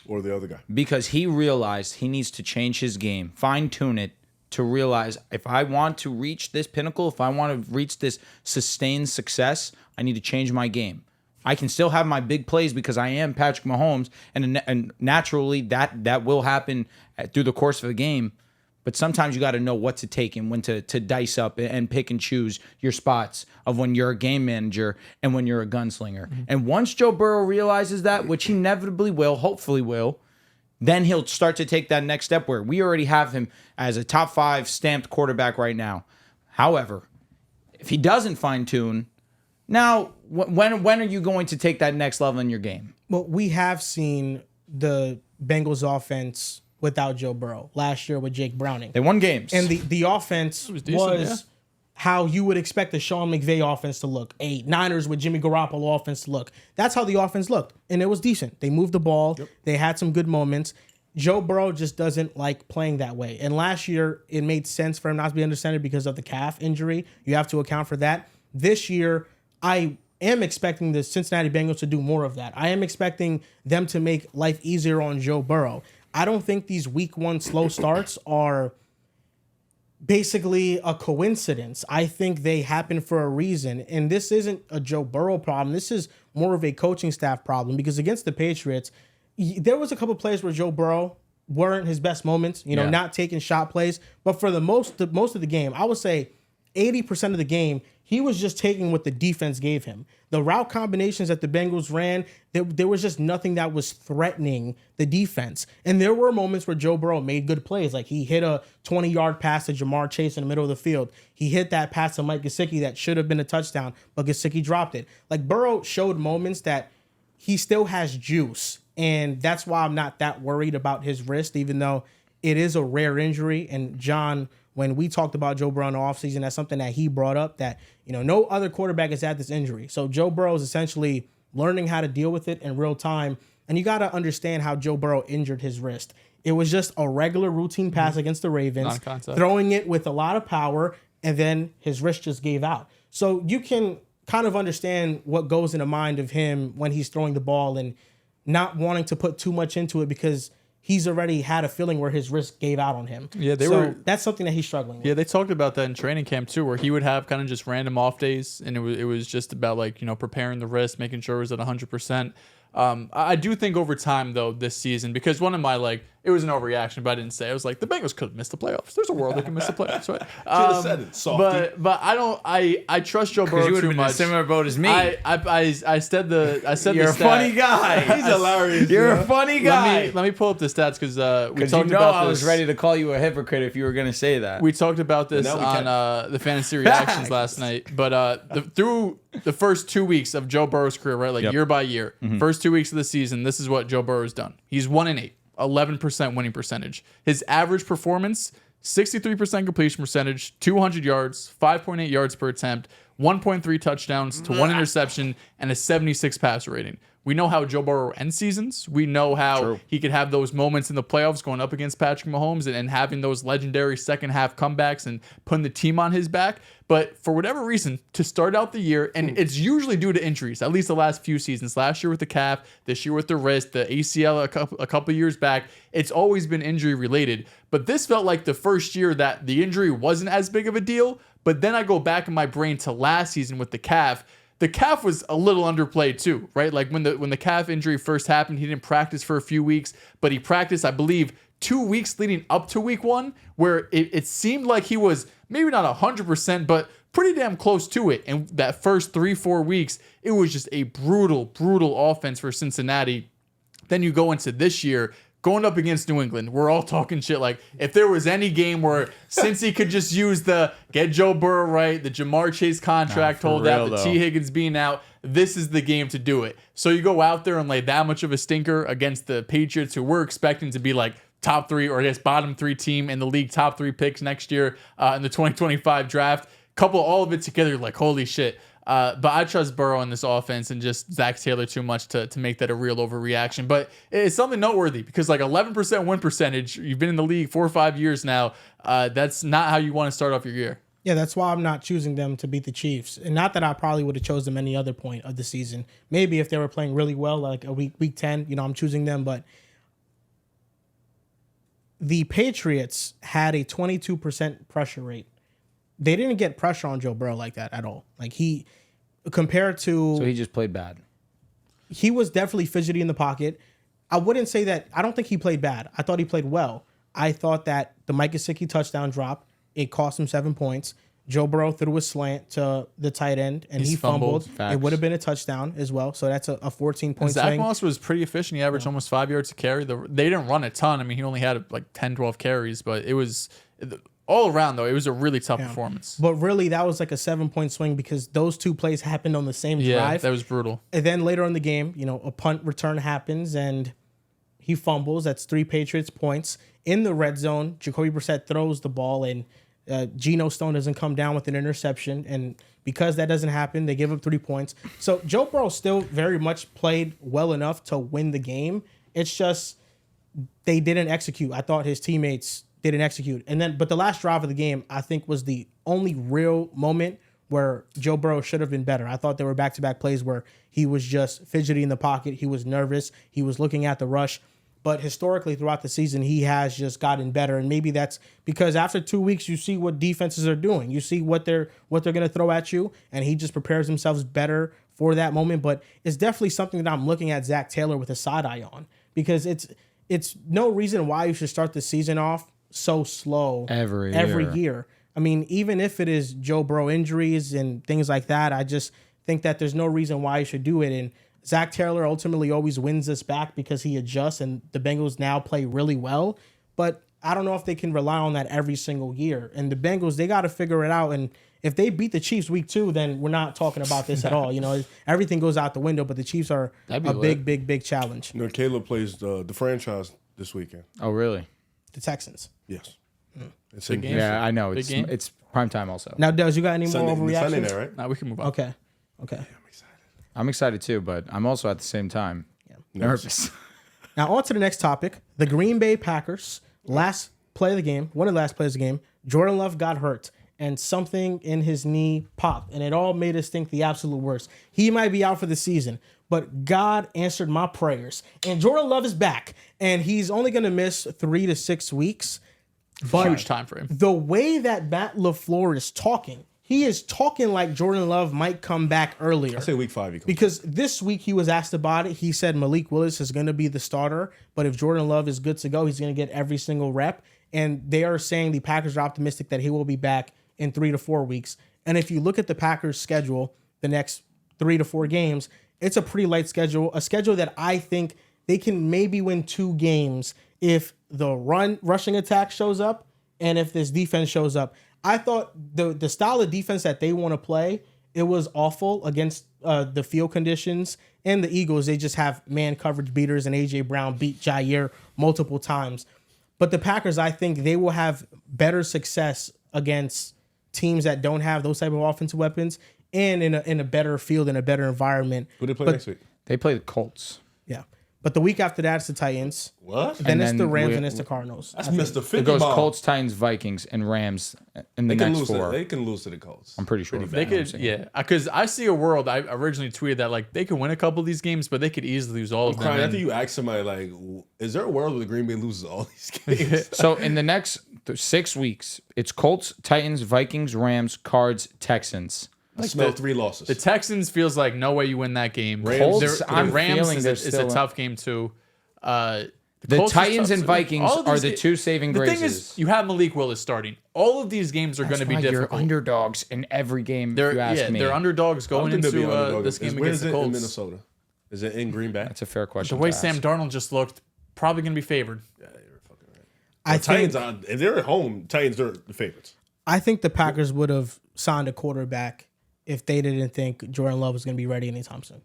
Or the other guy. Because he realized he needs to change his game, fine-tune it, to realize if I want to reach this pinnacle, if I want to reach this sustained success, I need to change my game. I can still have my big plays because I am Patrick Mahomes, and naturally that will happen through the course of a game. But sometimes you got to know what to take and when to dice up and pick and choose your spots of when you're a game manager and when you're a gunslinger. Mm-hmm. And once Joe Burrow realizes that, which he inevitably will, hopefully will, then he'll start to take that next step where we already have him as a top 5 stamped quarterback right now. However, if he doesn't fine tune, now when are you going to take that next level in your game? Well, we have seen the Bengals offense without Joe Burrow last year with Jake Browning. They won games. And the offense was decent, how you would expect the Sean McVay offense to look. A Niners with Jimmy Garoppolo offense to look. That's how the offense looked. And it was decent. They moved the ball. Yep. They had some good moments. Joe Burrow just doesn't like playing that way. And last year, it made sense for him not to be under center because of the calf injury. You have to account for that. This year, I am expecting the Cincinnati Bengals to do more of that. I am expecting them to make life easier on Joe Burrow. I don't think these week 1 slow starts are basically a coincidence. I think they happen for a reason. And this isn't a Joe Burrow problem. This is more of a coaching staff problem because against the Patriots, there was a couple plays where Joe Burrow weren't his best moments, not taking shot plays. But for the most of the game, I would say 80% of the game, he was just taking what the defense gave him. The route combinations that the Bengals ran, there was just nothing that was threatening the defense. And there were moments where Joe Burrow made good plays. Like he hit a 20-yard pass to Jamar Chase in the middle of the field. He hit that pass to Mike Gesicki that should have been a touchdown, but Gesicki dropped it. Like Burrow showed moments that he still has juice. And that's why I'm not that worried about his wrist, even though it is a rare injury. And John, when we talked about Joe Burrow in the offseason, that's something that he brought up that, no other quarterback has had this injury. So Joe Burrow is essentially learning how to deal with it in real time. And you got to understand how Joe Burrow injured his wrist. It was just a regular routine pass against the Ravens, Non-contact. throwing it with a lot of power, and then his wrist just gave out. So you can kind of understand what goes in the mind of him when he's throwing the ball. And not wanting to put too much into it because he's already had a feeling where his wrist gave out on him. Yeah, that's something that he's struggling with. Yeah, they talked about that in training camp too, where he would have kind of just random off days, and it was just about like, preparing the wrist, making sure it was at 100%. I do think over time though this season, because one of my it was an overreaction, but I didn't say. I was like, the Bengals could have missed the playoffs. There's a world they can miss the playoffs, right? Should have said it, softy. But I trust Joe Burrow You would too have been in a much. similar boat as me. I said the You're the a stat. funny guy. He's hilarious. You're bro. a funny guy. Let me pull up the stats because we Because you talked know about I this. was ready to call you a hypocrite if you were going to say that. We talked about this Now we on the fantasy reactions last night, but through the first 2 weeks of Joe Burrow's career, right, Yep. year by year, first 2 weeks of the season, this is what Joe Burrow's done. He's 1-8, 11% winning percentage. His average performance, 63% completion percentage, 200 yards, 5.8 yards per attempt, 1.3 touchdowns to 1 interception, and a 76 passer rating. We know how Joe Burrow ends seasons. We know how he could have those moments in the playoffs going up against Patrick Mahomes and having those legendary second half comebacks and putting the team on his back. But for whatever reason, to start out the year, and it's usually due to injuries, at least the last few seasons. Last year with the calf, this year with the wrist, the ACL a couple years back, it's always been injury related. But this felt like the first year that the injury wasn't as big of a deal. But then I go back in my brain to last season with the calf. The calf was a little underplayed too, right? Like when the calf injury first happened, he didn't practice for a few weeks, but he practiced, I believe, 2 weeks leading up to week 1, where it seemed like he was maybe not 100%, but pretty damn close to it. And that first 3-4 weeks, it was just a brutal offense for Cincinnati. Then you go into this year, going up against New England, we're all talking shit. Like, if there was any game where Cincy could just use the get Joe Burrow right, the Jamar Chase contract for hold real, out, the though. T. Higgins being out, this is the game to do it. So you go out there and lay that much of a stinker against the Patriots, who we're expecting to be like top 3, or I guess bottom 3 team in the league, top 3 picks next year in the 2025 draft. Couple all of it together, like, holy shit. But I trust Burrow in this offense and just Zach Taylor too much to make that a real overreaction. But it's something noteworthy because 11% win percentage, you've been in the league 4 or 5 years now. That's not how you want to start off your year. Yeah, that's why I'm not choosing them to beat the Chiefs. And not that I probably would have chose them any other point of the season. Maybe if they were playing really well, like a week 10, I'm choosing them. But the Patriots had a 22% pressure rate. They didn't get pressure on Joe Burrow like that at all. Like compared to... So he just played bad. He was definitely fidgety in the pocket. I wouldn't say that... I don't think he played bad. I thought he played well. I thought that the Mike Gesicki touchdown drop, it cost him 7 points. Joe Burrow threw a slant to the tight end, and he fumbled. Facts. It would have been a touchdown as well. So that's a 14-point Zach swing. Moss was pretty efficient. He averaged almost 5 yards a carry. They didn't run a ton. I mean, he only had 10, 12 carries, but it was... All around, though, it was a really tough performance. But really, that was like a 7-point swing because those two plays happened on the same Yeah, drive. that was brutal. And then later in the game, a punt return happens and he fumbles. That's 3 Patriots points. In the red zone, Jacoby Brissett throws the ball and Geno Stone doesn't come down with an interception. And because that doesn't happen, they give up 3 points. So Joe Burrow still very much played well enough to win the game. It's just they didn't execute. I thought his teammates didn't execute. But the last drive of the game, I think, was the only real moment where Joe Burrow should have been better. I thought there were back-to-back plays where he was just fidgety in the pocket. He was nervous. He was looking at the rush. But historically, throughout the season, he has just gotten better. And maybe that's because after 2 weeks, you see what defenses are doing. You see what they're going to throw at you, and he just prepares himself better for that moment. But it's definitely something that I'm looking at Zach Taylor with a side eye on because it's no reason why you should start the season off so slow Every year. I mean, even if it is Joe Burrow injuries and things like that, I just think that there's no reason why you should do it. And Zach Taylor ultimately always wins us back because he adjusts and the Bengals now play really well. But I don't know if they can rely on that every single year. And the Bengals, they got to figure it out. And if they beat the Chiefs week 2, then we're not talking about this at all. Everything goes out the window, but the Chiefs are a big challenge. Caleb plays the franchise this weekend. Oh, really? The Texans. Yes. It's Big in game. Yeah, I know. Big game. It's prime time also. Now, Dehls, you got any more Sunday overreactions? night, right? Now we can move on. Okay. I'm excited too, but I'm also at the same time nervous. Now, on to the next topic. The Green Bay Packers, last play of the game, one of the last plays of the game, Jordan Love got hurt. and something in his knee popped, and it all made us think the absolute worst. He might be out for the season, but God answered my prayers, and Jordan Love is back, and he's only going to miss 3 to 6 weeks. But Huge time frame. the way that Matt LaFleur is talking, he is talking like Jordan Love might come back earlier. I say week 5 he comes. Because this week he was asked about it. He said Malik Willis is going to be the starter, but if Jordan Love is good to go, he's going to get every single rep. And they are saying the Packers are optimistic that he will be back in 3 to 4 weeks. And if you look at the Packers' schedule, the next 3 to 4 games, it's a pretty light schedule, a schedule that I think they can maybe win 2 games if the rushing attack shows up and if this defense shows up. I thought the style of defense that they want to play, it was awful against the field conditions. And the Eagles, they just have man coverage beaters, and A.J. Brown beat Jair multiple times. But the Packers, I think they will have better success against teams that don't have those type of offensive weapons and in a better field and a better environment. Who they play But- next week? They play the Colts. Yeah. But the week after that, it's the Titans. What? Then And it's then the Rams we- and it's the Cardinals. That's Mr. 50 It goes ball. Colts, Titans, Vikings, and Rams in the They can next lose. 4. They can lose to the Colts. I'm pretty sure. They could, yeah, because I see a world. I originally tweeted that like they could win a couple of these games, but they could easily lose all of them. Crying And after you ask somebody like, is there a world where the Green Bay loses all these games? So in the next 6 weeks, it's Colts, Titans, Vikings, Rams, Cards, Texans. I smell the- 3 losses. The Texans feels like no way you win that game. Rams- The I'm Rams feeling is they're a still- tough game too. The Colts is Titans tough. and Vikings All of are these the ga- 2 saving The graces. thing is, you have Malik Willis starting. All of these games are going to be You're difficult. underdogs in every game. They're if you ask me. they're underdogs I don't going think they'll be into underdog. this game Where against is the it in Colts. Minnesota? Is it in Green Bay? That's a fair question. The way to Sam ask. Darnold just looked, probably going to be favored. I think Titans, if they're at home, Titans are the favorites. I think the Packers would have signed a quarterback if they didn't think Jordan Love was going to be ready anytime soon.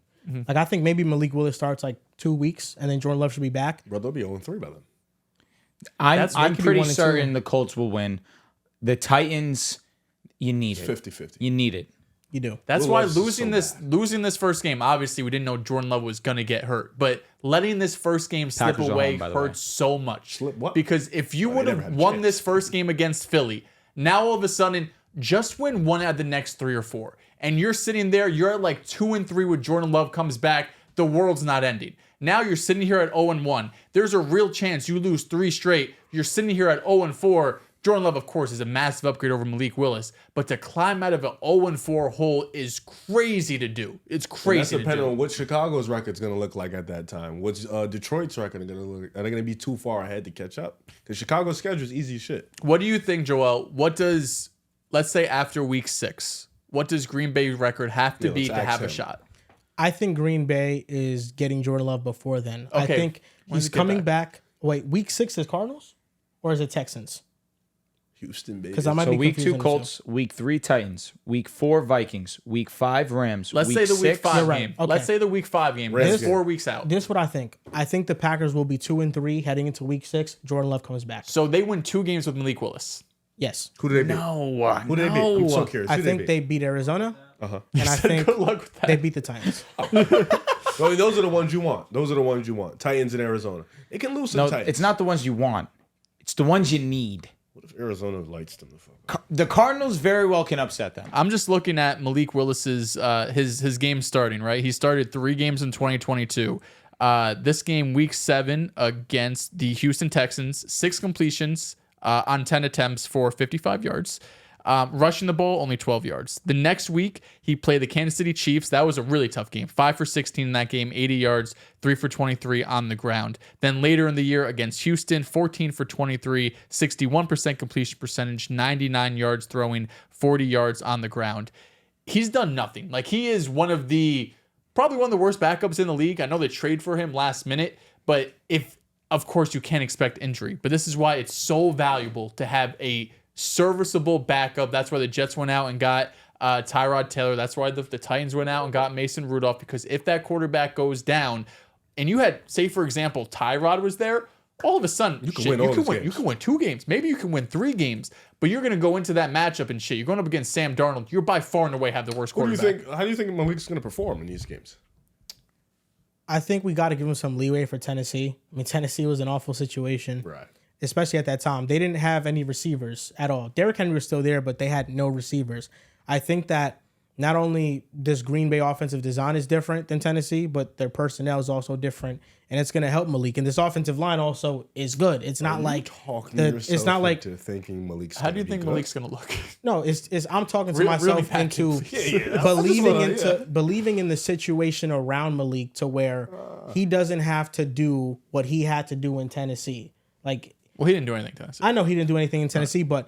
Like I think maybe Malik Willis starts like 2 weeks, and then Jordan Love should be back. Bro, they'll be 0-3 by then. I'm they could be pretty 1 and 2. certain the Colts will win. The Titans, you need it. 50-50. You need it. You do. That's Will why Levis is so losing this first game. Obviously, we didn't know Jordan Love was going to get hurt, but letting this first game slip Packers are away home, by the way. hurts so much. Slip what? Because if you they would never have had a won chance. this first game against Philly, now all of a sudden just win 1 out of the next 3 or 4, and you're sitting there, you're at like 2-3 with Jordan Love comes back. The world's not ending. Now you're sitting here at 0-1. There's a real chance you lose 3 straight. You're sitting here at 0-4. Jordan Love, of course, is a massive upgrade over Malik Willis, but to climb out of an 0-4 hole is crazy to do. It's That's crazy to depending do. on what Chicago's record's going to look like at that time. What's Detroit's record going to look like? Are they going to be too far ahead to catch up? Because Chicago's schedule is easy as shit. What do you think, Joel? What does, let's say after week 6, what does Green Bay's record have to Yeah, be let's to ask have a him. shot? I think Green Bay is getting Jordan Love before then. I Okay. think When does he's he get coming back? back. Wait, week 6 is Cardinals or is it Texans? Houston, baby. Because I might So be week confusing 2 the Colts, week 3 Titans, week 4 Vikings, week 5 Rams. Let's week say the week 6, 5 You're right. game. Okay. Let's say the week 5 game. Rams It's game. 4 weeks out. two. This is what I think. I think the Packers will be 2-3 heading into week 6. Jordan Love comes back. So they win 2 games with Malik Willis. Yes. Who do they beat? No, Who do they beat? I'm so curious. I Who think beat? they beat Arizona. And I think Good luck with that. they beat the Titans. Well, those are the ones you want. Those are the ones you want. Titans and Arizona. They can lose to no, the Titans. it's not the ones you want. It's the ones you need. What if Arizona lights them the fuck up? The Cardinals very well can upset them. I'm just looking at Malik Willis's his game starting, right? He started 3 games in 2022. This game, week 7 against the Houston Texans, 6 completions on 10 attempts for 55 yards. Rushing the ball, only 12 yards. The next week, he played the Kansas City Chiefs. That was a really tough game. 5 for 16 in that game, 80 yards, 3 for 23 on the ground. Then later in the year against Houston, 14 for 23, 61% completion percentage, 99 yards throwing, 40 yards on the ground. He's done nothing. Like, he is probably one of the worst backups in the league. I know they trade for him last minute, but of course you can't expect injury. But this is why it's so valuable to have a serviceable backup. That's why the Jets went out and got Tyrod Taylor. That's why the Titans went out and got Mason Rudolph, because if that quarterback goes down and you had, say, for example, Tyrod was there, all of a sudden you can win all these games. You can win 2 games. Maybe you can win 3 games, but you're going to go into that matchup and shit. You're going up against Sam Darnold. You're by far and away have the worst Who do you quarterback. think? How do you think Malik's going to perform in these games? I think we got to give him some leeway for Tennessee. I mean, Tennessee was an awful situation. Right. especially at that time, they didn't have any receivers at all. Derrick Henry was still there, but they had no receivers. I think that not only this Green Bay offensive design is different than Tennessee, but their personnel is also different, and it's going to help Malik. And this offensive line also is good. It's not like it's not like thinking Malik's. How do you think Malik's going to look? No, it's I'm talking to myself really into believing in the situation around Malik to where he doesn't have to do what he had to do in Tennessee. Like, well, he didn't do anything in Tennessee. I know he didn't do anything in Tennessee, but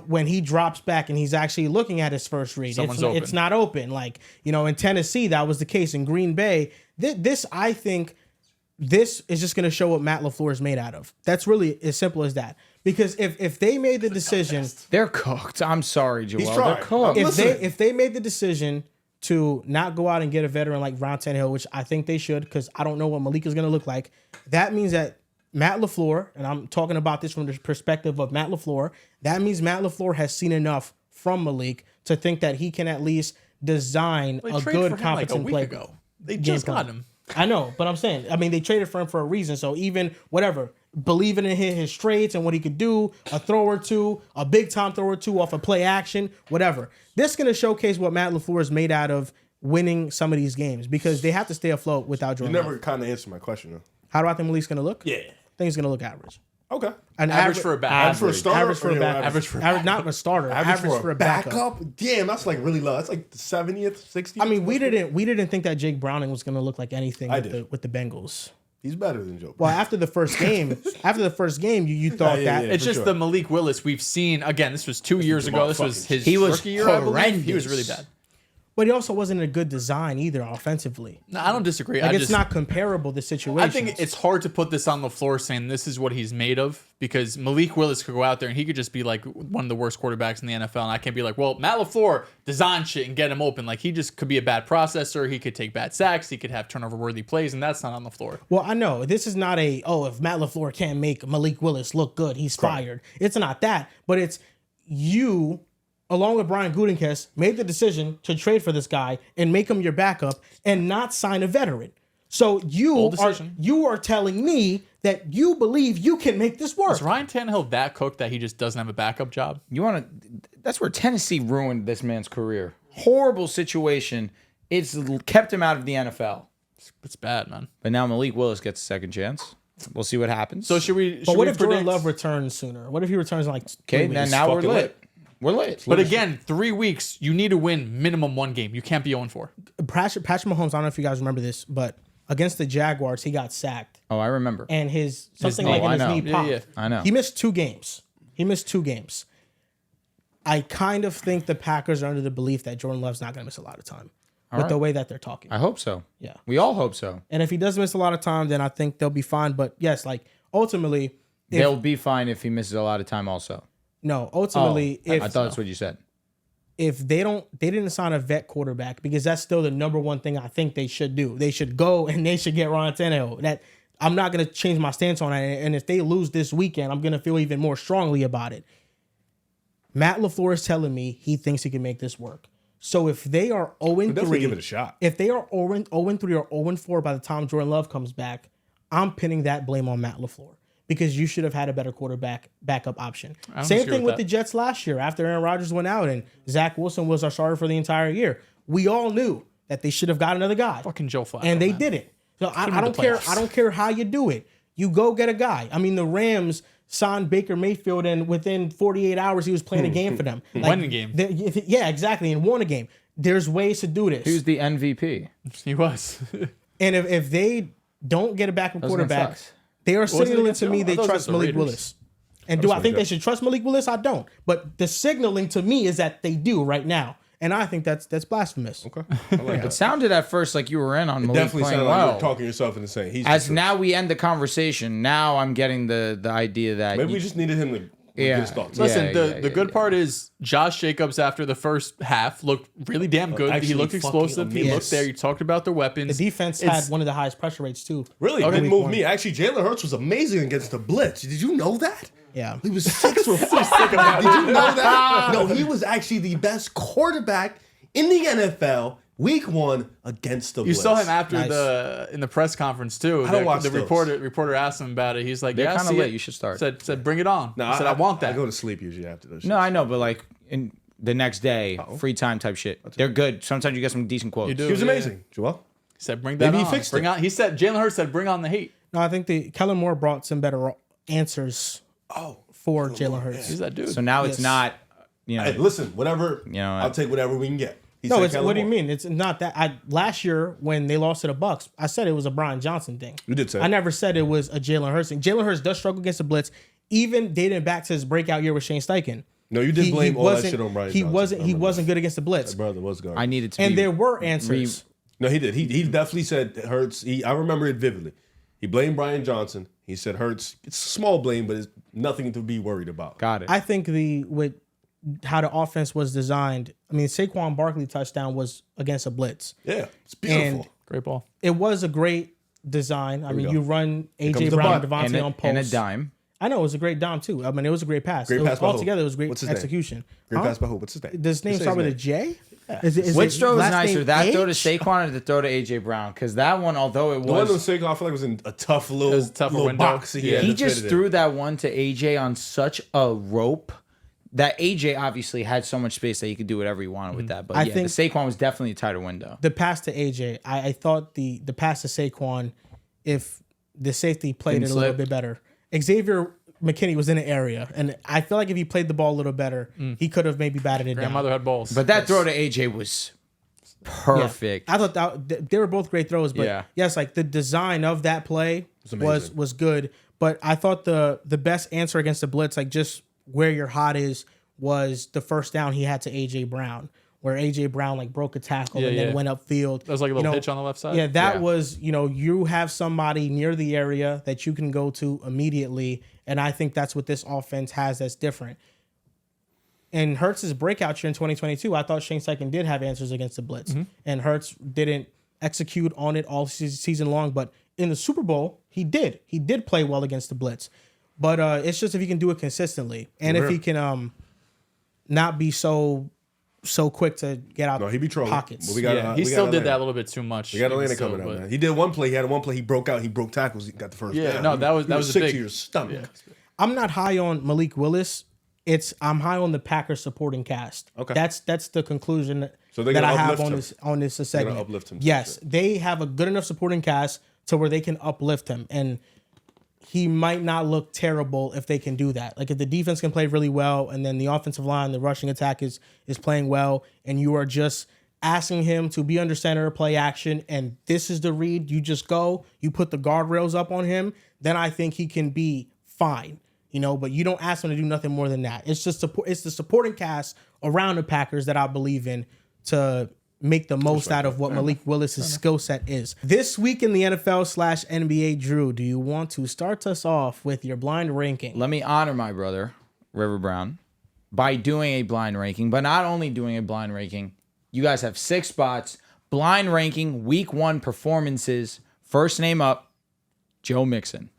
when he drops back and he's actually looking at his first read, it's not open. Like, in Tennessee, that was the case. In Green Bay, I think this is just going to show what Matt LaFleur is made out of. That's really as simple as that. Because if they made the decision, they're cooked. I'm sorry, Joel. They're cooked. If they made the decision to not go out and get a veteran like Ryan Tannehill, which I think they should, because I don't know what Malik is going to look like, that means that Matt LaFleur, and I'm talking about this from the perspective of Matt LaFleur, that means Matt LaFleur has seen enough from Malik to think that he can at least design a good, competent play. They just got him. I know, but I'm saying, they traded for him for a reason. So even whatever, believing in his traits and what he could do, a throw or two, a big time throw or two off a play action, whatever. This is going to showcase what Matt LaFleur is made out of winning some of these games because they have to stay afloat without Jordan. You never kind of answered my question though. How do I think Malik's going to look? Yeah. I think he's going to look average. Okay. An average for a back. Average for a starter. Average for a back. Not a starter. Average for a backup. Damn, that's like really low. That's like the 70th, 60th. We didn't think that Jake Browning was going to look like anything with the Bengals. He's better than Joe. Well, after the first game, you thought that it's just the Malik Willis we've seen. Again, this was 2 years ago. This was his rookie year, I believe. He was really bad. But he also wasn't a good design either offensively. No, I don't disagree. It's not comparable, the situation. I think it's hard to put this on the floor saying this is what he's made of because Malik Willis could go out there and he could just be like one of the worst quarterbacks in the NFL. And I can't be like, well, Matt LaFleur design shit and get him open. Like he just could be a bad processor. He could take bad sacks. He could have turnover-worthy plays, and that's not on the floor. Well, I know. This is not if Matt LaFleur can't make Malik Willis look good, he's fired. It's not that. But it's you, along with Brian Gutekunst, made the decision to trade for this guy and make him your backup and not sign a veteran. So you are telling me that you believe you can make this work. Is Ryan Tannehill that cooked that he just doesn't have a backup job? That's where Tennessee ruined this man's career. Horrible situation. It's kept him out of the NFL. It's bad, man. But now Malik Willis gets a second chance. We'll see what happens. So should we? But what if Jordan Love returns sooner? What if he returns in 3 weeks? Now we're lit. We're late. But again, 3 weeks, you need to win minimum one game. You can't be 0-4. Patrick Mahomes, I don't know if you guys remember this, but against the Jaguars, he got sacked. Oh, I remember. And his knee popped. Yeah. I know. He missed 2 games. I kind of think the Packers are under the belief that Jordan Love's not going to miss a lot of time the way that they're talking. I hope so. Yeah. We all hope so. And if he does miss a lot of time, then I think they'll be fine. But yes, ultimately. They'll be fine if he misses a lot of time also. No, ultimately, I thought that's what you said. If they didn't sign a vet quarterback because that's still the number one thing I think they should do. They should go and they should get Ryan Tannehill. That I'm not going to change my stance on it. And if they lose this weekend, I'm going to feel even more strongly about it. Matt LaFleur is telling me he thinks he can make this work. So if they are 0-3, definitely give it a shot. If they are 0-3 or 0-4 by the time Jordan Love comes back, I'm pinning that blame on Matt LaFleur. Because you should have had a better backup option. Same thing with the Jets last year after Aaron Rodgers went out and Zach Wilson was our starter for the entire year. We all knew that they should have got another guy. Fucking Joe Flacco. And they didn't. So I don't care. I don't care how you do it. You go get a guy. The Rams signed Baker Mayfield and within 48 hours he was playing a game for them. Won a game. Yeah, exactly. And won a game. There's ways to do this. He was the MVP. He was. And if they don't get a backup quarterback, they are signaling to me they trust Malik Willis. And do I think they should trust Malik Willis? I don't. But the signaling to me is that they do right now. And I think that's blasphemous. Okay. I like It sounded at first like you were in on Malik definitely playing sounded like well. you're talking yourself into saying As now we end the conversation, now I'm getting the idea that maybe we just needed him to get his thoughts. Listen, the good part is Josh Jacobs after the first half looked really damn good. He looked explosive. He looked there. You talked about the weapons. The defense had one of the highest pressure rates too. Really? Didn't move me. Actually, Jalen Hurts was amazing against the blitz. Did you know that? Yeah. He was 6 for 5. Did you know that? No, he was actually the best quarterback in the NFL Week 1 against the You Blitz. saw him after in the press conference too. I don't watch the those. reporter asked him about it. He's like, They're "Yeah, kind of see late. it." You should start. Said, "Bring it on." No, I said, "I want that." I go to sleep usually after those. No, I know, but like in the next day, free time type shit. They're good. Sometimes you get some decent quotes. You do. He was Yeah. amazing, Joel. He said, "Bring that Maybe on." he fixed Bring it. on. He said, Jalen Hurts said, "Bring on the hate." No, I think Kellen Moore brought some better answers for Jalen Hurts. He's that dude. So now it's not, Hey, listen, whatever. know, I'll take whatever we can get. He No, said it's, Kellen what do you Moore. mean? It's not that. Last year when they lost to the Bucks, I said it was a Brian Johnson thing. You did say I never said it was a Jalen Hurts thing. Jalen Hurts does struggle against the blitz, even dating back to his breakout year with Shane Steichen. No, you did blame all that wasn't- shit on Brian He Johnson. wasn't. I He remember wasn't good against the blitz. that. Brother was garbage. I needed to And be there were answers. No, he did. He definitely said Hurts. I remember it vividly. He blamed Brian Johnson. He said Hurts. It's a small blame, but it's nothing to be worried about. got it. I think with how the offense was designed. I mean, Saquon Barkley touchdown was against a blitz. Yeah, it's beautiful. And Great ball. it was a great design. I mean, go. you run AJ comes the Brown, butt. Devontae on and a post. dime. I know it was a great dime too. I mean, it was a great pass. Great It was, pass by who? altogether, it was great What's his name? execution. Great Huh? pass by who? What's his name? Does his name Say start his with a name. J? Is Which throw was last nicer, name that throw to H? Saquon or the throw to AJ Brown? Because that one, although it The one that was, Saquon, I feel like was in a tough little, was a tougher little window. box. Yeah. he just threw that one to AJ on such a rope that AJ obviously had so much space that he could do whatever he wanted with that. But I yeah, think- the Saquon was definitely a tighter window. The pass to AJ, I thought the pass to Saquon, if the safety played Didn't it a little slip. bit better. Xavier McKinney was in the area, and I feel like if he played the ball a little better, he could have maybe batted it Grandmother down. had balls. But that throw to AJ was perfect. I thought they were both great throws, but Yeah. yes, like the design of that play amazing. was good. But I thought the best answer against the blitz, like just where your hot is, was the first down he had to AJ Brown, where AJ Brown like broke a tackle and Yeah. then went upfield. That was like a little pitch on the left side. Yeah, that Yeah. was, you have somebody near the area that you can go to immediately. And I think that's what this offense has that's different. And Hurts' breakout year in 2022, I thought Shane Steichen did have answers against the blitz. And Hurts didn't execute on it all season long. But in the Super Bowl, he did. He did play well against the blitz. But it's just if he can do it consistently. And if he can not be so quick to get out No, he be trolling. pockets. But we got. Yeah, he still did that a little bit too much. We got Atlanta Still, coming out, but- man. He did one play. He had one play. He broke out. He broke tackles. He got the first Yeah, down. no, that was He a sick big- to your stomach. I'm not high on Malik Willis. I'm high on the Packers supporting cast. Okay. That's the conclusion So they're that I gonna have uplift on this segment. uplift him to Yes, shit. they have a good enough supporting cast to where they can uplift him, and he might not look terrible if they can do that. Like if the defense can play really well, and then the offensive line, the rushing attack is playing well, and you are just asking him to be under center, play action, and this is the read. You just go, you put the guardrails up on him, then I think he can be fine. But you don't ask him to do nothing more than that. It's just it's the supporting cast around the Packers that I believe in to make the most out of what Malik Willis' skill set is. This week in the NFL/NBA, Drew, do you want to start us off with your blind ranking? Let me honor my brother, River Brown, by doing a blind ranking, but not only doing a blind ranking. You guys have 6 spots. Blind ranking, week 1 performances. First name up, Joe Mixon.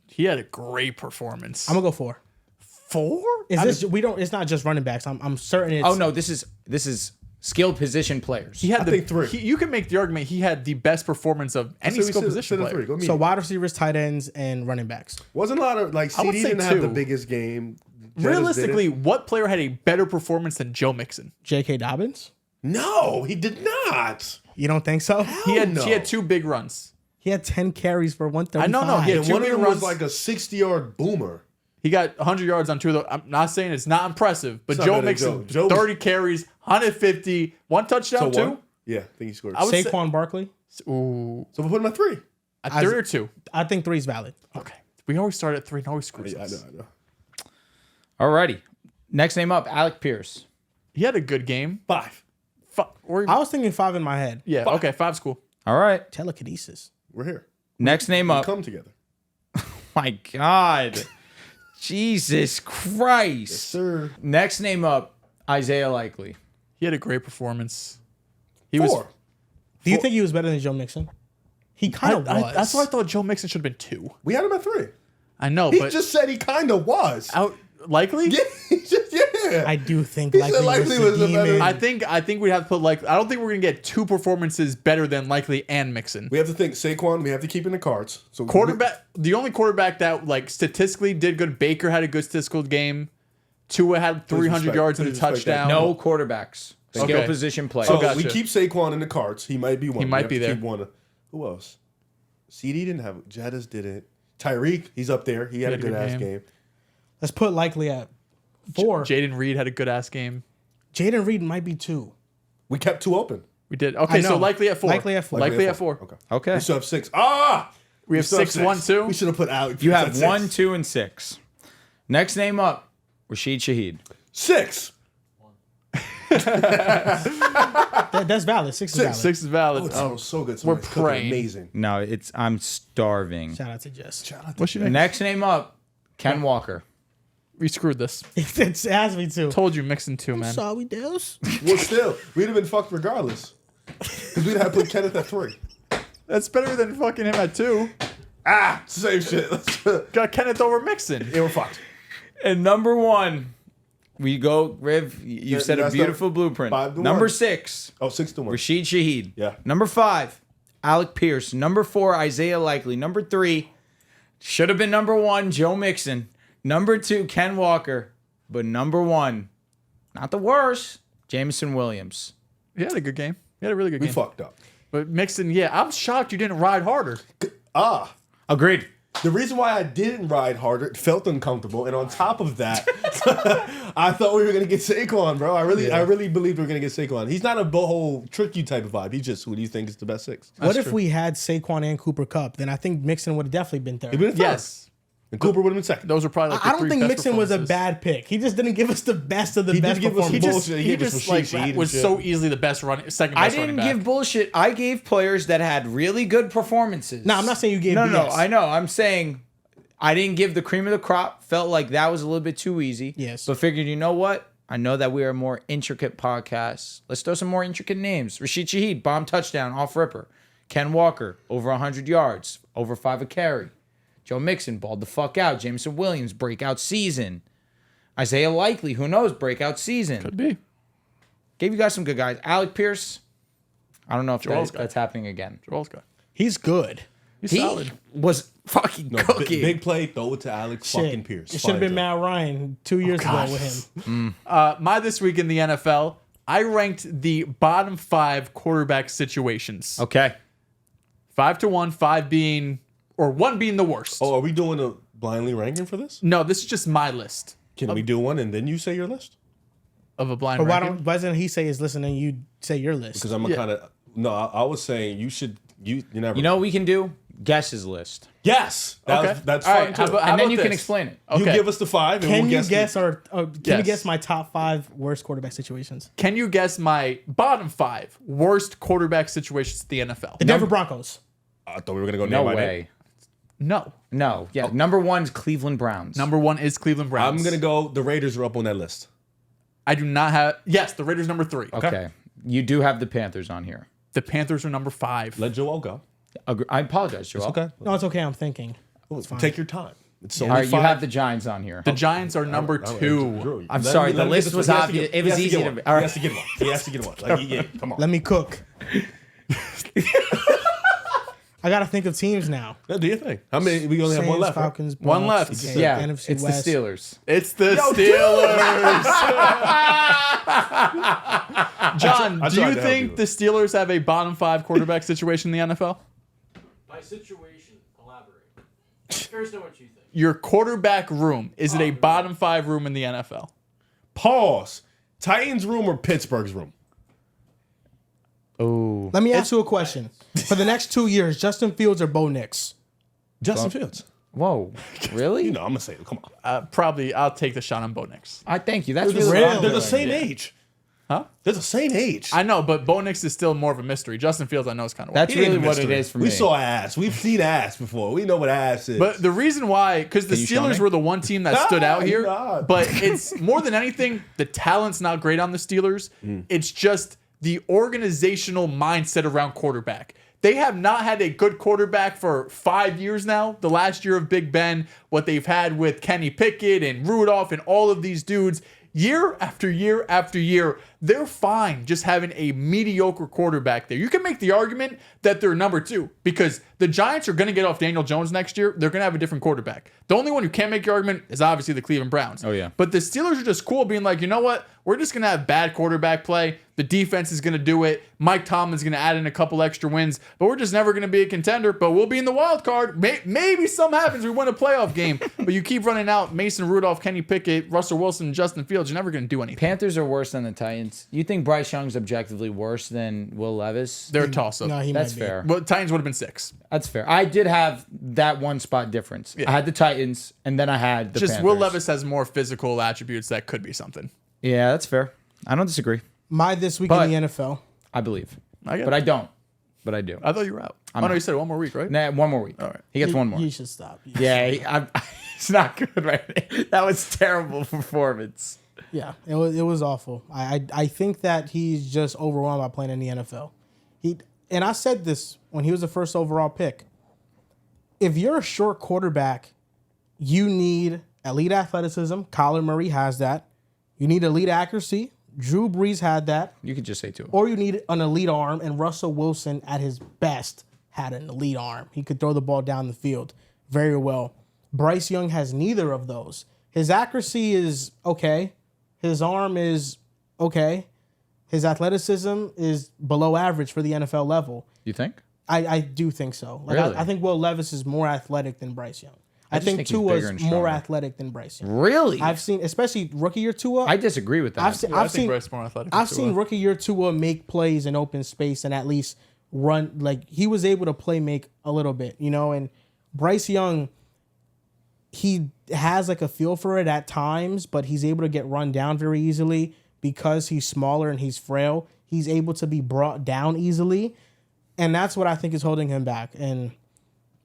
He had a great performance. I'm gonna go 4. 4? It's not just running backs. I'm certain it's Oh no, this is skilled position players. He had I think 3. you can make the argument he had the best performance of any skill position player. Go so wide receivers, tight ends, and running backs. Wasn't a lot of like I would CD say didn't have the 2. biggest game. Jettas Realistically, didn't. what player had a better performance than Joe Mixon? J.K. Dobbins? No, he did not. You don't think so? He had no. 2 big runs. He had 10 carries for 135. No, he had And 2 one of big them runs. was like a 60-yard boomer. He got 100 yards on 2 of those. I'm not saying it's not impressive, but It's not Joe better than Mixon, Joe. 30 carries, 150, 1 touchdown, So 2. what? Yeah, I think he scored. I would say- Saquon Barkley? Ooh, So we'll put him at 3. at 3 or 2. I think 3 is valid. Okay, we always start at 3 and always screws Yeah, I us. know. Alrighty. Next name up, Alec Pierce. He had a good game. 5. I was thinking 5 in my head. Yeah, okay, 5's cool. All right. Telekinesis. We're here. Next name up. Come together. My God. Jesus Christ. Sir. Next name up, Isaiah Likely. He had a great performance. He 4. was. Do you think he was better than Joe Mixon? He kind of was. That's why I thought Joe Mixon should have been 2. We had him at 3. I know, He but just said he kind of was. out likely. Yeah, he just, yeah. Yeah. I do think He said Likely, Likely was was the the better- demon. I think we'd have to put I don't think we're gonna get two performances better than Likely and Mixon. We have to think Saquon. We have to keep in the cards. So Quarterback, the only quarterback that statistically did good. Baker had a good statistical game. Tua had 300 respect- yards and a please respect that. touchdown. No quarterbacks. Skill Okay. position players. So gotcha. we keep Saquon in the cards. He might be one. He We might have be to there. keep one. Who else? CD didn't have. Jettis didn't. Tyreek, he's up there. He had a good ass game. Let's put Likely at 4. Jaden Reed had a good ass game. Jaden Reed might be 2. We kept 2 open. We did. Okay, so know. Likely at 4. Likely at 4. Likely at 4. Okay. Okay. We still have 6. Ah! We have still 6, 1, 2. We should have put Alex. You Pierce have at 6. 1, 2, and 6. Next name up, Rashid Shaheed. 6. That's valid. 6 is valid. 6 is valid. Oh, that sounds so good. We're Somebody's cooking praying. Amazing. No, I'm starving. Shout out to Jess. What's your name? Next name up, Ken Walker. We screwed this. It has me too. Told you Mixon 2, man. Sorry, Dehls. Well, still, we'd have been fucked regardless. Because we'd have put Kenneth at 3. That's better than fucking him at 2. Ah, same shit. Got Kenneth over Mixon. Yeah, we're fucked. And number 1, we go, Riv, you Yeah, said a that's beautiful the blueprint. 5-1. Number 6, Oh, 6-1. Rashid Shaheed. Yeah. Number 5, Alec Pierce. Number 4, Isaiah Likely. Number 3, should have been number 1, Joe Mixon. Number 2, Ken Walker. But number 1, not the worst, Jameson Williams. He had a good game. He had a really good We game. fucked up. But Mixon, yeah, I'm shocked you didn't ride harder. Ah. Agreed. The reason why I didn't ride harder, it felt uncomfortable, and on top of that, I thought we were gonna get Saquon, bro. I really believed we were gonna get Saquon. He's not a whole trick you type of vibe. He's just who do you think is the best 6? What if we had Saquon and Cooper Cup? Then I think Mixon would have definitely been third. He'd been third. Yes. And Cooper would have been second. Those are probably like the I don't 3 think best Mixon was a performances. bad pick. He just didn't give us the best of the He did best give us performance. bullshit. He gave us just some like sheet sheet and was shit. so easily the best second I best didn't running back. give bullshit. I gave players that had really good performances. No, I'm not saying you gave No, BS. I know. I'm saying I didn't give the cream of the crop. Felt like that was a little bit too easy. Yes. But figured, you know what? I know that we are a more intricate podcast. Let's throw some more intricate names. Rashid Shaheed, bomb touchdown, off ripper. Ken Walker, over 100 yards, over 5 a carry. Joe Mixon, balled the fuck out. Jameson Williams, breakout season. Isaiah Likely, who knows, breakout season. Could be. Gave you guys some good guys. Alec Pierce, I don't know if Joel's guy. that's happening again. Joel's guy. He's good. He's He solid. was fucking No, cooking. big play, throw it to Alex fucking Shit. Pierce. It should have been Fire Matt Ryan 2 years ago with him. My this week in the NFL, I ranked the bottom 5 quarterback situations. Okay. 5 to 1, 5 being or 1 being the worst. Oh, are we doing a blindly ranking for this? No, this is just my list Can we do one and then you say your list? of a blind But ranking. why doesn't he say his list and then you say your list? Because I'm Yeah. kind of no. I was saying you should. You never. You know what we can do? Guess his list. Yes. Okay. That's All fun right, too. how about- And then you this? can explain it. You Okay. give us the 5 and Can we'll you guess. guess can you Yes. guess my top 5 worst quarterback situations? Can you guess my bottom 5 worst quarterback situations in the NFL? The Denver Broncos. I thought we were gonna go No name by name. way. No. No. Yeah. Number 1's Cleveland Browns. Number 1 is Cleveland Browns. I'm gonna go. The Raiders are up on that list. I do not have. Yes, the Raiders number 3. Okay. You do have the Panthers on here. The Panthers are number 5. Let Joel go. I apologize, Joel. Okay. No, it's okay. I'm thinking. Take your time. It's All only right, you 5. have the Giants on here. The Giants are number 2. I'm sorry, the list was obvious. It was easy to. He All right. has to get one. He has to get one. Like, yeah, come on. Let me cook. I gotta think of teams now. No, do your thing. How many? We only have one Saints, left. Right? Falcons, One Bucs, left. okay, Yeah, NFC it's West. the Steelers. It's the Steelers. John, I do tried you to help think you. the Steelers have a bottom 5 quarterback situation in the NFL? By situation, elaborate. Curious to know what you think. Your quarterback room, is it a bottom 5 room in the NFL? Pause. Titans room or Pittsburgh's room? Oh. Let me ask you a question. For the next 2 years, Justin Fields or Bo Nix? Justin Fields. Whoa. Really? You know, I'm gonna say it. Come on. Probably, I'll take the shot on Bo Nix. I thank you. That's They're really Really? the same age. Huh? They're the same age. I know, but Bo Nix is still more of a mystery. Justin Fields, I know, is kind of That's He ain't really a what it mystery. is for we me. saw ass. We've seen ass before. We know what ass is. But the reason why, because the Can you show Steelers me? were the one team that stood out here, Nah. but it's more than anything, the talent's not great on the Steelers. Mm. It's just the organizational mindset around quarterback. They have not had a good quarterback for 5 years now. The last year of Big Ben, what they've had with Kenny Pickett and Rudolph and all of these dudes, year after year after year, they're fine just having a mediocre quarterback there. You can make the argument that they're number 2 because the Giants are going to get off Daniel Jones next year. They're going to have a different quarterback. The only one who can't make your argument is obviously the Cleveland Browns. Oh, yeah. But the Steelers are just cool being like, you know what? We're just going to have bad quarterback play. The defense is going to do it. Mike Tomlin's going to add in a couple extra wins, but we're just never going to be a contender, but we'll be in the wild card. Maybe something happens. We win a playoff game, but you keep running out Mason Rudolph, Kenny Pickett, Russell Wilson, and Justin Fields. You're never going to do anything. Panthers are worse than the Titans. You think Bryce Young's objectively worse than Will Levis? They're a toss-up. No, he That's might be. fair. Well, Titans would have been 6. That's fair. I did have that one spot difference. Yeah. I had the Titans, and then I had the Just Panthers. Will Levis has more physical attributes that could be something. Yeah, that's fair. I don't disagree. My this week But- in the NFL. I believe. I get But it. I don't. But I do. I thought you were out. Oh, no, you said 1 more week, right? Nah, one more week. All right. He gets one more. You should stop. Yeah, it's not good right. That was terrible performance. Yeah, it was awful. I think that he's just overwhelmed by playing in the NFL. And I said this when he was the first overall pick. If you're a short quarterback, you need elite athleticism. Kyler Murray has that. You need elite accuracy. Drew Brees had that. You could just say 2. Or you need an elite arm, and Russell Wilson at his best had an elite arm. He could throw the ball down the field very well. Bryce Young has neither of those. His accuracy is okay. His arm is okay. His athleticism is below average for the NFL level. You think? I do think so. Like Really? I think Will Levis is more athletic than Bryce Young. I just think think he's Tua's bigger and more stronger. athletic than Bryce Young. Really? I've seen, especially rookie year Tua. I disagree with that. I've seen, I I've think seen, Bryce is more athletic. I've seen rookie year Tua make plays in open space and at least run, like he was able to play make a little bit, you know. And Bryce Young, he has like a feel for it at times, but he's able to get run down very easily because he's smaller and he's frail. He's able to be brought down easily, and that's what I think is holding him back. And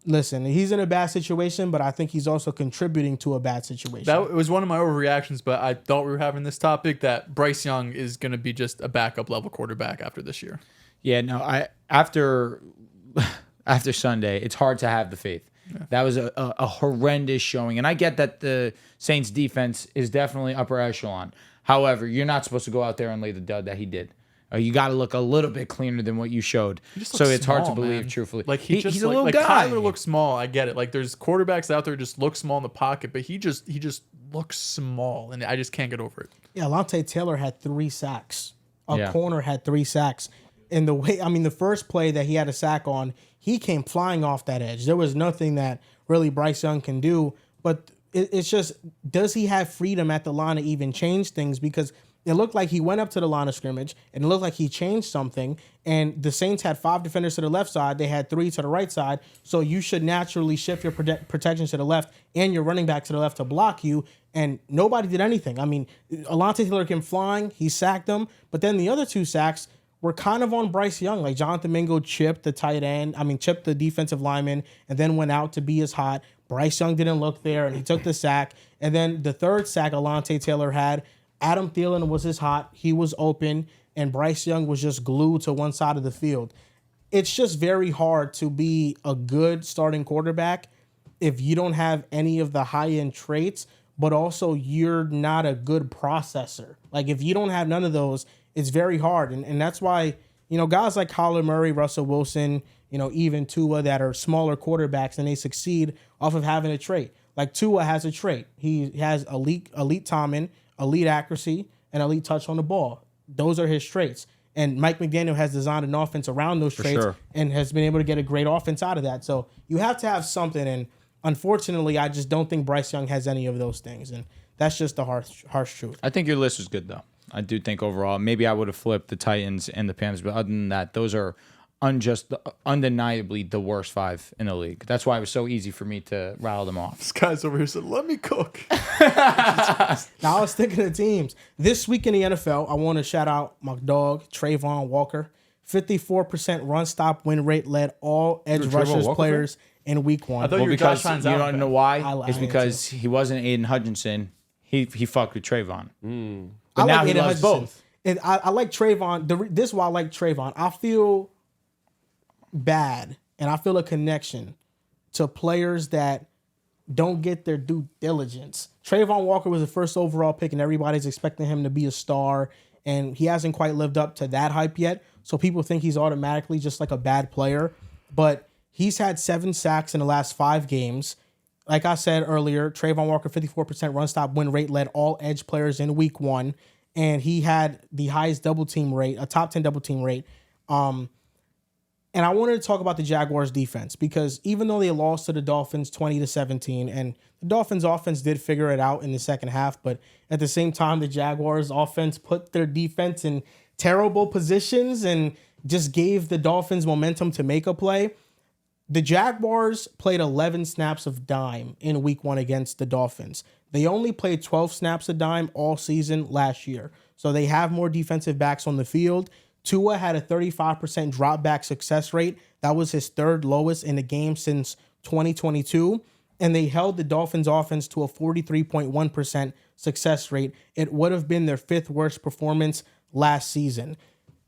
listen, he's in a bad situation, but I think he's also contributing to a bad situation. That was one of my overreactions, but I thought we were having this topic that Bryce Young is going to be just a backup level quarterback after this year. Yeah, no, after Sunday, it's hard to have the faith. Yeah. That was a horrendous showing. And I get that the Saints defense is definitely upper echelon. However, you're not supposed to go out there and lay the dud that he did. You got to look a little bit cleaner than what you showed. So it's hard to believe, truthfully. Like he's a little like guy. Kyler looks small. I get it. Like there's quarterbacks out there just look small in the pocket, but he just looks small, and I just can't get over it. Yeah, Alontae Taylor had 3 sacks. A Yeah. corner had 3 sacks. And the first play that he had a sack on, he came flying off that edge. There was nothing that really Bryce Young can do. But it's just, does he have freedom at the line to even change things? Because it looked like he went up to the line of scrimmage, and it looked like he changed something. And the Saints had 5 defenders to the left side. They had 3 to the right side. So you should naturally shift your protections to the left and your running back to the left to block you. And nobody did anything. I mean, Alontae Taylor came flying. He sacked them. But then the other 2 sacks were kind of on Bryce Young. Like Jonathan Mingo chipped the defensive lineman and then went out to be as hot. Bryce Young didn't look there, and he took the sack. And then the 3rd sack Alontae Taylor had, Adam Thielen was his hot. He was open, and Bryce Young was just glued to one side of the field. It's just very hard to be a good starting quarterback if you don't have any of the high-end traits, but also you're not a good processor. Like if you don't have none of those, it's very hard. And that's why, guys like Kyler Murray, Russell Wilson, even Tua that are smaller quarterbacks, and they succeed off of having a trait. Like Tua has a trait. He has elite timing, elite accuracy, and elite touch on the ball. Those are his traits. And Mike McDaniel has designed an offense around those traits and has been able to get a great offense out of that. So you have to have something. And unfortunately, I just don't think Bryce Young has any of those things. And that's just the harsh truth. I think your list was good, though. I do think overall, maybe I would have flipped the Titans and the Panthers, but other than that, those are undeniably the worst 5 in the league. That's why it was so easy for me to rattle them off. This guy's over here said, "Let me cook." Now, I was thinking of teams. This week in the NFL, I want to shout out my dog, Trayvon Walker. 54% run stop win rate, led all edge rushers players in week 1. I thought you were Because Josh Hines you out don't fan. know why? I It's am because he wasn't Aiden Hutchinson. He fucked with Trayvon. But I now like he Aiden loves Hutchinson. both. And I like Trayvon. This is why I like Trayvon. I feel bad, and I feel a connection to players that don't get their due diligence. Trayvon Walker was the first overall pick, and everybody's expecting him to be a star, and he hasn't quite lived up to that hype yet. So people think he's automatically just like a bad player, but he's had 7 sacks in the last 5 games. Like I said earlier, Trayvon Walker, 54% run stop win rate, led all edge players in week 1, and he had the highest double team rate, a top 10 double team rate. And I wanted to talk about the Jaguars defense because even though they lost to the Dolphins 20-17, and the Dolphins offense did figure it out in the second half, but at the same time, the Jaguars offense put their defense in terrible positions and just gave the Dolphins momentum to make a play. The Jaguars played 11 snaps of dime in week 1 against the Dolphins. They only played 12 snaps of dime all season last year. So they have more defensive backs on the field. Tua had a 35% drop back success rate. That was his 3rd lowest in the game since 2022. And they held the Dolphins offense to a 43.1% success rate. It would have been their 5th worst performance last season.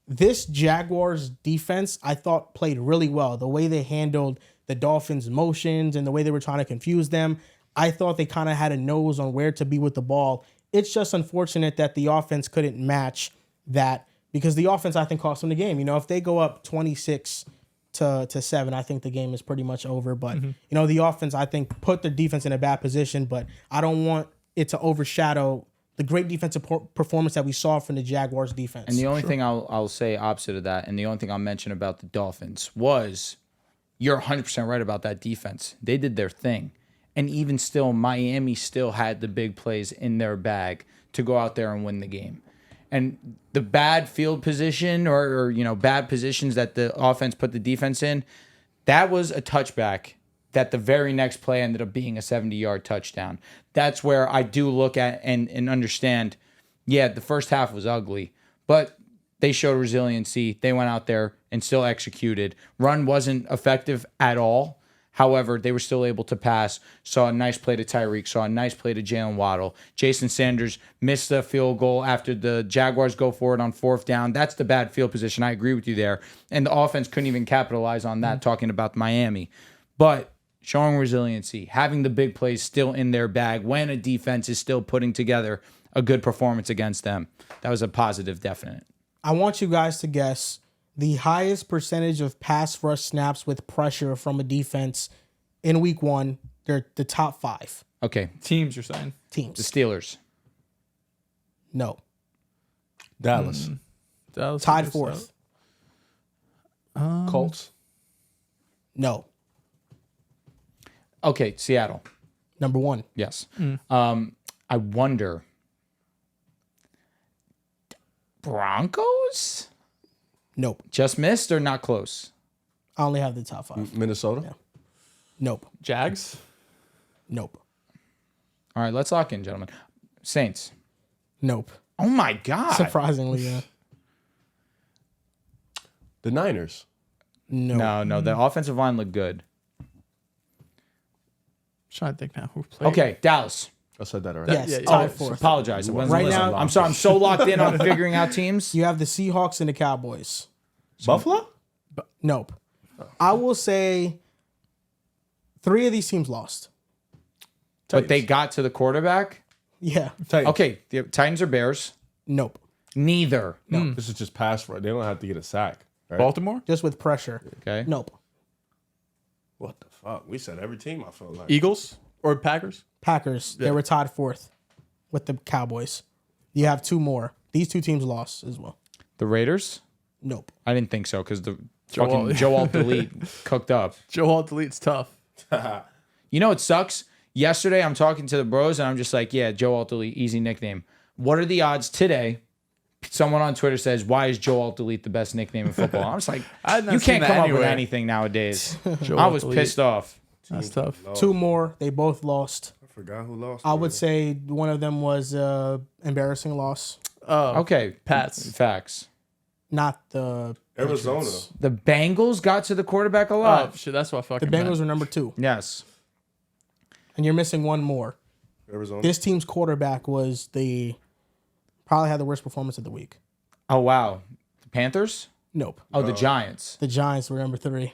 This Jaguars defense, I thought, played really well. The way they handled the Dolphins' motions and the way they were trying to confuse them, I thought they kind of had a nose on where to be with the ball. It's just unfortunate that the offense couldn't match that, because the offense, I think, cost them the game. You know, if they go up 26 to 7, I think the game is pretty much over. But, you know, the offense, I think, put the defense in a bad position. But I don't want it to overshadow the great defensive performance that we saw from the Jaguars defense. And the only thing I'll say opposite of that, and the only thing I'll mention about the Dolphins was you're 100% right about that defense. They did their thing. And even still, Miami still had the big plays in their bag to go out there and win the game. And the bad field position or you know, bad positions that the offense put the defense in, that was a touchback that the very next play ended up being a 70-yard touchdown. That's where I do look at and understand, yeah, the first half was ugly, but they showed resiliency. They went out there and still executed. Run wasn't effective at all. However, they were still able to pass. Saw a nice play to Tyreek. Saw a nice play to Jalen Waddle. Jason Sanders missed a field goal after the Jaguars go for it on 4th down. That's the bad field position. I agree with you there. And the offense couldn't even capitalize on that, talking about Miami. But showing resiliency, having the big plays still in their bag when a defense is still putting together a good performance against them. That was a positive, definite. I want you guys to guess the highest percentage of pass rush snaps with pressure from a defense in week 1. They're the top 5 Okay. Teams, you're saying? teams. The Steelers. No. Dallas. Dallas Tied is 4th. Colts. No. Okay, Seattle. Number 1. Yes. I wonder. Broncos? Nope. Just missed or not close? I only have the top 5. Minnesota. Yeah. Nope. Jags? Nope. All right, let's lock in, gentlemen. Saints. Nope. Oh, my God. Surprisingly, yeah. The Niners. No. No, the offensive line looked good. Trying to think now who played. Okay, Dallas. I said that already. Yes, Yeah, yeah. tied Oh, 4th. apologize. It wasn't Right listening. now- I'm sorry. I'm so locked in on figuring out teams. You have the Seahawks and the Cowboys. Buffalo? Nope. I will say 3 of these teams lost. But they got to the quarterback. Yeah. Titans. Okay, the Titans or Bears? Nope. Neither. This is just pass rush. They don't have to get a sack. Right? Baltimore? Just with pressure. Okay. Nope. What the fuck? We said every team, I felt like. Eagles? Or Packers? Packers. They were tied 4th with the Cowboys. You have 2 more. These 2 teams lost as well. The Raiders? Nope. I didn't think so because the Joel- fucking Joel Delete cooked up. Joel Delete's tough. You know what sucks? Yesterday, I'm talking to the bros, and I'm just like, yeah, Joel Delete, easy nickname. What are the odds today? Someone on Twitter says, why is Joel Delete the best nickname in football? I was like, I had not you seen can't that come up with anywhere. anything nowadays. Joel I was Delete. pissed off. That's tough. 2 more. They both lost. I forgot who lost. I would say one of them was embarrassing loss. Oh, Okay. Pats. Facts. Not the Arizona. Patriots. The Bengals got to the quarterback a Oh, lot. shit, that's what I The fucking Bengals meant. were number 2. Yes. And you're missing one more. Arizona. This team's quarterback was probably had the worst performance of the week. Oh, wow. The Panthers? Nope. Oh, the Giants. The Giants were number 3.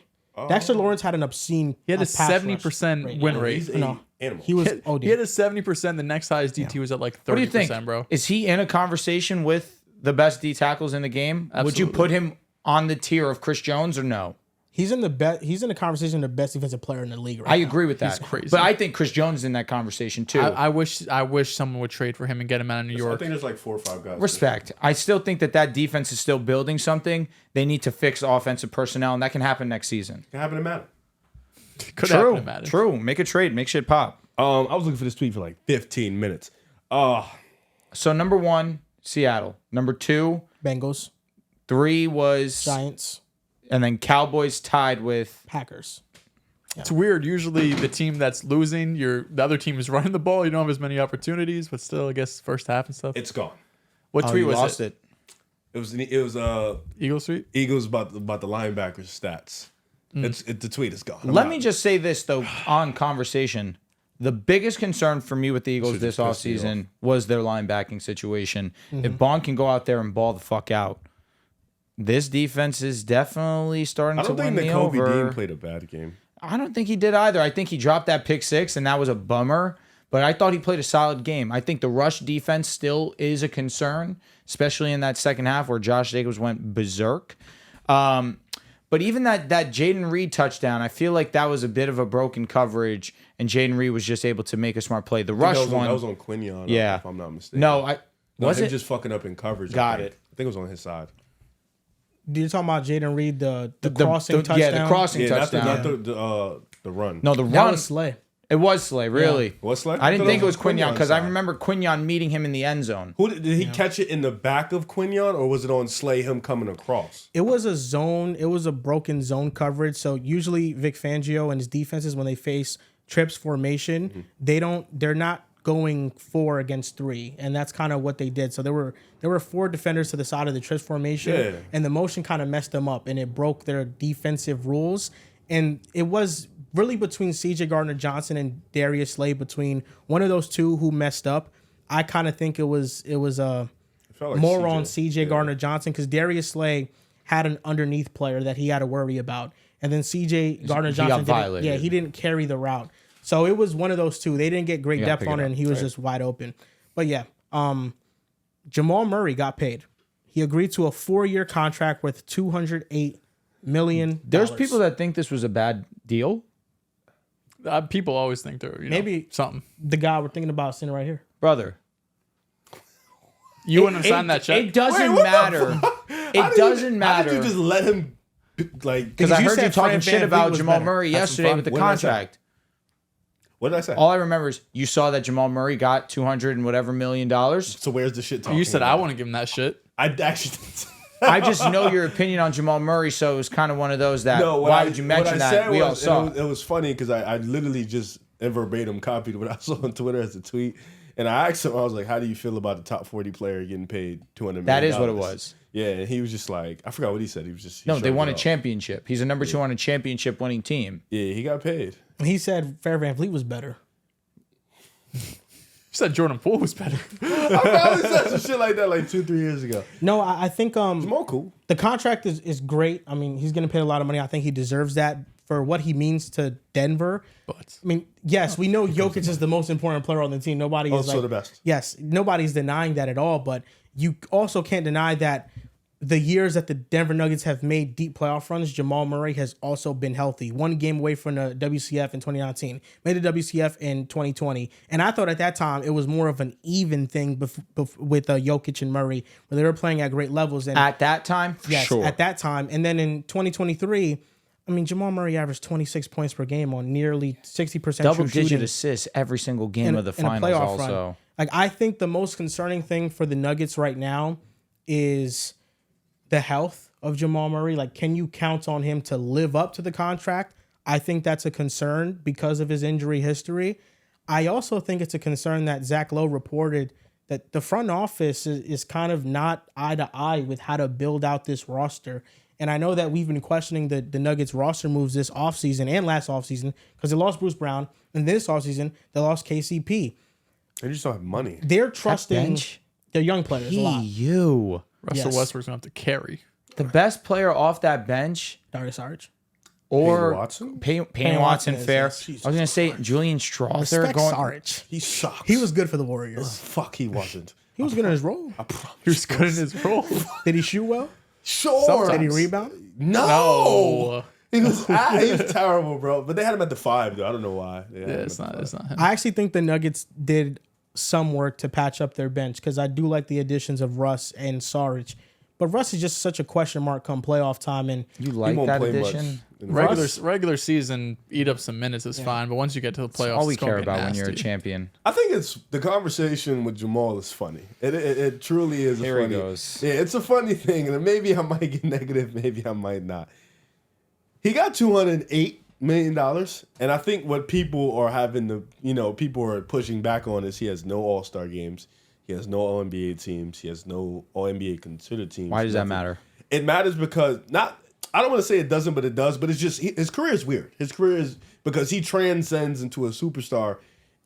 Dexter Lawrence had an obscene. He had a pass rush 70% win rate. He's an animal. He was He OD. had a 70%. The next highest DT was at like 30%, What do you think, bro. Is he in a conversation with the best D tackles in the game? Would you Absolutely. put him on the tier of Chris Jones or no? He's in the conversation of the best defensive player in the league right I now. agree with that. He's crazy. But I think Chris Jones is in that conversation too. I wish someone would trade for him and get him out of New I York. think there's like 4 or 5 guys. Respect. I still think that defense is still building something. They need to fix offensive personnel, and that can happen next season. Can happen in Madden. Could happen True. to Madden. True. Make a trade. Make shit pop. I was looking for this tweet for like 15 minutes. So number 1, Seattle. Number 2, Bengals, 3 was, Giants, and then Cowboys tied with. Packers. It's weird. Usually the team that's losing, the other team is running the ball. You don't have as many opportunities, but still, I guess first half and stuff. It's gone. What tweet You was lost it? It was Eagle Street? Eagles about the linebackers stats. The tweet is gone. Let me just say this though on conversation. The biggest concern for me with the Eagles this offseason was their linebacking situation. If Bond can go out there and ball the fuck out, this defense is definitely starting I to don't win think me Nakobe over. Dean played a bad game. I don't think he did either. I think he dropped that pick 6, and that was a bummer. But I thought he played a solid game. I think the rush defense still is a concern, especially in that second half where Josh Jacobs went berserk. But even that Jayden Reed touchdown, I feel like that was a bit of a broken coverage, and Jayden Reed was just able to make a smart play. The rush that one, was on Quinion, yeah, if I'm not mistaken. No, was him it just fucking up in coverage? Got I it. think it was on his side. You're talking about Jaden Reed, the crossing touchdown? Yeah, the crossing touchdown. Not the run. No, the That run. was Slay. It was Slay, really. What's Slay? I didn't think it was Quinion Quinion because I side. remember Quinion meeting him in the end zone. Who did he catch it in the back of Quinion, or was it on Slay him coming across? It was a zone. It was a broken zone coverage. So usually Vic Fangio and his defenses, when they face trips formation, they're not going 4 against 3, and that's kind of what they did. So there were 4 defenders to the side of the trips formation, and the motion kind of messed them up, and it broke their defensive rules. And it was really between C.J. Gardner-Johnson and Darius Slay, between one of those two who messed up. I kind of think it was like more CJ. on C.J. Gardner-Johnson because Darius Slay had an underneath player that he had to worry about, and then C.J. Gardner-Johnson violated. he didn't carry the route. So it was one of those two. They didn't get great depth on it, and he was Right. just wide open. But yeah, Jamal Murray got paid. He agreed to a 4-year contract worth $208 million. There's people that think this was a bad deal. People always think they're Maybe something. the guy we're thinking about sitting right here. Brother. You wouldn't have signed that check. It doesn't matter. It doesn't How did you matter. just let him like? Because I you heard you said talking Fran shit Van about Vliet was Jamal better. Murray Have some yesterday fun. with the What did I say? contract. What did I say? All I remember is you saw that Jamal Murray got $200 and whatever million. So where's the shit talking? You said I about? want to give him that shit. I actually. I just know your opinion on Jamal Murray, so it was kind of one of those that No, why would you mention that? We all saw. It was funny because I literally just verbatim copied what I saw on Twitter as a tweet, and I asked him, I was like, "How do you feel about the top 40 player getting paid $200 million?" That is what it was. Yeah, and he was just like, I forgot what he said. He was just No, they shrugged won it a off. championship. He's a number 2 on a championship winning team. Yeah, he got paid. He said Fair Van Vliet was better. You said Jordan Poole was better. I probably said some shit like that like 2-3 years ago. No, I think More cool. the contract is great. I mean, he's going to pay a lot of money. I think he deserves that for what he means to Denver. But I mean, yes, we know Jokic is the most important player on the team. Nobody is Also like the best. Yes, nobody's denying that at all. But you also can't deny that the years that the Denver Nuggets have made deep playoff runs, Jamal Murray has also been healthy. 1 game away from the WCF in 2019, made the WCF in 2020. And I thought at that time it was more of an even thing with Jokic and Murray, where they were playing at great levels. And At that time, yes, sure. at that time. And then in 2023, I mean, Jamal Murray averaged 26 points per game on nearly 60% Double-digit shooting assists every single game in of the in a finals playoff run. also. Like, I think the most concerning thing for the Nuggets right now is the health of Jamal Murray. Like, can you count on him to live up to the contract? I think that's a concern because of his injury history. I also think it's a concern that Zach Lowe reported that the front office is kind of not eye to eye with how to build out this roster. And I know that we've been questioning the Nuggets roster moves this offseason and last offseason because they lost Bruce Brown, and this offseason they lost KCP. They just don't have money. They're trusting bench? their young players a lot. You. Russell Yes. Westbrook's gonna have to carry. The best player off that bench, Darius Sarge. or Watson? Payne Watson Watson, is- fair. Jesus I was gonna say Julian Strother Respect going. Sarge. He sucks. He was good for the Warriors. Fuck, he wasn't. He was good in his role. I promise. He was good in his role. Did he shoot well? Sure. Did he rebound? No. He was terrible, bro. But they had him at the 5, though. I don't know why. Yeah, it's not him. I actually think the Nuggets did some work to patch up their bench because I do like the additions of Russ and Sarge. But Russ is just such a question mark come playoff time. And You like won't that play addition? much. Regular season, eat up some minutes is fine, but once you get to the playoffs, All we it's gonna care get about when you're a nasty. champion. I think it's the conversation with Jamal is funny. It truly is. Here he funny. goes. Yeah, it's a funny thing, and maybe I might get negative, maybe I might not. He got $208 million, and I think what people are having the people are pushing back on is he has no All-Star games, he has no All-NBA teams, he has no All-NBA considered teams. Why does that nothing. matter? It matters because I don't want to say it doesn't, but it does. But it's just his career is weird. His career is because he transcends into a superstar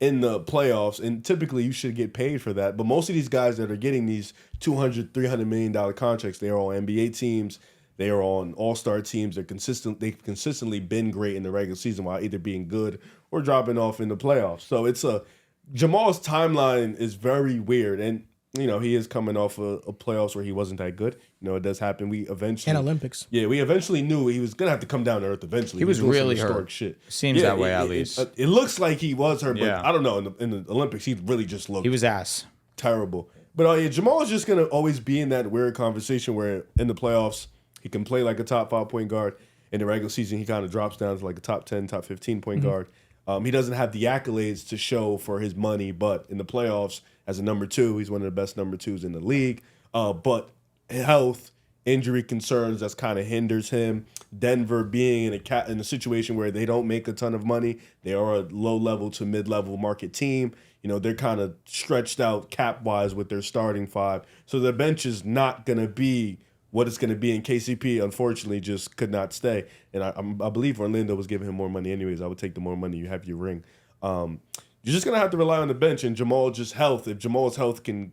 in the playoffs, and typically you should get paid for that. But most of these guys that are getting these $200, $300 million contracts, they are on NBA teams, they are on All-Star teams. They've consistently been great in the regular season while either being good or dropping off in the playoffs. So Jamal's timeline is very weird, and he is coming off a playoffs where he wasn't that good. It does happen. And Olympics. Yeah, we eventually knew he was gonna have to come down to earth eventually. He was doing some really historic hurt. Shit. Seems that way, at least. It looks like he was hurt, but Yeah. I don't know. In the Olympics, he really just looked He was ass. terrible. But Jamal is just gonna always be in that weird conversation where in the playoffs he can play like a top 5 point guard. In the regular season, he kind of drops down to like a top 10, top 15 point guard. He doesn't have the accolades to show for his money, but in the playoffs, as a number 2, he's one of the best number 2s in the league. But health, injury concerns, that's kind of hinders him. Denver being in a situation where they don't make a ton of money, they are a low-level to mid-level market team. They're kind of stretched out cap-wise with their starting 5. So the bench is not going to be what it's going to be, and KCP, unfortunately, just could not stay. And I believe Orlando was giving him more money anyways. I would take the more money. You have your ring. You're just going to have to rely on the bench and Jamal's health. If Jamal's health can,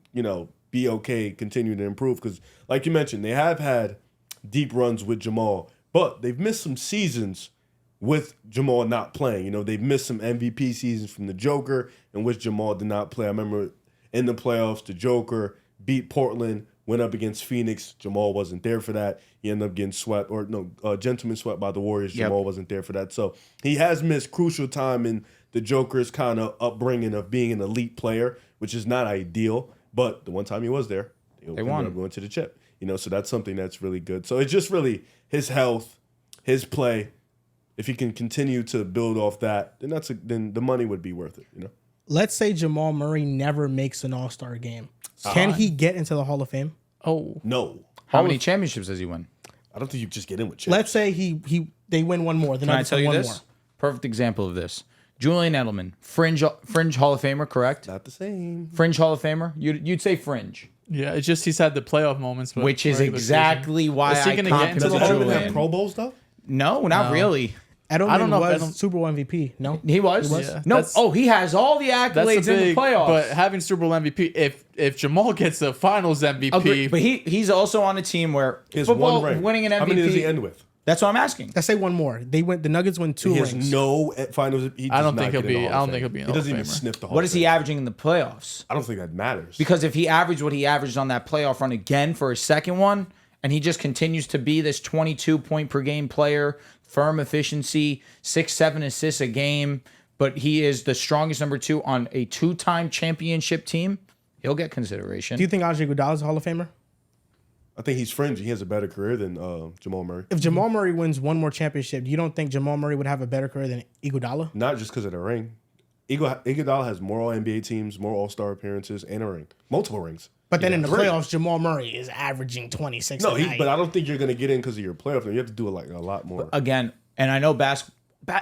be okay, continue to improve. Because, like you mentioned, they have had deep runs with Jamal, but they've missed some seasons with Jamal not playing. They've missed some MVP seasons from the Joker in which Jamal did not play. I remember in the playoffs, the Joker beat Portland, went up against Phoenix. Jamal wasn't there for that. He ended up getting swept, gentleman swept by the Warriors. Yep. Jamal wasn't there for that. So he has missed crucial time in the Joker's kind of upbringing of being an elite player, which is not ideal. But the one time he was there, they won. up going to the chip. So that's something that's really good. So it's just really his health, his play. If he can continue to build off that, then the money would be worth it. Let's say Jamal Murray never makes an All-Star game. Can he get into the Hall of Fame? Oh, No, How many championships does he win? I don't think you just get in with chips. Let's say they win one more. The Can I Nuggets tell win you one this? more. Perfect example of this. Julian Edelman, fringe Hall of Famer, correct? Not the same. Fringe Hall of Famer. You'd say fringe, yeah. It's just he's had the playoff moments, but which is regular exactly why Is he I gonna get comp him into to the Hall of Fame? Julian. Pro Bowl stuff? No, not really. Edelman I don't know if was Edelman- Super Bowl MVP. No, He was. Yeah, No. that's- Oh, he has all the That's accolades the big, in the playoffs. but having Super Bowl MVP, if Jamal gets the Finals MVP, Agree. But he's also on a team where He has football one ring. winning an MVP. How many does he end with? That's what I'm asking. let's say one more. The Nuggets win 2 He has rings. no finals. He I don't does think not he'll get in the be- Hall I of don't think Fame. he'll be in He the doesn't Hall even of Famer. sniff the Hall What of is he Fame. averaging in the playoffs? I don't think that matters. Because if he averaged what he averaged on that playoff run again for his second one, and he just continues to be this 22 point per game player, firm efficiency, 6-7 assists a game, but he is the strongest number 2 on a 2-time championship team, he'll get consideration. Do you think Andre Iguodala's a Hall of Famer? I think he's fringy. He has a better career than Jamal Murray. If Jamal Murray wins one more championship, you don't think Jamal Murray would have a better career than Iguodala? Not just because of the ring. Iguodala has more All-NBA teams, more All-Star appearances, and a ring. Multiple rings. But then in the Right. playoffs, Jamal Murray is averaging 26 No, a night. but I don't think you're going to get in because of your playoff. You have to do a lot more. Again, and I know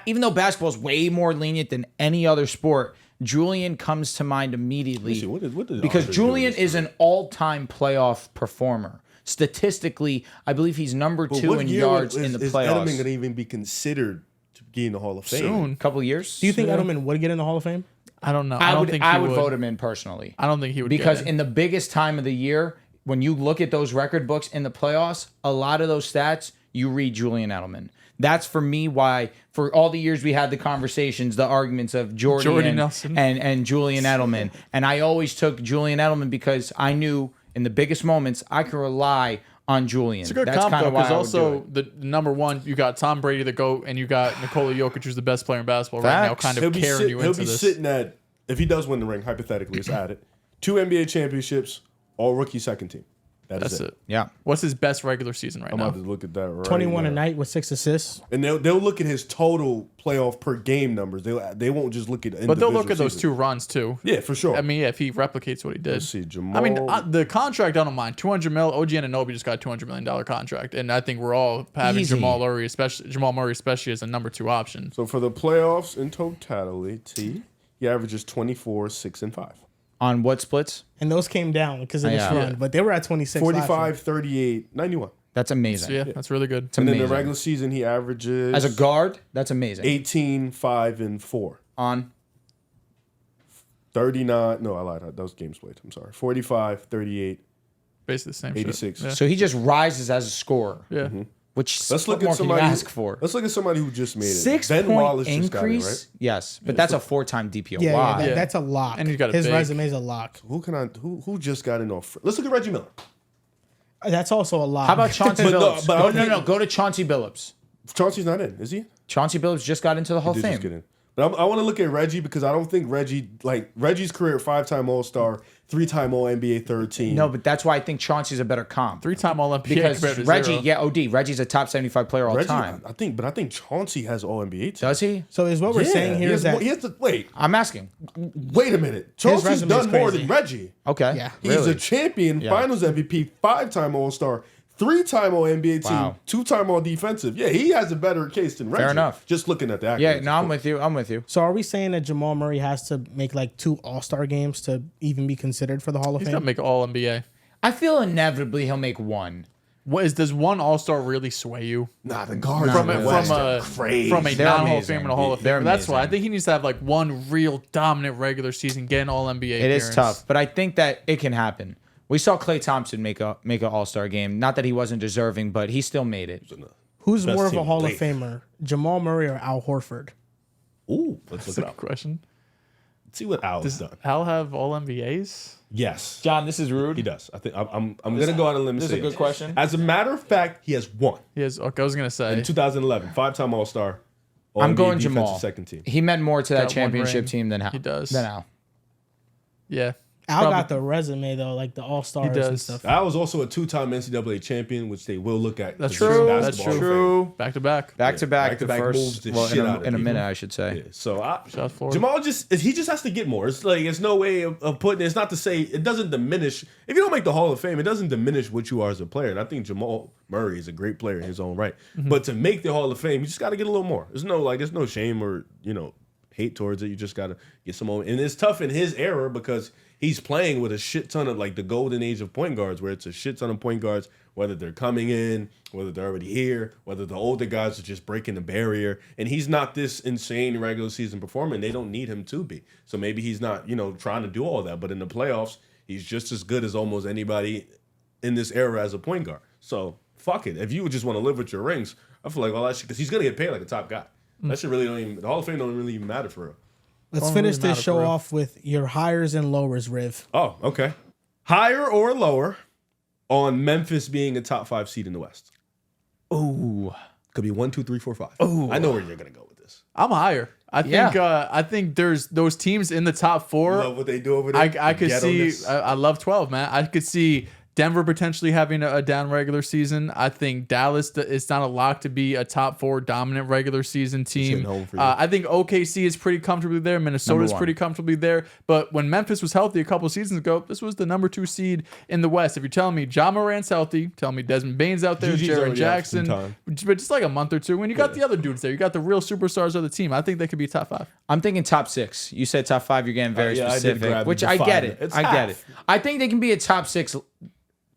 even though basketball is way more lenient than any other sport, Julian comes to mind immediately. See, what does because Andre Julian do? is an all-time playoff performer. Statistically, I believe he's number But 2 what in year yards is in the Edelman playoffs. going to even be considered to be in the Hall of Fame? soon. A couple years. Do you think Edelman would get in the Hall of Fame? I don't know. I don't would think I he would vote him in personally. I don't think he would Because get in the biggest time of the year, when you look at those record books in the playoffs, a lot of those stats, you read Julian Edelman. That's for me why for all the years we had the conversations, the arguments of Jordy Nelson and Julian Edelman. And I always took Julian Edelman because I knew in the biggest moments I could rely on Julian. It's a good That's comp, kind though, of why because I would also do it. the number one, you got Tom Brady, the GOAT, and you got Nikola Jokic, who's the best player in basketball right now, Facts. kind of carrying you He'll into be this. sitting at, if he does win the ring, hypothetically, it's added. 2 NBA championships, all rookie second team. That's it. Yeah. What's his best regular season right I'm now? about to look at that right 21 now. a night with 6 assists. And they'll look at his total playoff per game numbers. They won't just look at But they'll look individual at those seasons. 2 runs too. Yeah, for sure. I mean, yeah, if he replicates what he did. Let's see, Jamal. I mean, the contract, I don't mind. 200 mil. OG Anunoby just got a $200 million contract, and I think we're all having Easy. Jamal Murray, especially as a number 2 option. So for the playoffs in totality, he averages 24, 6, and 5. On what splits? And those came down because of this Yeah. run. But they were at 26 last year. 45, 38, 91. That's amazing. So yeah, that's really good. It's And amazing. then the regular season, he averages As a guard, that's amazing. 18, 5, and 4. On 39. No, I lied. That was games played. I'm sorry. 45, 38. Basically the same 86. shit. so he just rises as a scorer, Yeah. which Let's look what more at can you somebody. ask for? Let's look at somebody who just made it. 6-point Wallace just got it, increase. right? Yes, but that's a 4-time DPOY. Yeah, that's a lock. And he's got a His big- resume's a lock. Who just got in off? Let's look at Reggie Miller. That's also a lock. How about Chauncey But no, Billups? but I don't think- Go to Chauncey Billups. Chauncey's not in, is he? Chauncey Billups just got into the Hall of Did just Fame. get in. But I want to look at Reggie because I don't think Reggie's career, 5-time All-Star, 3-time All-NBA third team. No, but that's why I think Chauncey's a better comp. 3-time All-NBA Because compared to Reggie, 0. yeah, OD. Reggie's a top 75 player all Reggie, time. I think Chauncey has All-NBA team. Does he? So is what we're saying here is that he has to wait. I'm asking. Wait a minute. Chauncey's resume is done more crazy. than Reggie. Okay. Yeah. He's Really? a champion, Yeah. Finals MVP, 5-time All-Star, 3-time All-NBA team, Wow. 2-time All-Defensive. Yeah, he has a better case than Reggie. enough. Just looking at the accolades. Yeah, no, I'm with you. I'm with you. So are we saying that Jamal Murray has to make like 2 All-Star games to even be considered for the Hall of He's Fame? gonna make All-NBA. I feel inevitably he'll make one. Does one All-Star really sway you? Nah, the guards From in a- the West from are a crazy. from a They're non-Hall of amazing. Fame and a Hall of They're Fame. That's why I amazing. think he needs to have like one real dominant regular season, get an All-NBA. It is appearance. tough, but I think that it can happen. We saw Klay Thompson make an All-Star game. Not that he wasn't deserving, but he still made it. Who's Best more of team a in Hall the of Famer, Jamal Murray or Al Horford? Ooh, let's That's look a it good up. question. See what Al's Does done. Al have All-NBAs? Yes, John, this is rude. he does. I think I'm gonna go out on a limb and This say is a good yes. question. As a matter of fact, he has one He has. Okay, I was gonna say. in 2011, 5-time All-Star. I'm All-NBA going defensive Jamal. second team. He meant more to that Got one championship ring. team than Al. He does. Than Al. Yeah. Al Probably- got the resume though, like the All-Stars and does. stuff. Al was also a 2-time NCAA champion, which they will look at. That's 'cause he's a true. That's basketball fan. true. Back to back. Back to back, the back-to-back moves first. the Well, shit in out a, of in a people. minute, I should say. Yeah, so Shout Florida. Jamal he just has to get more. It's like it's no way of putting it. It's not to say it doesn't diminish. If you don't make the Hall of Fame, it doesn't diminish what you are as a player. And I think Jamal Murray is a great player in his own right. But to make the Hall of Fame, you just got to get a little more. There's no shame or hate towards it. You just got to get some more. And it's tough in his era because he's playing with a shit ton of like the golden age of point guards, where it's a shit ton of point guards, whether they're coming in, whether they're already here, whether the older guys are just breaking the barrier. And he's not this insane regular season performer, and they don't need him to be. So maybe he's not, trying to do all that. But in the playoffs, he's just as good as almost anybody in this era as a point guard. So fuck it. If you would just want to live with your rings, I feel like all that shit, because he's going to get paid like a top guy. That shit really don't even, the Hall of Fame don't really even matter for real. Let's Don't finish really this matter show for real. off with your hires and lowers, Riv. Oh, okay. Higher or lower on Memphis being a top 5 seed in the West? Ooh. Could be 1, 2, 3, 4, 5. Oh, I know where you're gonna go with this. I'm higher. I think there's those teams in the top 4. Love what they do over there. I could The see. ghetto-ness. I love 12, man. I could see Denver potentially having a down regular season. I think Dallas it's not a lock to be a top 4 dominant regular season team. hitting home for you. I think OKC is pretty comfortably there. Minnesota's Number 1. pretty comfortably there. But when Memphis was healthy a couple seasons ago, this was the number 2 seed in the West. If you're telling me John Morant's healthy, tell me Desmond Bane's out there, GG's Jaren already out for some Jackson, time. but just like a month or two. When you got the other dudes there, you got the real superstars of the team. I think they could be top 5. I'm thinking top 6. You said top 5. You're getting very yeah, I did specific, grab which the I get five. it. It's I get it. half. I think they can be a top 6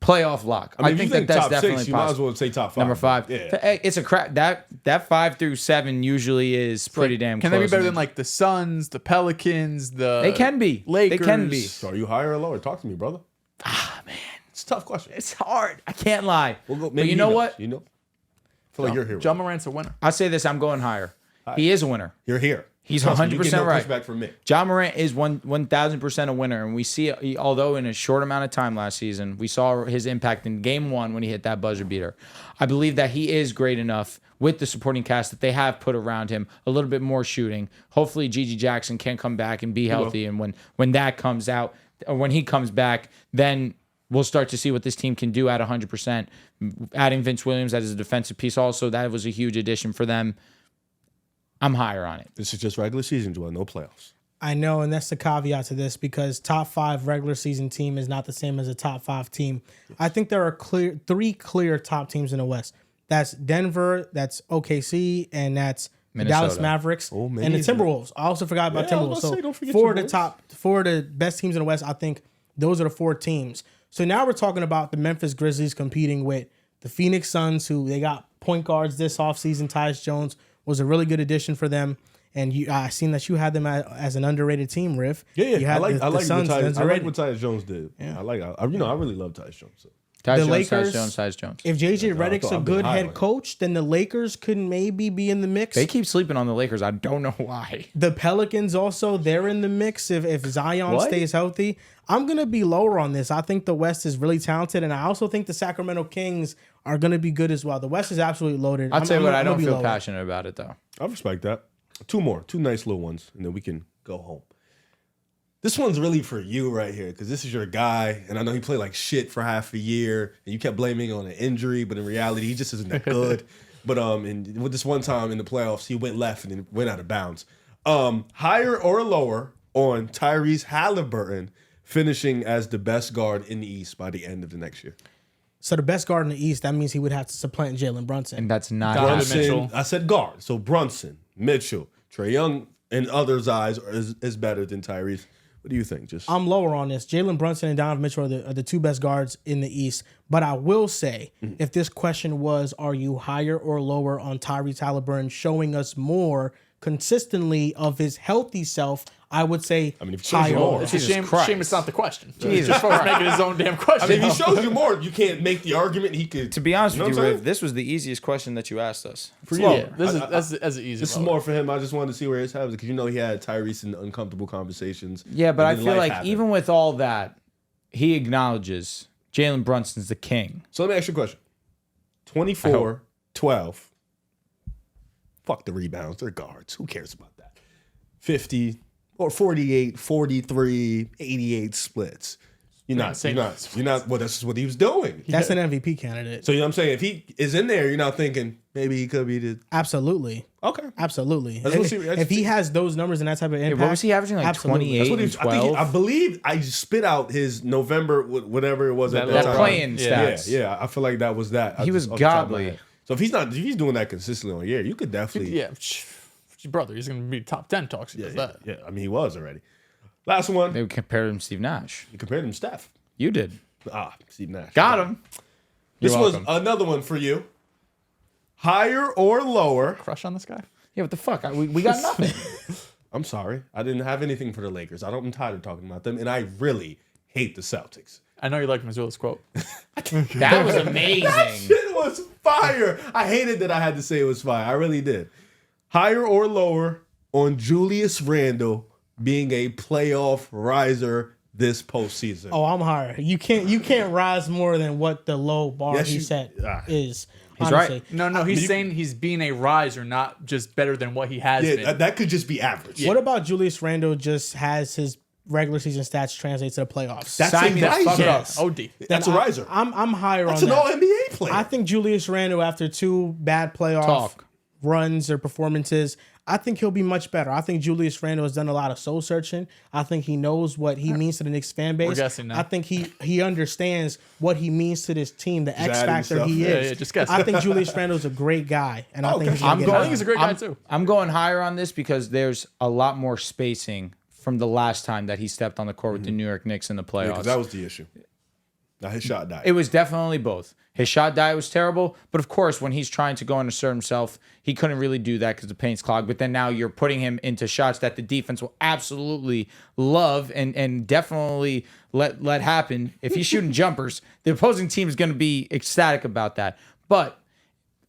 playoff lock. I mean, if think you think that's top definitely 6, you might as possible. well say top 5. Number 5. Yeah. Hey, it's a crap. That 5 through 7 usually is pretty damn Can close. they be better than like the Suns, the Pelicans, the They can be. Lakers? They can be. So are you higher or lower? Talk to me, brother. Ah, man. It's a tough question. It's hard. I can't lie. We'll go, but you know what? You know? feel like you're here. Jamal Morant's a winner. I say this, I'm going higher. He is a winner. You're here. He's Trust me, you 100% get no right. pushback from me. John Morant is 1,000% a winner, and we see, although in a short amount of time last season, we saw his impact in Game 1 when he hit that buzzer beater. I believe that he is great enough with the supporting cast that they have put around him, a little bit more shooting. Hopefully, Gigi Jackson can come back and be healthy, and when that comes out, or when he comes back, then we'll start to see what this team can do at 100%. Adding Vince Williams as a defensive piece also, that was a huge addition for them. I'm higher on it. This is just regular season, Joel, no playoffs. I know, and that's the caveat to this because top 5 regular season team is not the same as a top 5 team. I think there are three clear top teams in the West. That's Denver, that's OKC, and that's Minnesota. Dallas Mavericks and the Timberwolves. I also forgot about Yeah, I Timberwolves. was So gonna say, don't forget four of the best teams in the West, I think those are the 4 teams. So now we're talking about the Memphis Grizzlies competing with the Phoenix Suns, who they got point guards this offseason. Tyus Jones was a really good addition for them. And I seen that you had them as an underrated team, Riff. Yeah. You I had like what Suns Tyus underrated. Jones did. Yeah. I really love Tyus Jones. So. Tyus Jones. If JJ Redick's a I've been good high on head him. coach, then the Lakers could maybe be in the mix. They keep sleeping on the Lakers. I don't know why. The Pelicans also, they're in the mix if Zion What? stays healthy. I'm going to be lower on this. I think the West is really talented, and I also think the Sacramento Kings are going to be good as well. The West is absolutely loaded. I'll tell you what, I I'm don't gonna be feel lower. passionate about it, though. I respect that. 2 more. 2 nice little ones, and then we can go home. This one's really for you right here because this is your guy, and I know he played like shit for half a year, and you kept blaming him on an injury, but in reality, he just isn't that good. But and with this one time in the playoffs, he went left and then went out of bounds. Higher or lower on Tyrese Halliburton finishing as the best guard in the East by the end of the next year? So the best guard in the East, that means he would have to supplant Jalen Brunson. And that's not Donovan Brunson, Mitchell. I said guard. So Brunson, Mitchell, Trae Young, in others' eyes is better than Tyrese. What do you think? I'm lower on this. Jalen Brunson and Donovan Mitchell are the 2 best guards in the East. But I will say, if this question was, are you higher or lower on Tyrese Halliburton showing us more consistently of his healthy self, I would say if he shows higher. you more. It's a shame it's not the question. Jesus Just folks making his own damn question. If he shows you more, you can't make the argument he could. To be honest know with what you, I'm Riv, saying? this was the easiest question that you asked us. For yeah, you. that's an easy. This is more for him. I just wanted to see where his head was because he had Tyrese in uncomfortable conversations. Yeah, but I and then feel life like happened. even with all that, he acknowledges Jalen Brunson's the king. So let me ask you a question. 24, 12. Fuck the rebounds. They're guards. Who cares about that? 50 or 48, 43, 88 splits. You're not. Well, that's just what he was doing. That's an MVP candidate. So you know what I'm saying? If he is in there, you're not thinking maybe he could be the. Absolutely. Okay. Absolutely. Let's see. If he has those numbers and that type of impact. What was he averaging? Like absolutely. 28 That's what and he, 12? I believe I spit out his November, whatever it was at that that time. playing Yeah, stats. yeah. I feel like that was that. He was off the top of my godly. head. So if he's doing that consistently on a year, you could definitely. Yeah, brother, he's gonna be top 10 talks. He does that. Yeah. I mean, he was already. Last one. They compared him to Steve Nash. You compared him to Steph. You did. Steve Nash. Got him. This You're was welcome. another one for you. Higher or lower? Crush on this guy. Yeah, what the fuck? We got nothing. I'm sorry. I didn't have anything for the Lakers. I'm tired of talking about them, and I really hate the Celtics. I know you like Missoula's quote. That was amazing. It was fire. I hated that I had to say it was fire. I really did. Higher or lower on Julius Randle being a playoff riser this postseason? Oh, I'm higher. You can't rise more than what the low bar Yes, he you- set is. He's honestly. right. No, he's saying he's being a riser, not just better than what he has Yeah, been. that could just be average. What about Julius Randle just has his regular season stats translate to the playoffs? That's Sign a me the fuck riser. up. OD. That's a riser. I'm higher That's on an that. All-NBA player. I think Julius Randle, after 2 bad playoff Talk. runs or performances, I think he'll be much better. I think Julius Randle has done a lot of soul searching. I think he knows what he means to the Knicks fan base. We're guessing now. I think he understands what he means to this team, the X adding factor stuff. he Yeah, is. yeah, just guess. I think Julius Randle's a great guy, and I think he's I'm gonna get going- I high. think he's a great guy too. I'm going higher on this because there's a lot more spacing from the last time that he stepped on the court with the New York Knicks in the playoffs. because that was the issue. Now his shot died. It was definitely both. His shot diet was terrible, but of course, when he's trying to go and assert himself, he couldn't really do that because the paint's clogged. But then now you're putting him into shots that the defense will absolutely love and definitely let happen. If he's shooting jumpers, the opposing team is going to be ecstatic about that. But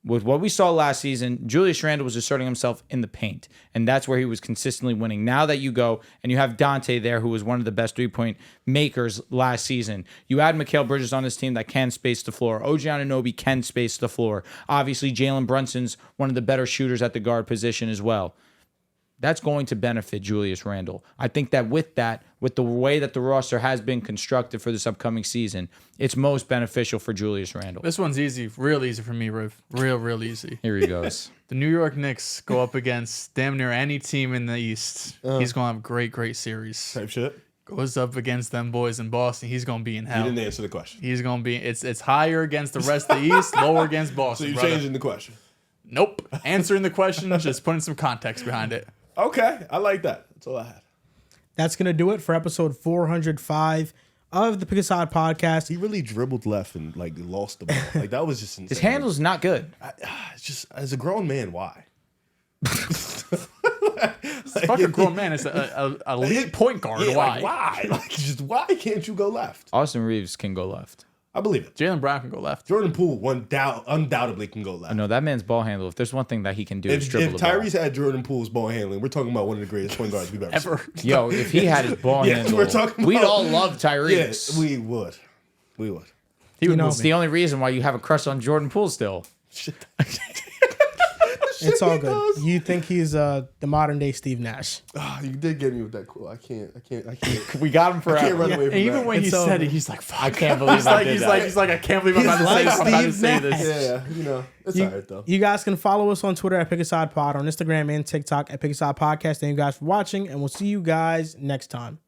with what we saw last season, Julius Randle was asserting himself in the paint, and that's where he was consistently winning. Now that you go and you have Dante there, who was one of the best three-point makers last season, you add Mikal Bridges on this team that can space the floor. OG Anunoby can space the floor. Obviously, Jalen Brunson's one of the better shooters at the guard position as well. That's going to benefit Julius Randle. I think that with the way that the roster has been constructed for this upcoming season, it's most beneficial for Julius Randle. This one's easy, real easy for me, Riv. Real easy. Here he goes. The New York Knicks go up against damn near any team in the East. He's going to have a great series. Type shit. Goes up against them boys in Boston. He's going to be in hell. You didn't answer the question. He's going to be, it's higher against the rest of the East, lower against So Boston. you're brother. changing the question. Nope. Answering the question, just putting some context behind it. Okay, I like that. That's all I had. That's going to do it for episode 405 of the Pick a Side podcast. He really dribbled left and like lost the ball. Like that was just insane. His handle's not good. It's just as a grown man, why? Fucking grown man. It's a elite point guard. Yeah, Why? like, why? Like just why can't you go left? Austin Reeves can go left. I believe it. Jaylen Brown can go left. Jordan Poole undoubtedly can go left. No, that man's ball handle. If there's one thing that he can do, is If dribble the ball. Tyrese had Jordan Poole's ball handling, we're talking about one of the greatest point guards we've ever seen. Yo, if he had his ball Yeah, handle, we're talking we'd about- all love Tyrese. Yeah, we would. We would. It's the only reason why you have a crush on Jordan Poole still. It's all good. You think he's the modern day Steve Nash. Oh, you did get me with that quote. I can't. We got him I can't forever. run away from And even that. when he It's said over. it, he's like, fuck. I can't believe I did that. He's like, I can't believe I'm about to say this. I'm about to say this. Yeah, you know, it's all right though. You guys can follow us on Twitter at Pick a Side Pod, on Instagram and TikTok at Pick a Side Podcast. Thank you guys for watching, and we'll see you guys next time.